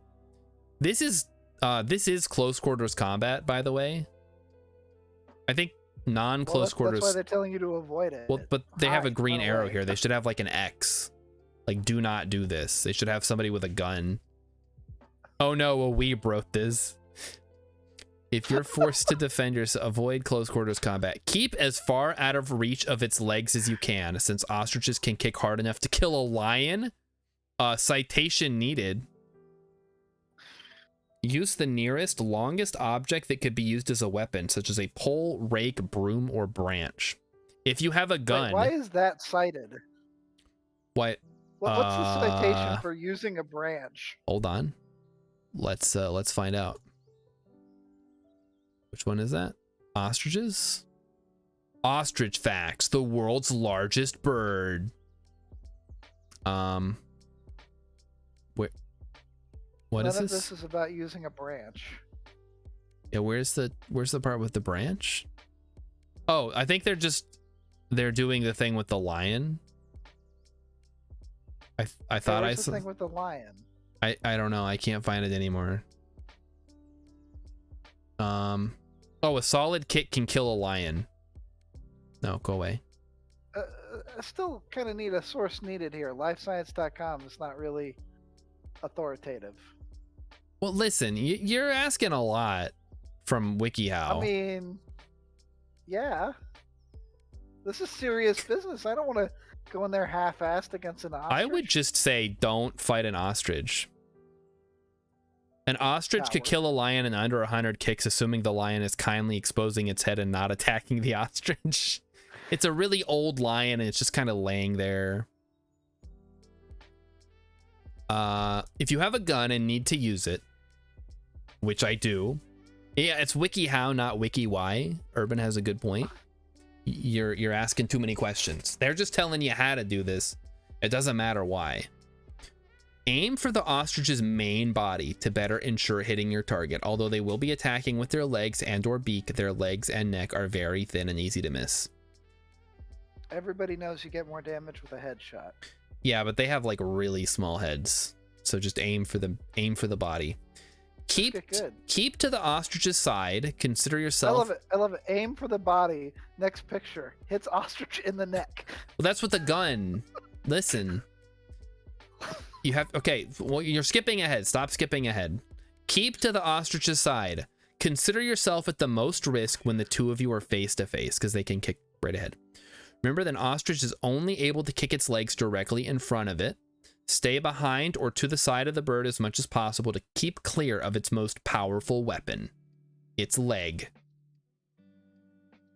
This is close quarters combat, by the way. I think non-close quarters. That's why they're telling you to avoid it. Well, but they have a green arrow here. They should have like an X. Like, do not do this. They should have somebody with a gun. Oh no, a weeb wrote this. If you're forced to defend yourself, avoid close quarters combat. Keep as far out of reach of its legs as you can, since ostriches can kick hard enough to kill a lion. Citation needed. Use the nearest, longest object that could be used as a weapon, such as a pole, rake, broom, or branch. If you have a gun... Wait, why is that cited? What? What's the citation for using a branch? Hold on. Let's find out. Which one is that? Ostriches? Ostrich facts, the world's largest bird. Where? What is this? None of this is about using a branch. Yeah, where's the part with the branch? Oh, I think they're doing the thing with the lion. I thought I saw the thing with the lion. I don't know. I can't find it anymore. Oh, a solid kick can kill a lion. No, go away. I still kind of need a source needed here. LifeScience.com is not really authoritative. Well, listen, you're asking a lot from WikiHow. I mean, yeah. This is serious business. I don't want to go in there half-assed against an ostrich. I would just say don't fight an ostrich. An ostrich could kill a lion in under 100 kicks, assuming the lion is kindly exposing its head and not attacking the ostrich. It's a really old lion, and it's just kind of laying there. If you have a gun and need to use it, which I do. Yeah, it's WikiHow, not WikiWhy. Urban has a good point. You're asking too many questions. They're just telling you how to do this. It doesn't matter why. Aim for the ostrich's main body to better ensure hitting your target. Although they will be attacking with their legs and or beak, their legs and neck are very thin and easy to miss. Everybody knows you get more damage with a headshot. Yeah, but they have like really small heads. So just aim for the body. Keep to the ostrich's side. Consider yourself. I love it. Aim for the body. Next picture. Hits ostrich in the neck. Well, that's with the gun. Listen. You have, okay, well, you're skipping ahead. Stop skipping ahead. Keep to the ostrich's side. Consider yourself at the most risk when the two of you are face to face, because they can kick right ahead. Remember that an ostrich is only able to kick its legs directly in front of it. Stay behind or to the side of the bird as much as possible to keep clear of its most powerful weapon, its leg.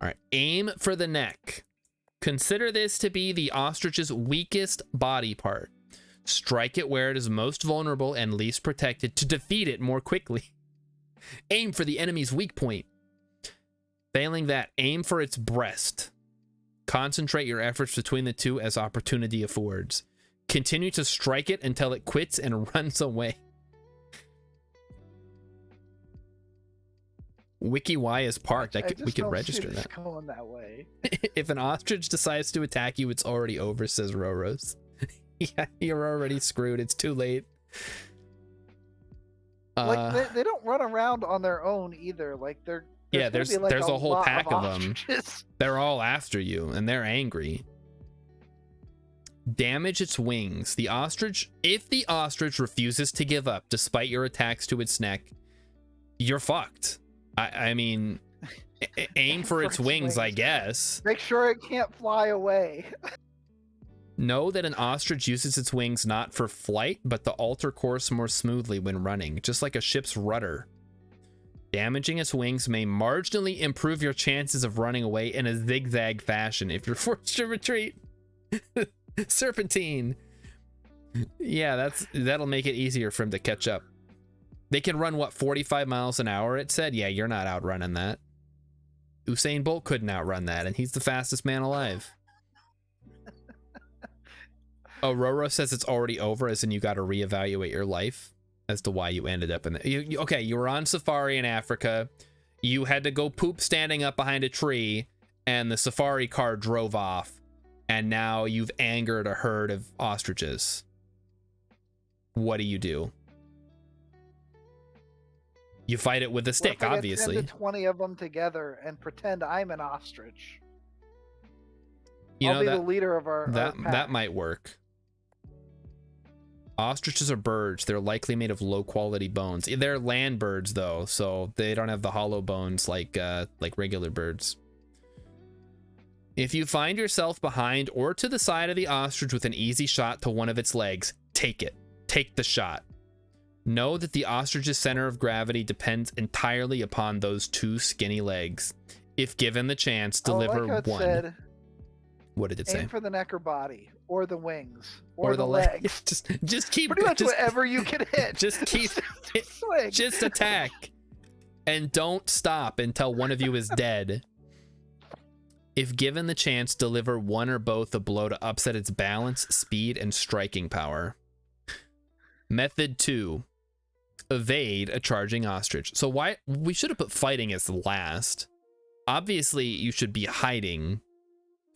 All right, aim for the neck. Consider this to be the ostrich's weakest body part. Strike it where it is most vulnerable and least protected to defeat it more quickly. Aim for the enemy's weak point. Failing that, aim for its breast. Concentrate your efforts between the two as opportunity affords. Continue to strike it until it quits and runs away. WikiWhy is parked. We could register that. Going that way. If an ostrich decides to attack you, it's already over, says Roros. Yeah, you're already screwed. It's too late. Like they don't run around on their own either. Like there's a whole pack of them. Ostriches. They're all after you, and they're angry. Damage its wings. If the ostrich refuses to give up despite your attacks to its neck, you're fucked. I mean, aim for its wings, I guess. Make sure it can't fly away. Know that an ostrich uses its wings not for flight, but to alter course more smoothly when running, just like a ship's rudder. Damaging its wings may marginally improve your chances of running away in a zigzag fashion if you're forced to retreat. Serpentine. Yeah, that'll make it easier for him to catch up. They can run, what, 45 miles an hour, it said? Yeah, you're not outrunning that. Usain Bolt couldn't outrun that, and he's the fastest man alive. Oh, Roro says it's already over, as in you got to reevaluate your life as to why you ended up in it. Okay, you were on safari in Africa. You had to go poop standing up behind a tree, and the safari car drove off. And now you've angered a herd of ostriches. What do? You fight it with a stick, obviously. 10 to 20 of them together and pretend I'm an ostrich. I'll be the leader of our pack. That might work. Ostriches are birds. They're likely made of low quality bones. They're land birds though, so they don't have the hollow bones like regular birds. If you find yourself behind or to the side of the ostrich with an easy shot to one of its legs, take it. Take the shot. Know that the ostrich's center of gravity depends entirely upon those two skinny legs. If given the chance, deliver one. What did it say? Aim for the neck or body, or the wings, or the legs. just keep pretty much whatever you can hit. Just keep just attack, and don't stop until one of you is dead. If given the chance, deliver one or both a blow to upset its balance, speed, and striking power. Method 2. Evade a charging ostrich. So why we should have put fighting as last. Obviously, you should be hiding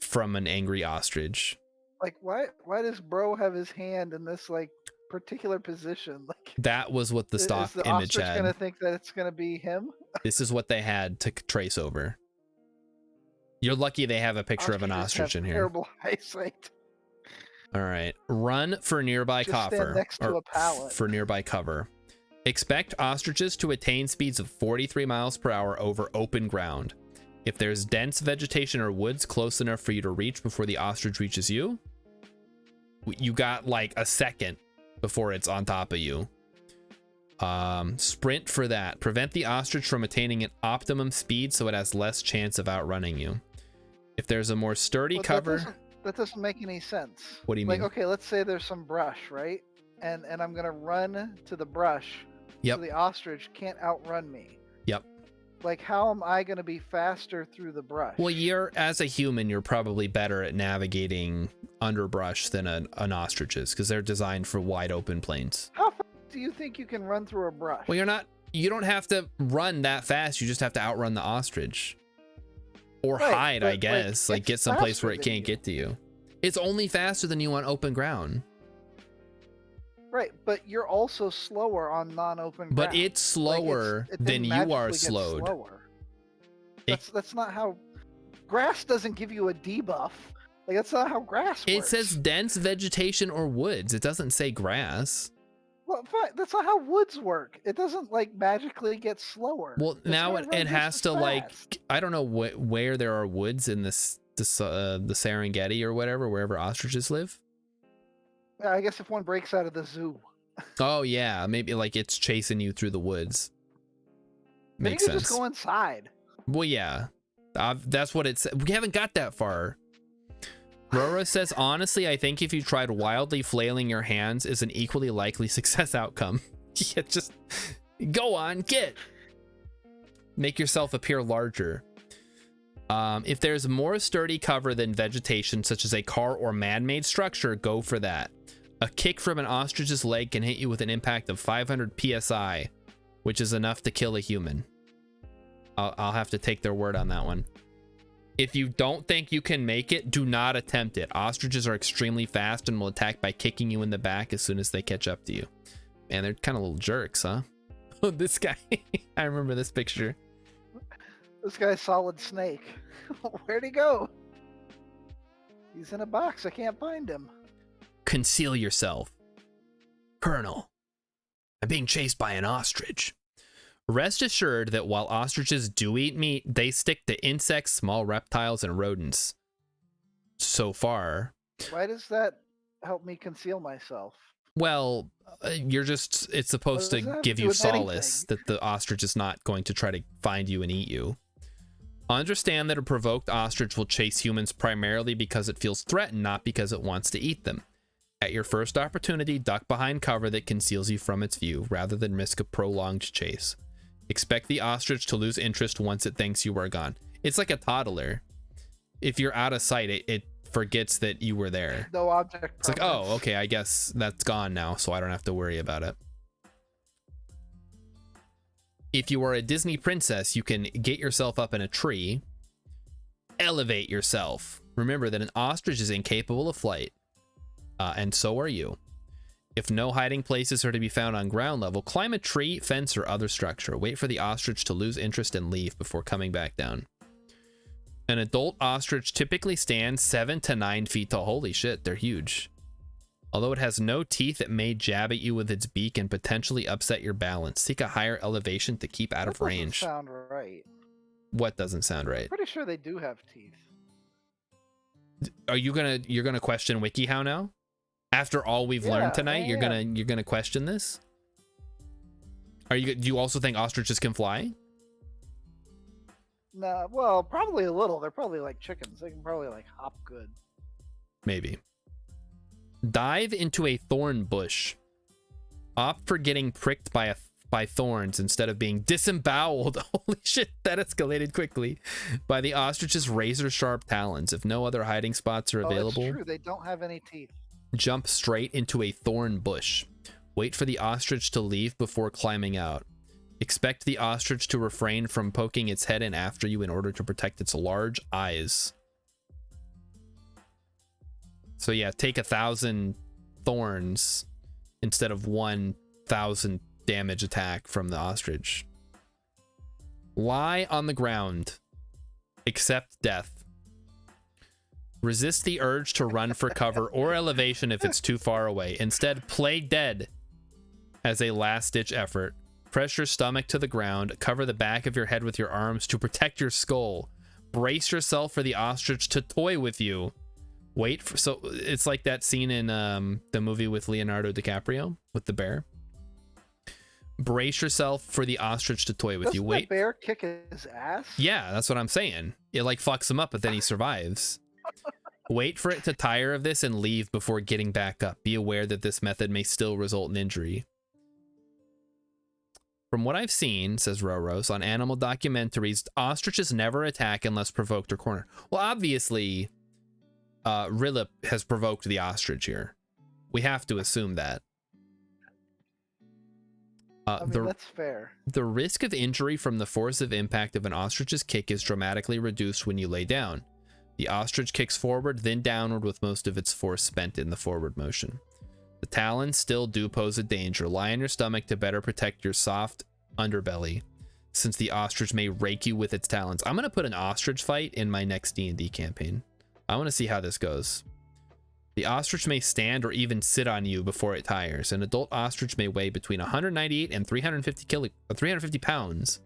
from an angry ostrich. Like, why does bro have his hand in this like particular position? Like, that was what the stock is the image ostrich had. Gonna think that it's gonna be him? This is what they had to trace over. You're lucky they have a picture of an ostrich in here. Terrible eyesight. All right, run for nearby Just stand cover next to a pallet. for nearby cover. Expect ostriches to attain speeds of 43 miles per hour over open ground. If there's dense vegetation or woods close enough for you to reach before the ostrich reaches you, you got like a second before it's on top of you. Sprint for that. Prevent the ostrich from attaining an optimum speed so it has less chance of outrunning you. If there's a more sturdy cover... That doesn't make any sense. What do you mean? Like, okay, let's say there's some brush, right? And I'm going to run to the brush. Yep. So the ostrich can't outrun me. Yep. Like, how am I going to be faster through the brush? Well, as a human, you're probably better at navigating underbrush than an ostrich is, because they're designed for wide open plains. How fast do you think you can run through a brush? Well, you don't have to run that fast. You just have to outrun the ostrich. Or right, hide, I guess. Like get someplace where it can't get to you. It's only faster than you on open ground. Right, but you're also slower on non-open ground. But it's slower than you are slowed. That's not how... Grass doesn't give you a debuff. Like, that's not how grass works. It says dense vegetation or woods. It doesn't say grass. Well, fine. That's not how woods work. It doesn't, like, magically get slower. Well, now it has to, like... I don't know where there are woods in the Serengeti or whatever, wherever ostriches live. Yeah, I guess if one breaks out of the zoo. Oh, yeah. Maybe, like, it's chasing you through the woods. Makes sense. You just go inside. Well, yeah. That's what it said. We haven't got that far. Rora says, honestly, I think if you tried wildly flailing your hands is an equally likely success outcome. Yeah, just go on, get. Make yourself appear larger. If there's more sturdy cover than vegetation, such as a car or man-made structure, go for that. A kick from an ostrich's leg can hit you with an impact of 500 psi, which is enough to kill a human. I'll have to take their word on that one. If you don't think you can make it, do not attempt it. Ostriches are extremely fast and will attack by kicking you in the back as soon as they catch up to you. Man, they're kind of little jerks, huh? Oh, this guy. I remember this picture. This guy's Solid Snake. Where'd he go? He's in a box. I can't find him. Conceal yourself. Colonel, I'm being chased by an ostrich. Rest assured that while ostriches do eat meat, they stick to insects, small reptiles, and rodents. So far. Why does that help me conceal myself? Well, it's supposed to give you solace that the ostrich is not going to try to find you and eat you. Understand that a provoked ostrich will chase humans primarily because it feels threatened, not because it wants to eat them. At your first opportunity, duck behind cover that conceals you from its view, rather than risk a prolonged chase. Expect the ostrich to lose interest once it thinks you are gone. It's like a toddler. If you're out of sight, it forgets that you were there. No object. It's like, oh, okay, I guess that's gone now, so I don't have to worry about it. If you are a Disney princess, you can get yourself up in a tree, elevate yourself. Remember that an ostrich is incapable of flight, and so are you. If no hiding places are to be found on ground level, climb a tree, fence, or other structure. Wait for the ostrich to lose interest and leave before coming back down. An adult ostrich typically stands 7 to 9 feet tall. Holy shit, they're huge. Although it has no teeth, it may jab at you with its beak and potentially upset your balance. Seek a higher elevation to keep out of range. That doesn't sound right. What doesn't sound right? I'm pretty sure they do have teeth. Are you're gonna question WikiHow now? After all we've learned tonight, you're gonna question this? Do you also think ostriches can fly? Nah, well, probably a little. They're probably like chickens. They can probably like hop good. Maybe. Dive into a thorn bush. Opt for getting pricked by thorns instead of being disemboweled. Holy shit, that escalated quickly. By the ostrich's razor-sharp talons. If no other hiding spots are available, that's true. They don't have any teeth. Jump straight into a thorn bush. Wait for the ostrich to leave before climbing out. Expect the ostrich to refrain from poking its head in after you in order to protect its large eyes. So yeah, take 1,000 thorns instead of 1,000 damage attack from the ostrich. Lie on the ground. Accept death. Resist the urge to run for cover or elevation if it's too far away. Instead, play dead. As a last-ditch effort, press your stomach to the ground, cover the back of your head with your arms to protect your skull. Brace yourself for the ostrich to toy with you. So it's like that scene in the movie with Leonardo DiCaprio with the bear. Brace yourself for the ostrich to toy with you. Wait. The bear kick his ass? Yeah, that's what I'm saying. It like fucks him up, but then he survives. Wait for it to tire of this and leave before getting back up. Be aware that this method may still result in injury. From what I've seen, says Roros, on animal documentaries, ostriches never attack unless provoked or cornered. Well, obviously, Rillip has provoked the ostrich here. We have to assume that. I mean, that's fair. The risk of injury from the force of impact of an ostrich's kick is dramatically reduced when you lay down. The ostrich kicks forward, then downward with most of its force spent in the forward motion. The talons still do pose a danger. Lie on your stomach to better protect your soft underbelly, since the ostrich may rake you with its talons. I'm going to put an ostrich fight in my next D&D campaign. I want to see how this goes. The ostrich may stand or even sit on you before it tires. An adult ostrich may weigh between 198 and 350 pounds.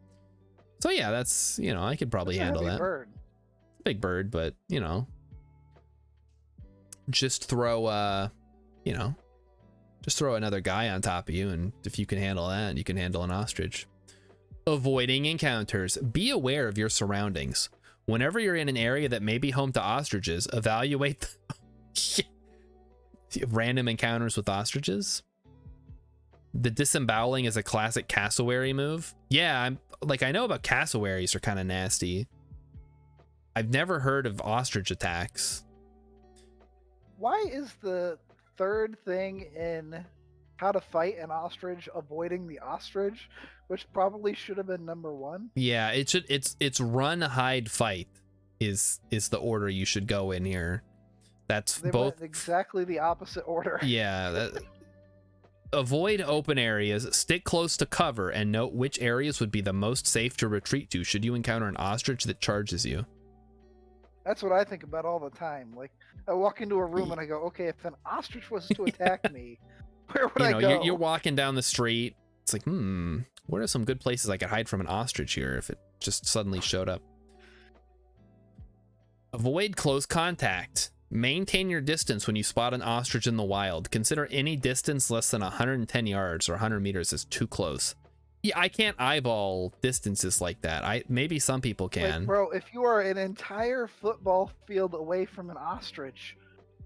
So yeah, that's, you know, I could probably handle that. Bird. Big bird, but you know, just throw just throw another guy on top of you, and if you can handle that, you can handle an ostrich. Avoiding encounters. Be aware of your surroundings. Whenever you're in an area that may be home to ostriches, evaluate random encounters with ostriches. The disemboweling is a classic cassowary move. Yeah, I know about cassowaries are kind of nasty. I've never heard of ostrich attacks. Why is the third thing in how to fight an ostrich avoiding the ostrich, which probably should have been number one? Yeah, it's run, hide, fight is the order you should go in here. That's they both went exactly the opposite order. Yeah. Avoid open areas, stick close to cover, and note which areas would be the most safe to retreat to should you encounter an ostrich that charges you. That's what I think about all the time. Like, I walk into a room and I go, okay, if an ostrich was to attack me, where would I go? You're walking down the street. It's like, what are some good places I could hide from an ostrich here if it just suddenly showed up? Avoid close contact. Maintain your distance when you spot an ostrich in the wild. Consider any distance less than 110 yards or 100 meters as too close. Yeah, I can't eyeball distances like that. Maybe some people can. Like, bro, if you are an entire football field away from an ostrich,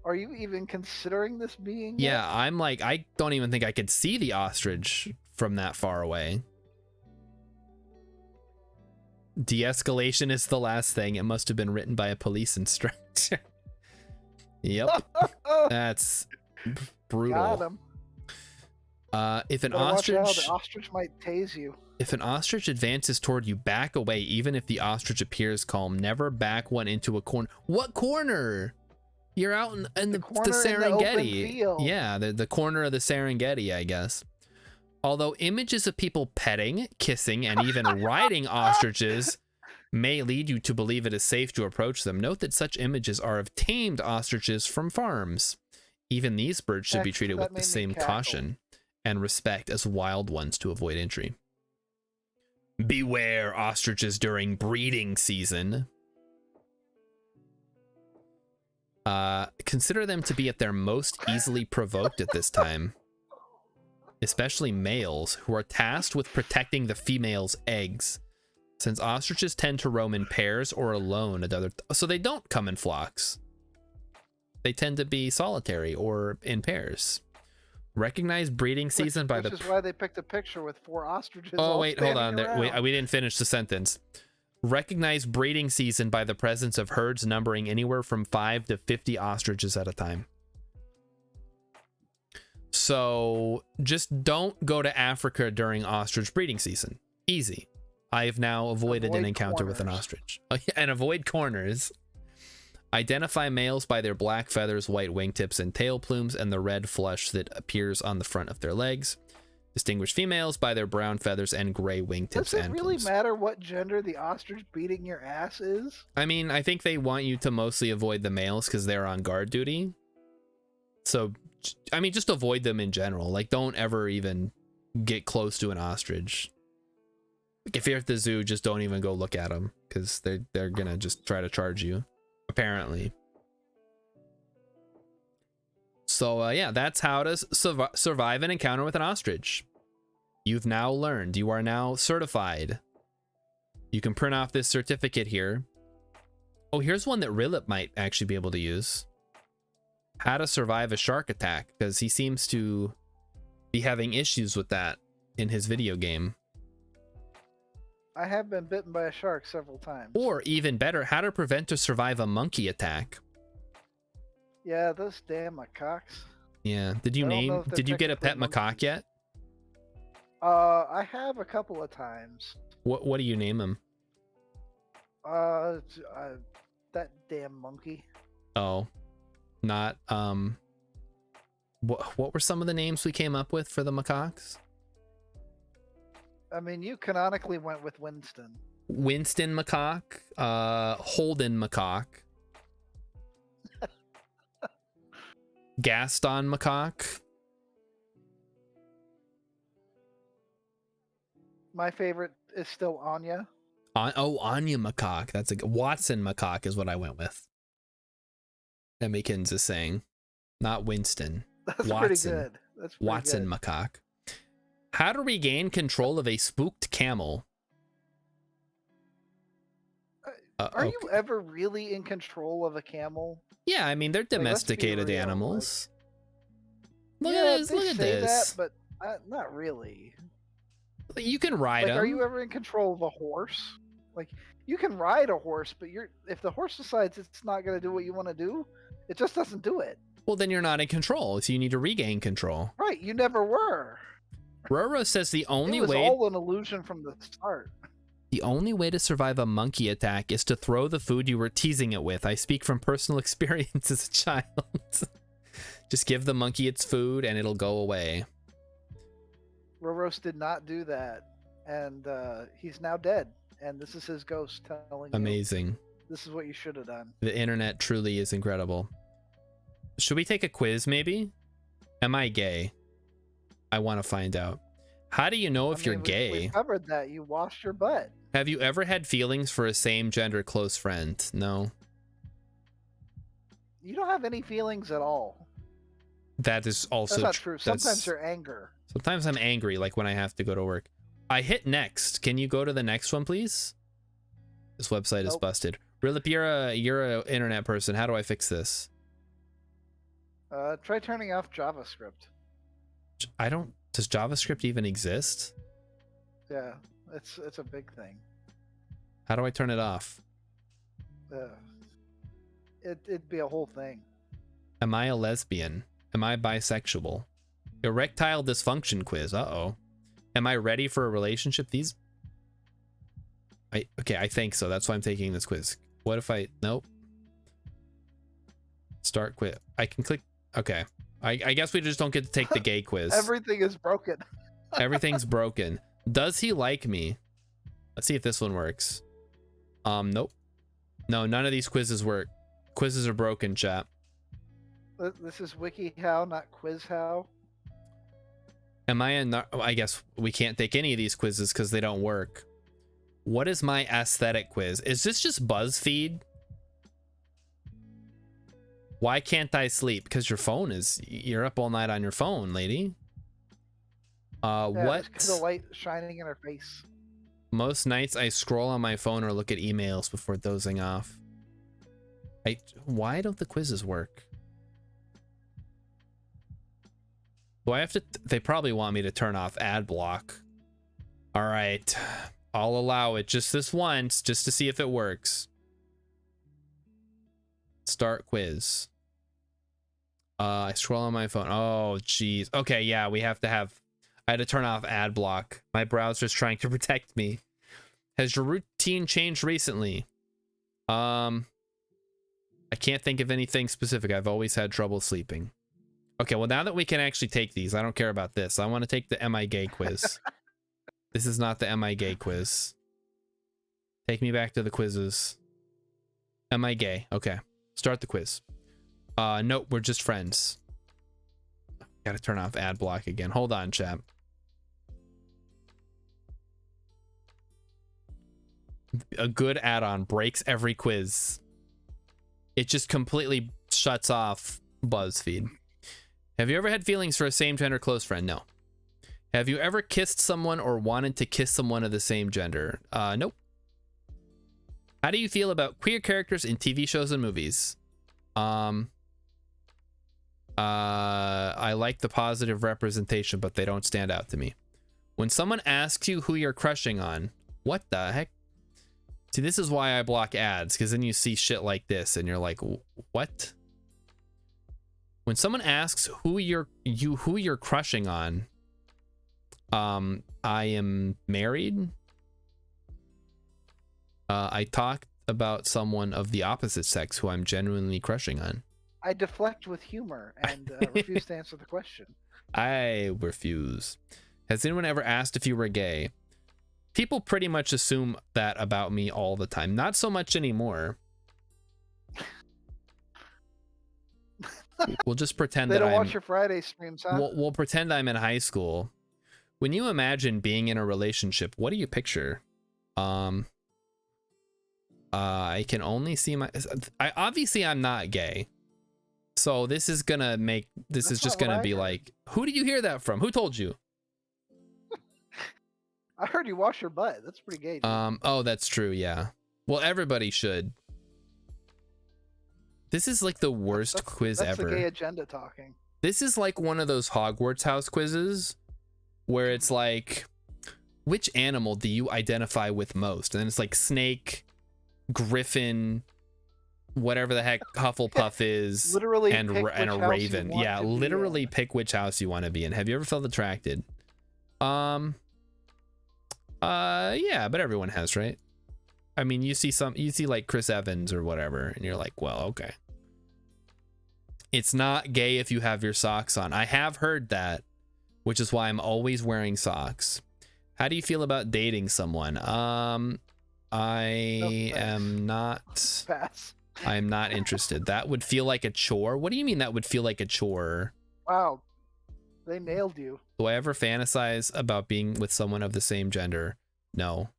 are you even considering this being? Yeah, I'm like, I don't even think I could see the ostrich from that far away. De-escalation is the last thing. It must have been written by a police instructor. Yep. That's brutal. Got him. If an ostrich, ostrich, the ostrich might tase you. If an ostrich advances toward you, back away, even if the ostrich appears calm. Never back one into a corner. What corner? You're out in the Serengeti. Yeah, the corner of the Serengeti, I guess. Although images of people petting, kissing, and even riding ostriches may lead you to believe it is safe to approach them, note that such images are of tamed ostriches from farms. Even these birds should be treated with the same caution and respect as wild ones to avoid injury. Beware ostriches during breeding season. Consider them to be at their most easily provoked at this time, especially males who are tasked with protecting the female's eggs. Since ostriches tend to roam in pairs or alone, so they don't come in flocks. They tend to be solitary or in pairs. Recognize breeding season by which is why they picked a picture with 4 ostriches. Oh wait, hold on. We didn't finish the sentence. Recognize breeding season by the presence of herds numbering anywhere from 5 to 50 ostriches at a time. So just don't go to Africa during ostrich breeding season. Easy. I have now avoid an encounter with an ostrich. And avoid corners. Identify males by their black feathers, white wingtips, and tail plumes, and the red flush that appears on the front of their legs. Distinguish females by their brown feathers and gray wingtips and plumes. Does it really matter what gender the ostrich beating your ass is? I mean, I think they want you to mostly avoid the males because they're on guard duty. So, I mean, just avoid them in general. Like, don't ever even get close to an ostrich. Like if you're at the zoo, just don't even go look at them because they're gonna just try to charge you, apparently. So yeah, that's how to survive an encounter with an ostrich. You've now learned. You are now certified. You can print off this certificate here. Oh, here's one that Rillip might actually be able to use. How to survive a shark attack, because he seems to be having issues with that in his video game. I have been bitten by a shark several times. Or even better, how to prevent or survive a monkey attack. Yeah, those damn macaques. Yeah. Did you get a pet macaque yet? I have a couple of times. What do you name him? That damn monkey. Oh. Not what were some of the names we came up with for the macaques? I mean, you canonically went with Winston. Winston macaque, Holden macaque, Gaston macaque. My favorite is still Anya. Anya macaque. That's a Watson macaque is what I went with. Emmykins is saying, not Winston. That's Watson. pretty good. That's pretty Watson good. macaque. How to regain control of a spooked camel. Are you ever really in control of a camel? Yeah, I mean they're domesticated real, animals. Look yeah, at this. they Look at say this. that, but not really. You can ride them. Are you ever in control of a horse? Like, you can ride a horse, but if the horse decides it's not going to do what you want to do, it just doesn't do it. Well, then you're not in control, so you need to regain control. Right, you never were. Roro says the only it was way all an illusion from the start. The only way to survive a monkey attack is to throw the food you were teasing it with. I speak from personal experience as a child. Just give the monkey its food and it'll go away. Roros did not do that, and he's now dead. And this is his ghost telling Amazing. you, this is what you should have done. The internet truly is incredible. Should we take a quiz, maybe? Am I gay? I want to find out. How do you know if you're gay? We covered that. You washed your butt. Have you ever had feelings for a same-gender close friend? No. You don't have any feelings at all. That is also That's not true. Sometimes you're anger. Sometimes I'm angry, like when I have to go to work. I hit next. Can you go to the next one, please? This website is busted. Rillip, you're a internet person. How do I fix this? Try turning off JavaScript. Does JavaScript even exist? Yeah, it's a big thing. How do I turn it off? It'd be a whole thing. Am I a lesbian? Am I bisexual? Erectile dysfunction quiz. Uh-oh. Am I ready for a relationship? Okay, I think so. That's why I'm taking this quiz. What if nope. Start quiz. I can click. Okay. I guess we just don't get to take the gay quiz. Everything is broken. Everything's broken. Does he like me? Let's see if this one works. Nope. No, none of these quizzes work. Quizzes are broken, chat. This is WikiHow, not QuizHow. I guess we can't take any of these quizzes because they don't work. What is my aesthetic quiz? Is this just BuzzFeed? Why can't I sleep? Because you're up all night on your phone, lady. What? Because the light shining in her face. Most nights I scroll on my phone or look at emails before dozing off. Why don't the quizzes work? Do I have to? They probably want me to turn off ad block. All right, I'll allow it just this once, just to see if it works. Start quiz. I scroll on my phone. Oh, geez. Okay, yeah, I had to turn off ad block. My browser's trying to protect me. Has your routine changed recently? I can't think of anything specific. I've always had trouble sleeping. Okay, well, now that we can actually take these, I don't care about this. I want to take the Am I Gay quiz. This is not the Am I Gay quiz. Take me back to the quizzes. Am I gay? Okay, start the quiz. Nope, we're just friends. Gotta turn off ad block again. Hold on, chap. A good add-on breaks every quiz. It just completely shuts off BuzzFeed. Have you ever had feelings for a same-gender close friend? No. Have you ever kissed someone or wanted to kiss someone of the same gender? Nope. How do you feel about queer characters in TV shows and movies? I like the positive representation, but they don't stand out to me. When someone asks you who you're crushing on, what the heck? See, this is why I block ads, because then you see shit like this and you're like, what? When someone asks who you're crushing on, I am married. I talked about someone of the opposite sex who I'm genuinely crushing on. I deflect with humor and refuse to answer the question. I refuse. Has anyone ever asked if you were gay? People pretty much assume that about me all the time. Not so much anymore. We'll just pretend they that don't watch your Friday streams, huh? We'll pretend I'm in high school. When you imagine being in a relationship, what do you picture? I can only see obviously I'm not gay. So this is gonna make this is just gonna be like, who did you hear that from? Who told you? I heard you wash your butt. That's pretty gay. Dude. Oh, that's true, yeah. Well, everybody should. This is like the worst quiz ever. That's the gay agenda talking. This is like one of those Hogwarts house quizzes where it's like, which animal do you identify with most? And then it's like snake, griffin, whatever the heck Hufflepuff is, literally and a raven. Yeah, literally pick which house you want to be in. Have you ever felt attracted? Yeah, but everyone has, right? I mean, you see like Chris Evans or whatever, and you're like, well, okay. It's not gay if you have your socks on. I have heard that, which is why I'm always wearing socks. How do you feel about dating someone? I am not. Pass. I am not interested. That would feel like a chore. What do you mean that would feel like a chore? Wow, they nailed you. Do I ever fantasize about being with someone of the same gender? No.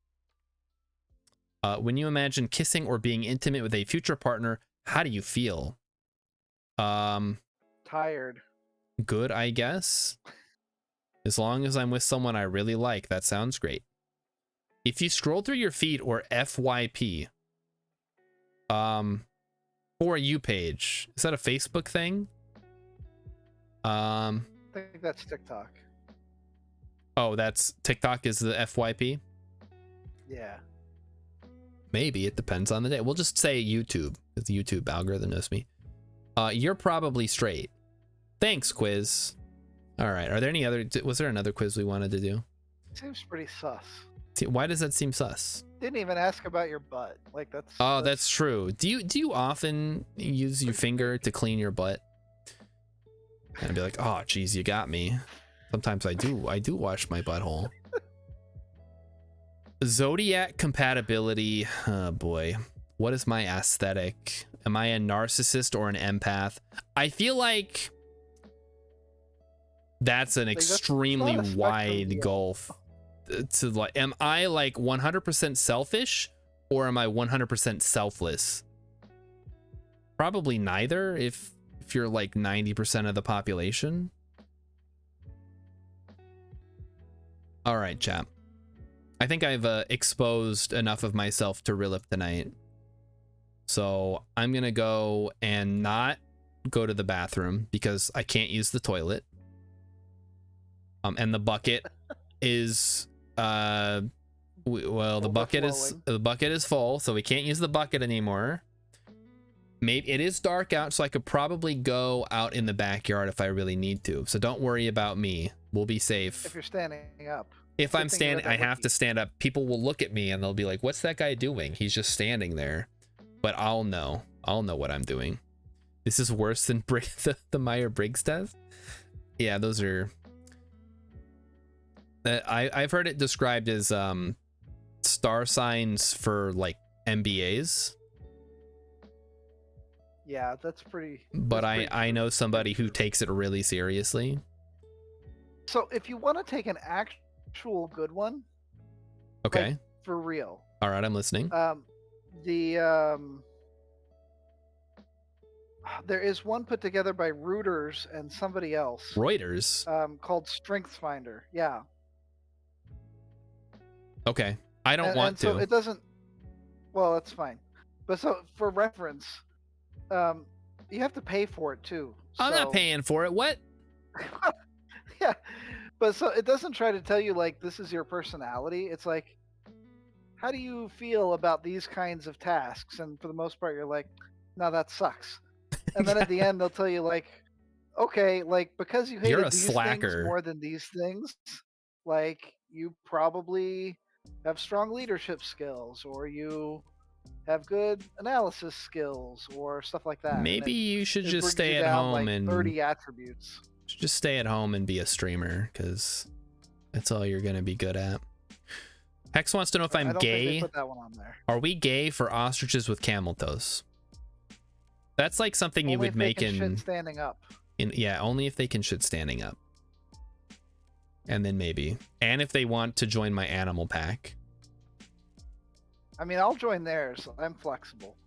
When you imagine kissing or being intimate with a future partner, how do you feel? Tired. Good, I guess. As long as I'm with someone I really like, that sounds great. If you scroll through your feed or FYP, For You page, is that a Facebook thing? I think that's TikTok. Oh, that's TikTok is the FYP? Yeah. Maybe, it depends on the day. We'll just say YouTube, because the YouTube algorithm knows me. You're probably straight. Thanks, quiz. All right, are there any other, was there another quiz we wanted to do? Seems pretty sus. Why does that seem sus? Didn't even ask about your butt. Like that's. Oh, that's true. Do you often use your finger to clean your butt? And I'd be like, oh, geez, you got me. Sometimes I do wash my butthole. Zodiac compatibility. Oh boy, what is my aesthetic? Am I a narcissist or an empath? I feel like that's an extremely wide gulf. To like, am I like 100% selfish or am I 100% selfless? Probably neither. If you're like 90% of the population. All right, chap. I think I've exposed enough of myself to Rillip tonight. So I'm going to go and not go to the bathroom because I can't use the toilet. And the bucket is, well, the bucket is full, so we can't use the bucket anymore. Maybe it is dark out, so I could probably go out in the backyard if I really need to. So don't worry about me. We'll be safe. If you're standing up. If I'm standing, I have to stand up. People will look at me and they'll be like, what's that guy doing? He's just standing there. But I'll know what I'm doing. This is worse than the Myers-Briggs test. Yeah, those are. I've heard it described as star signs for like MBAs. Yeah, that's pretty. But I know somebody who takes it really seriously. So if you want to take an actual good one, okay, like, for real, All right, I'm listening. The there is one put together by Reuters and somebody else. Reuters. Called Strength Finder. Yeah. Okay. I don't want so to. it doesn't. Well, that's fine. But so for reference, you have to pay for it too. I'm not paying for it. What? Yeah. But so it doesn't try to tell you like this is your personality. It's like, how do you feel about these kinds of tasks? And for the most part, you're like, no, that sucks. And then at the end, they'll tell you like, okay, like because you You're hated a these slacker. things more than these things, like you probably have strong leadership skills, or you have good analysis skills, or stuff like that. Maybe you should just brings stay you at down, home like, and 30 attributes. just stay at home and be a streamer, because that's all you're gonna be good at. Hex wants to know if I'm I don't gay. think they put that one on there. Are we gay for ostriches with camel toes? That's like something you Only would if they make can in shit standing up. yeah, only if they can shit standing up. And then maybe. And if they want to join my animal pack. I mean, I'll join theirs. I'm flexible.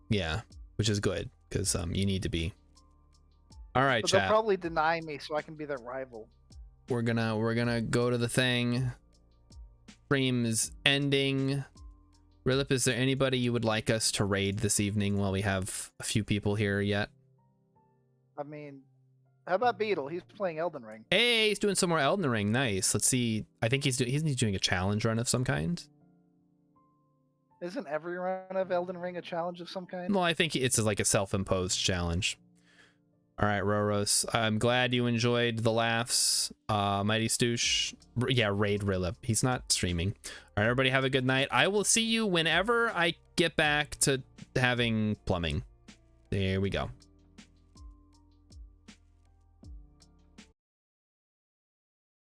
Yeah, which is good, because you need to be. All right, But they'll chat. probably deny me so I can be their rival. We're gonna go to the thing. Stream is ending. Rillip, is there anybody you would like us to raid this evening while we have a few people here yet? I mean, how about Beetle? He's playing Elden Ring. Hey, he's doing some more Elden Ring. Nice. Let's see. I think he's doing a challenge run of some kind. Isn't every run of Elden Ring a challenge of some kind? Well, I think it's like a self-imposed challenge. All right, Roros. I'm glad you enjoyed the laughs. Mighty Stoosh. Yeah, raid Rillip. He's not streaming. All right, everybody have a good night. I will see you whenever I get back to having plumbing. There we go.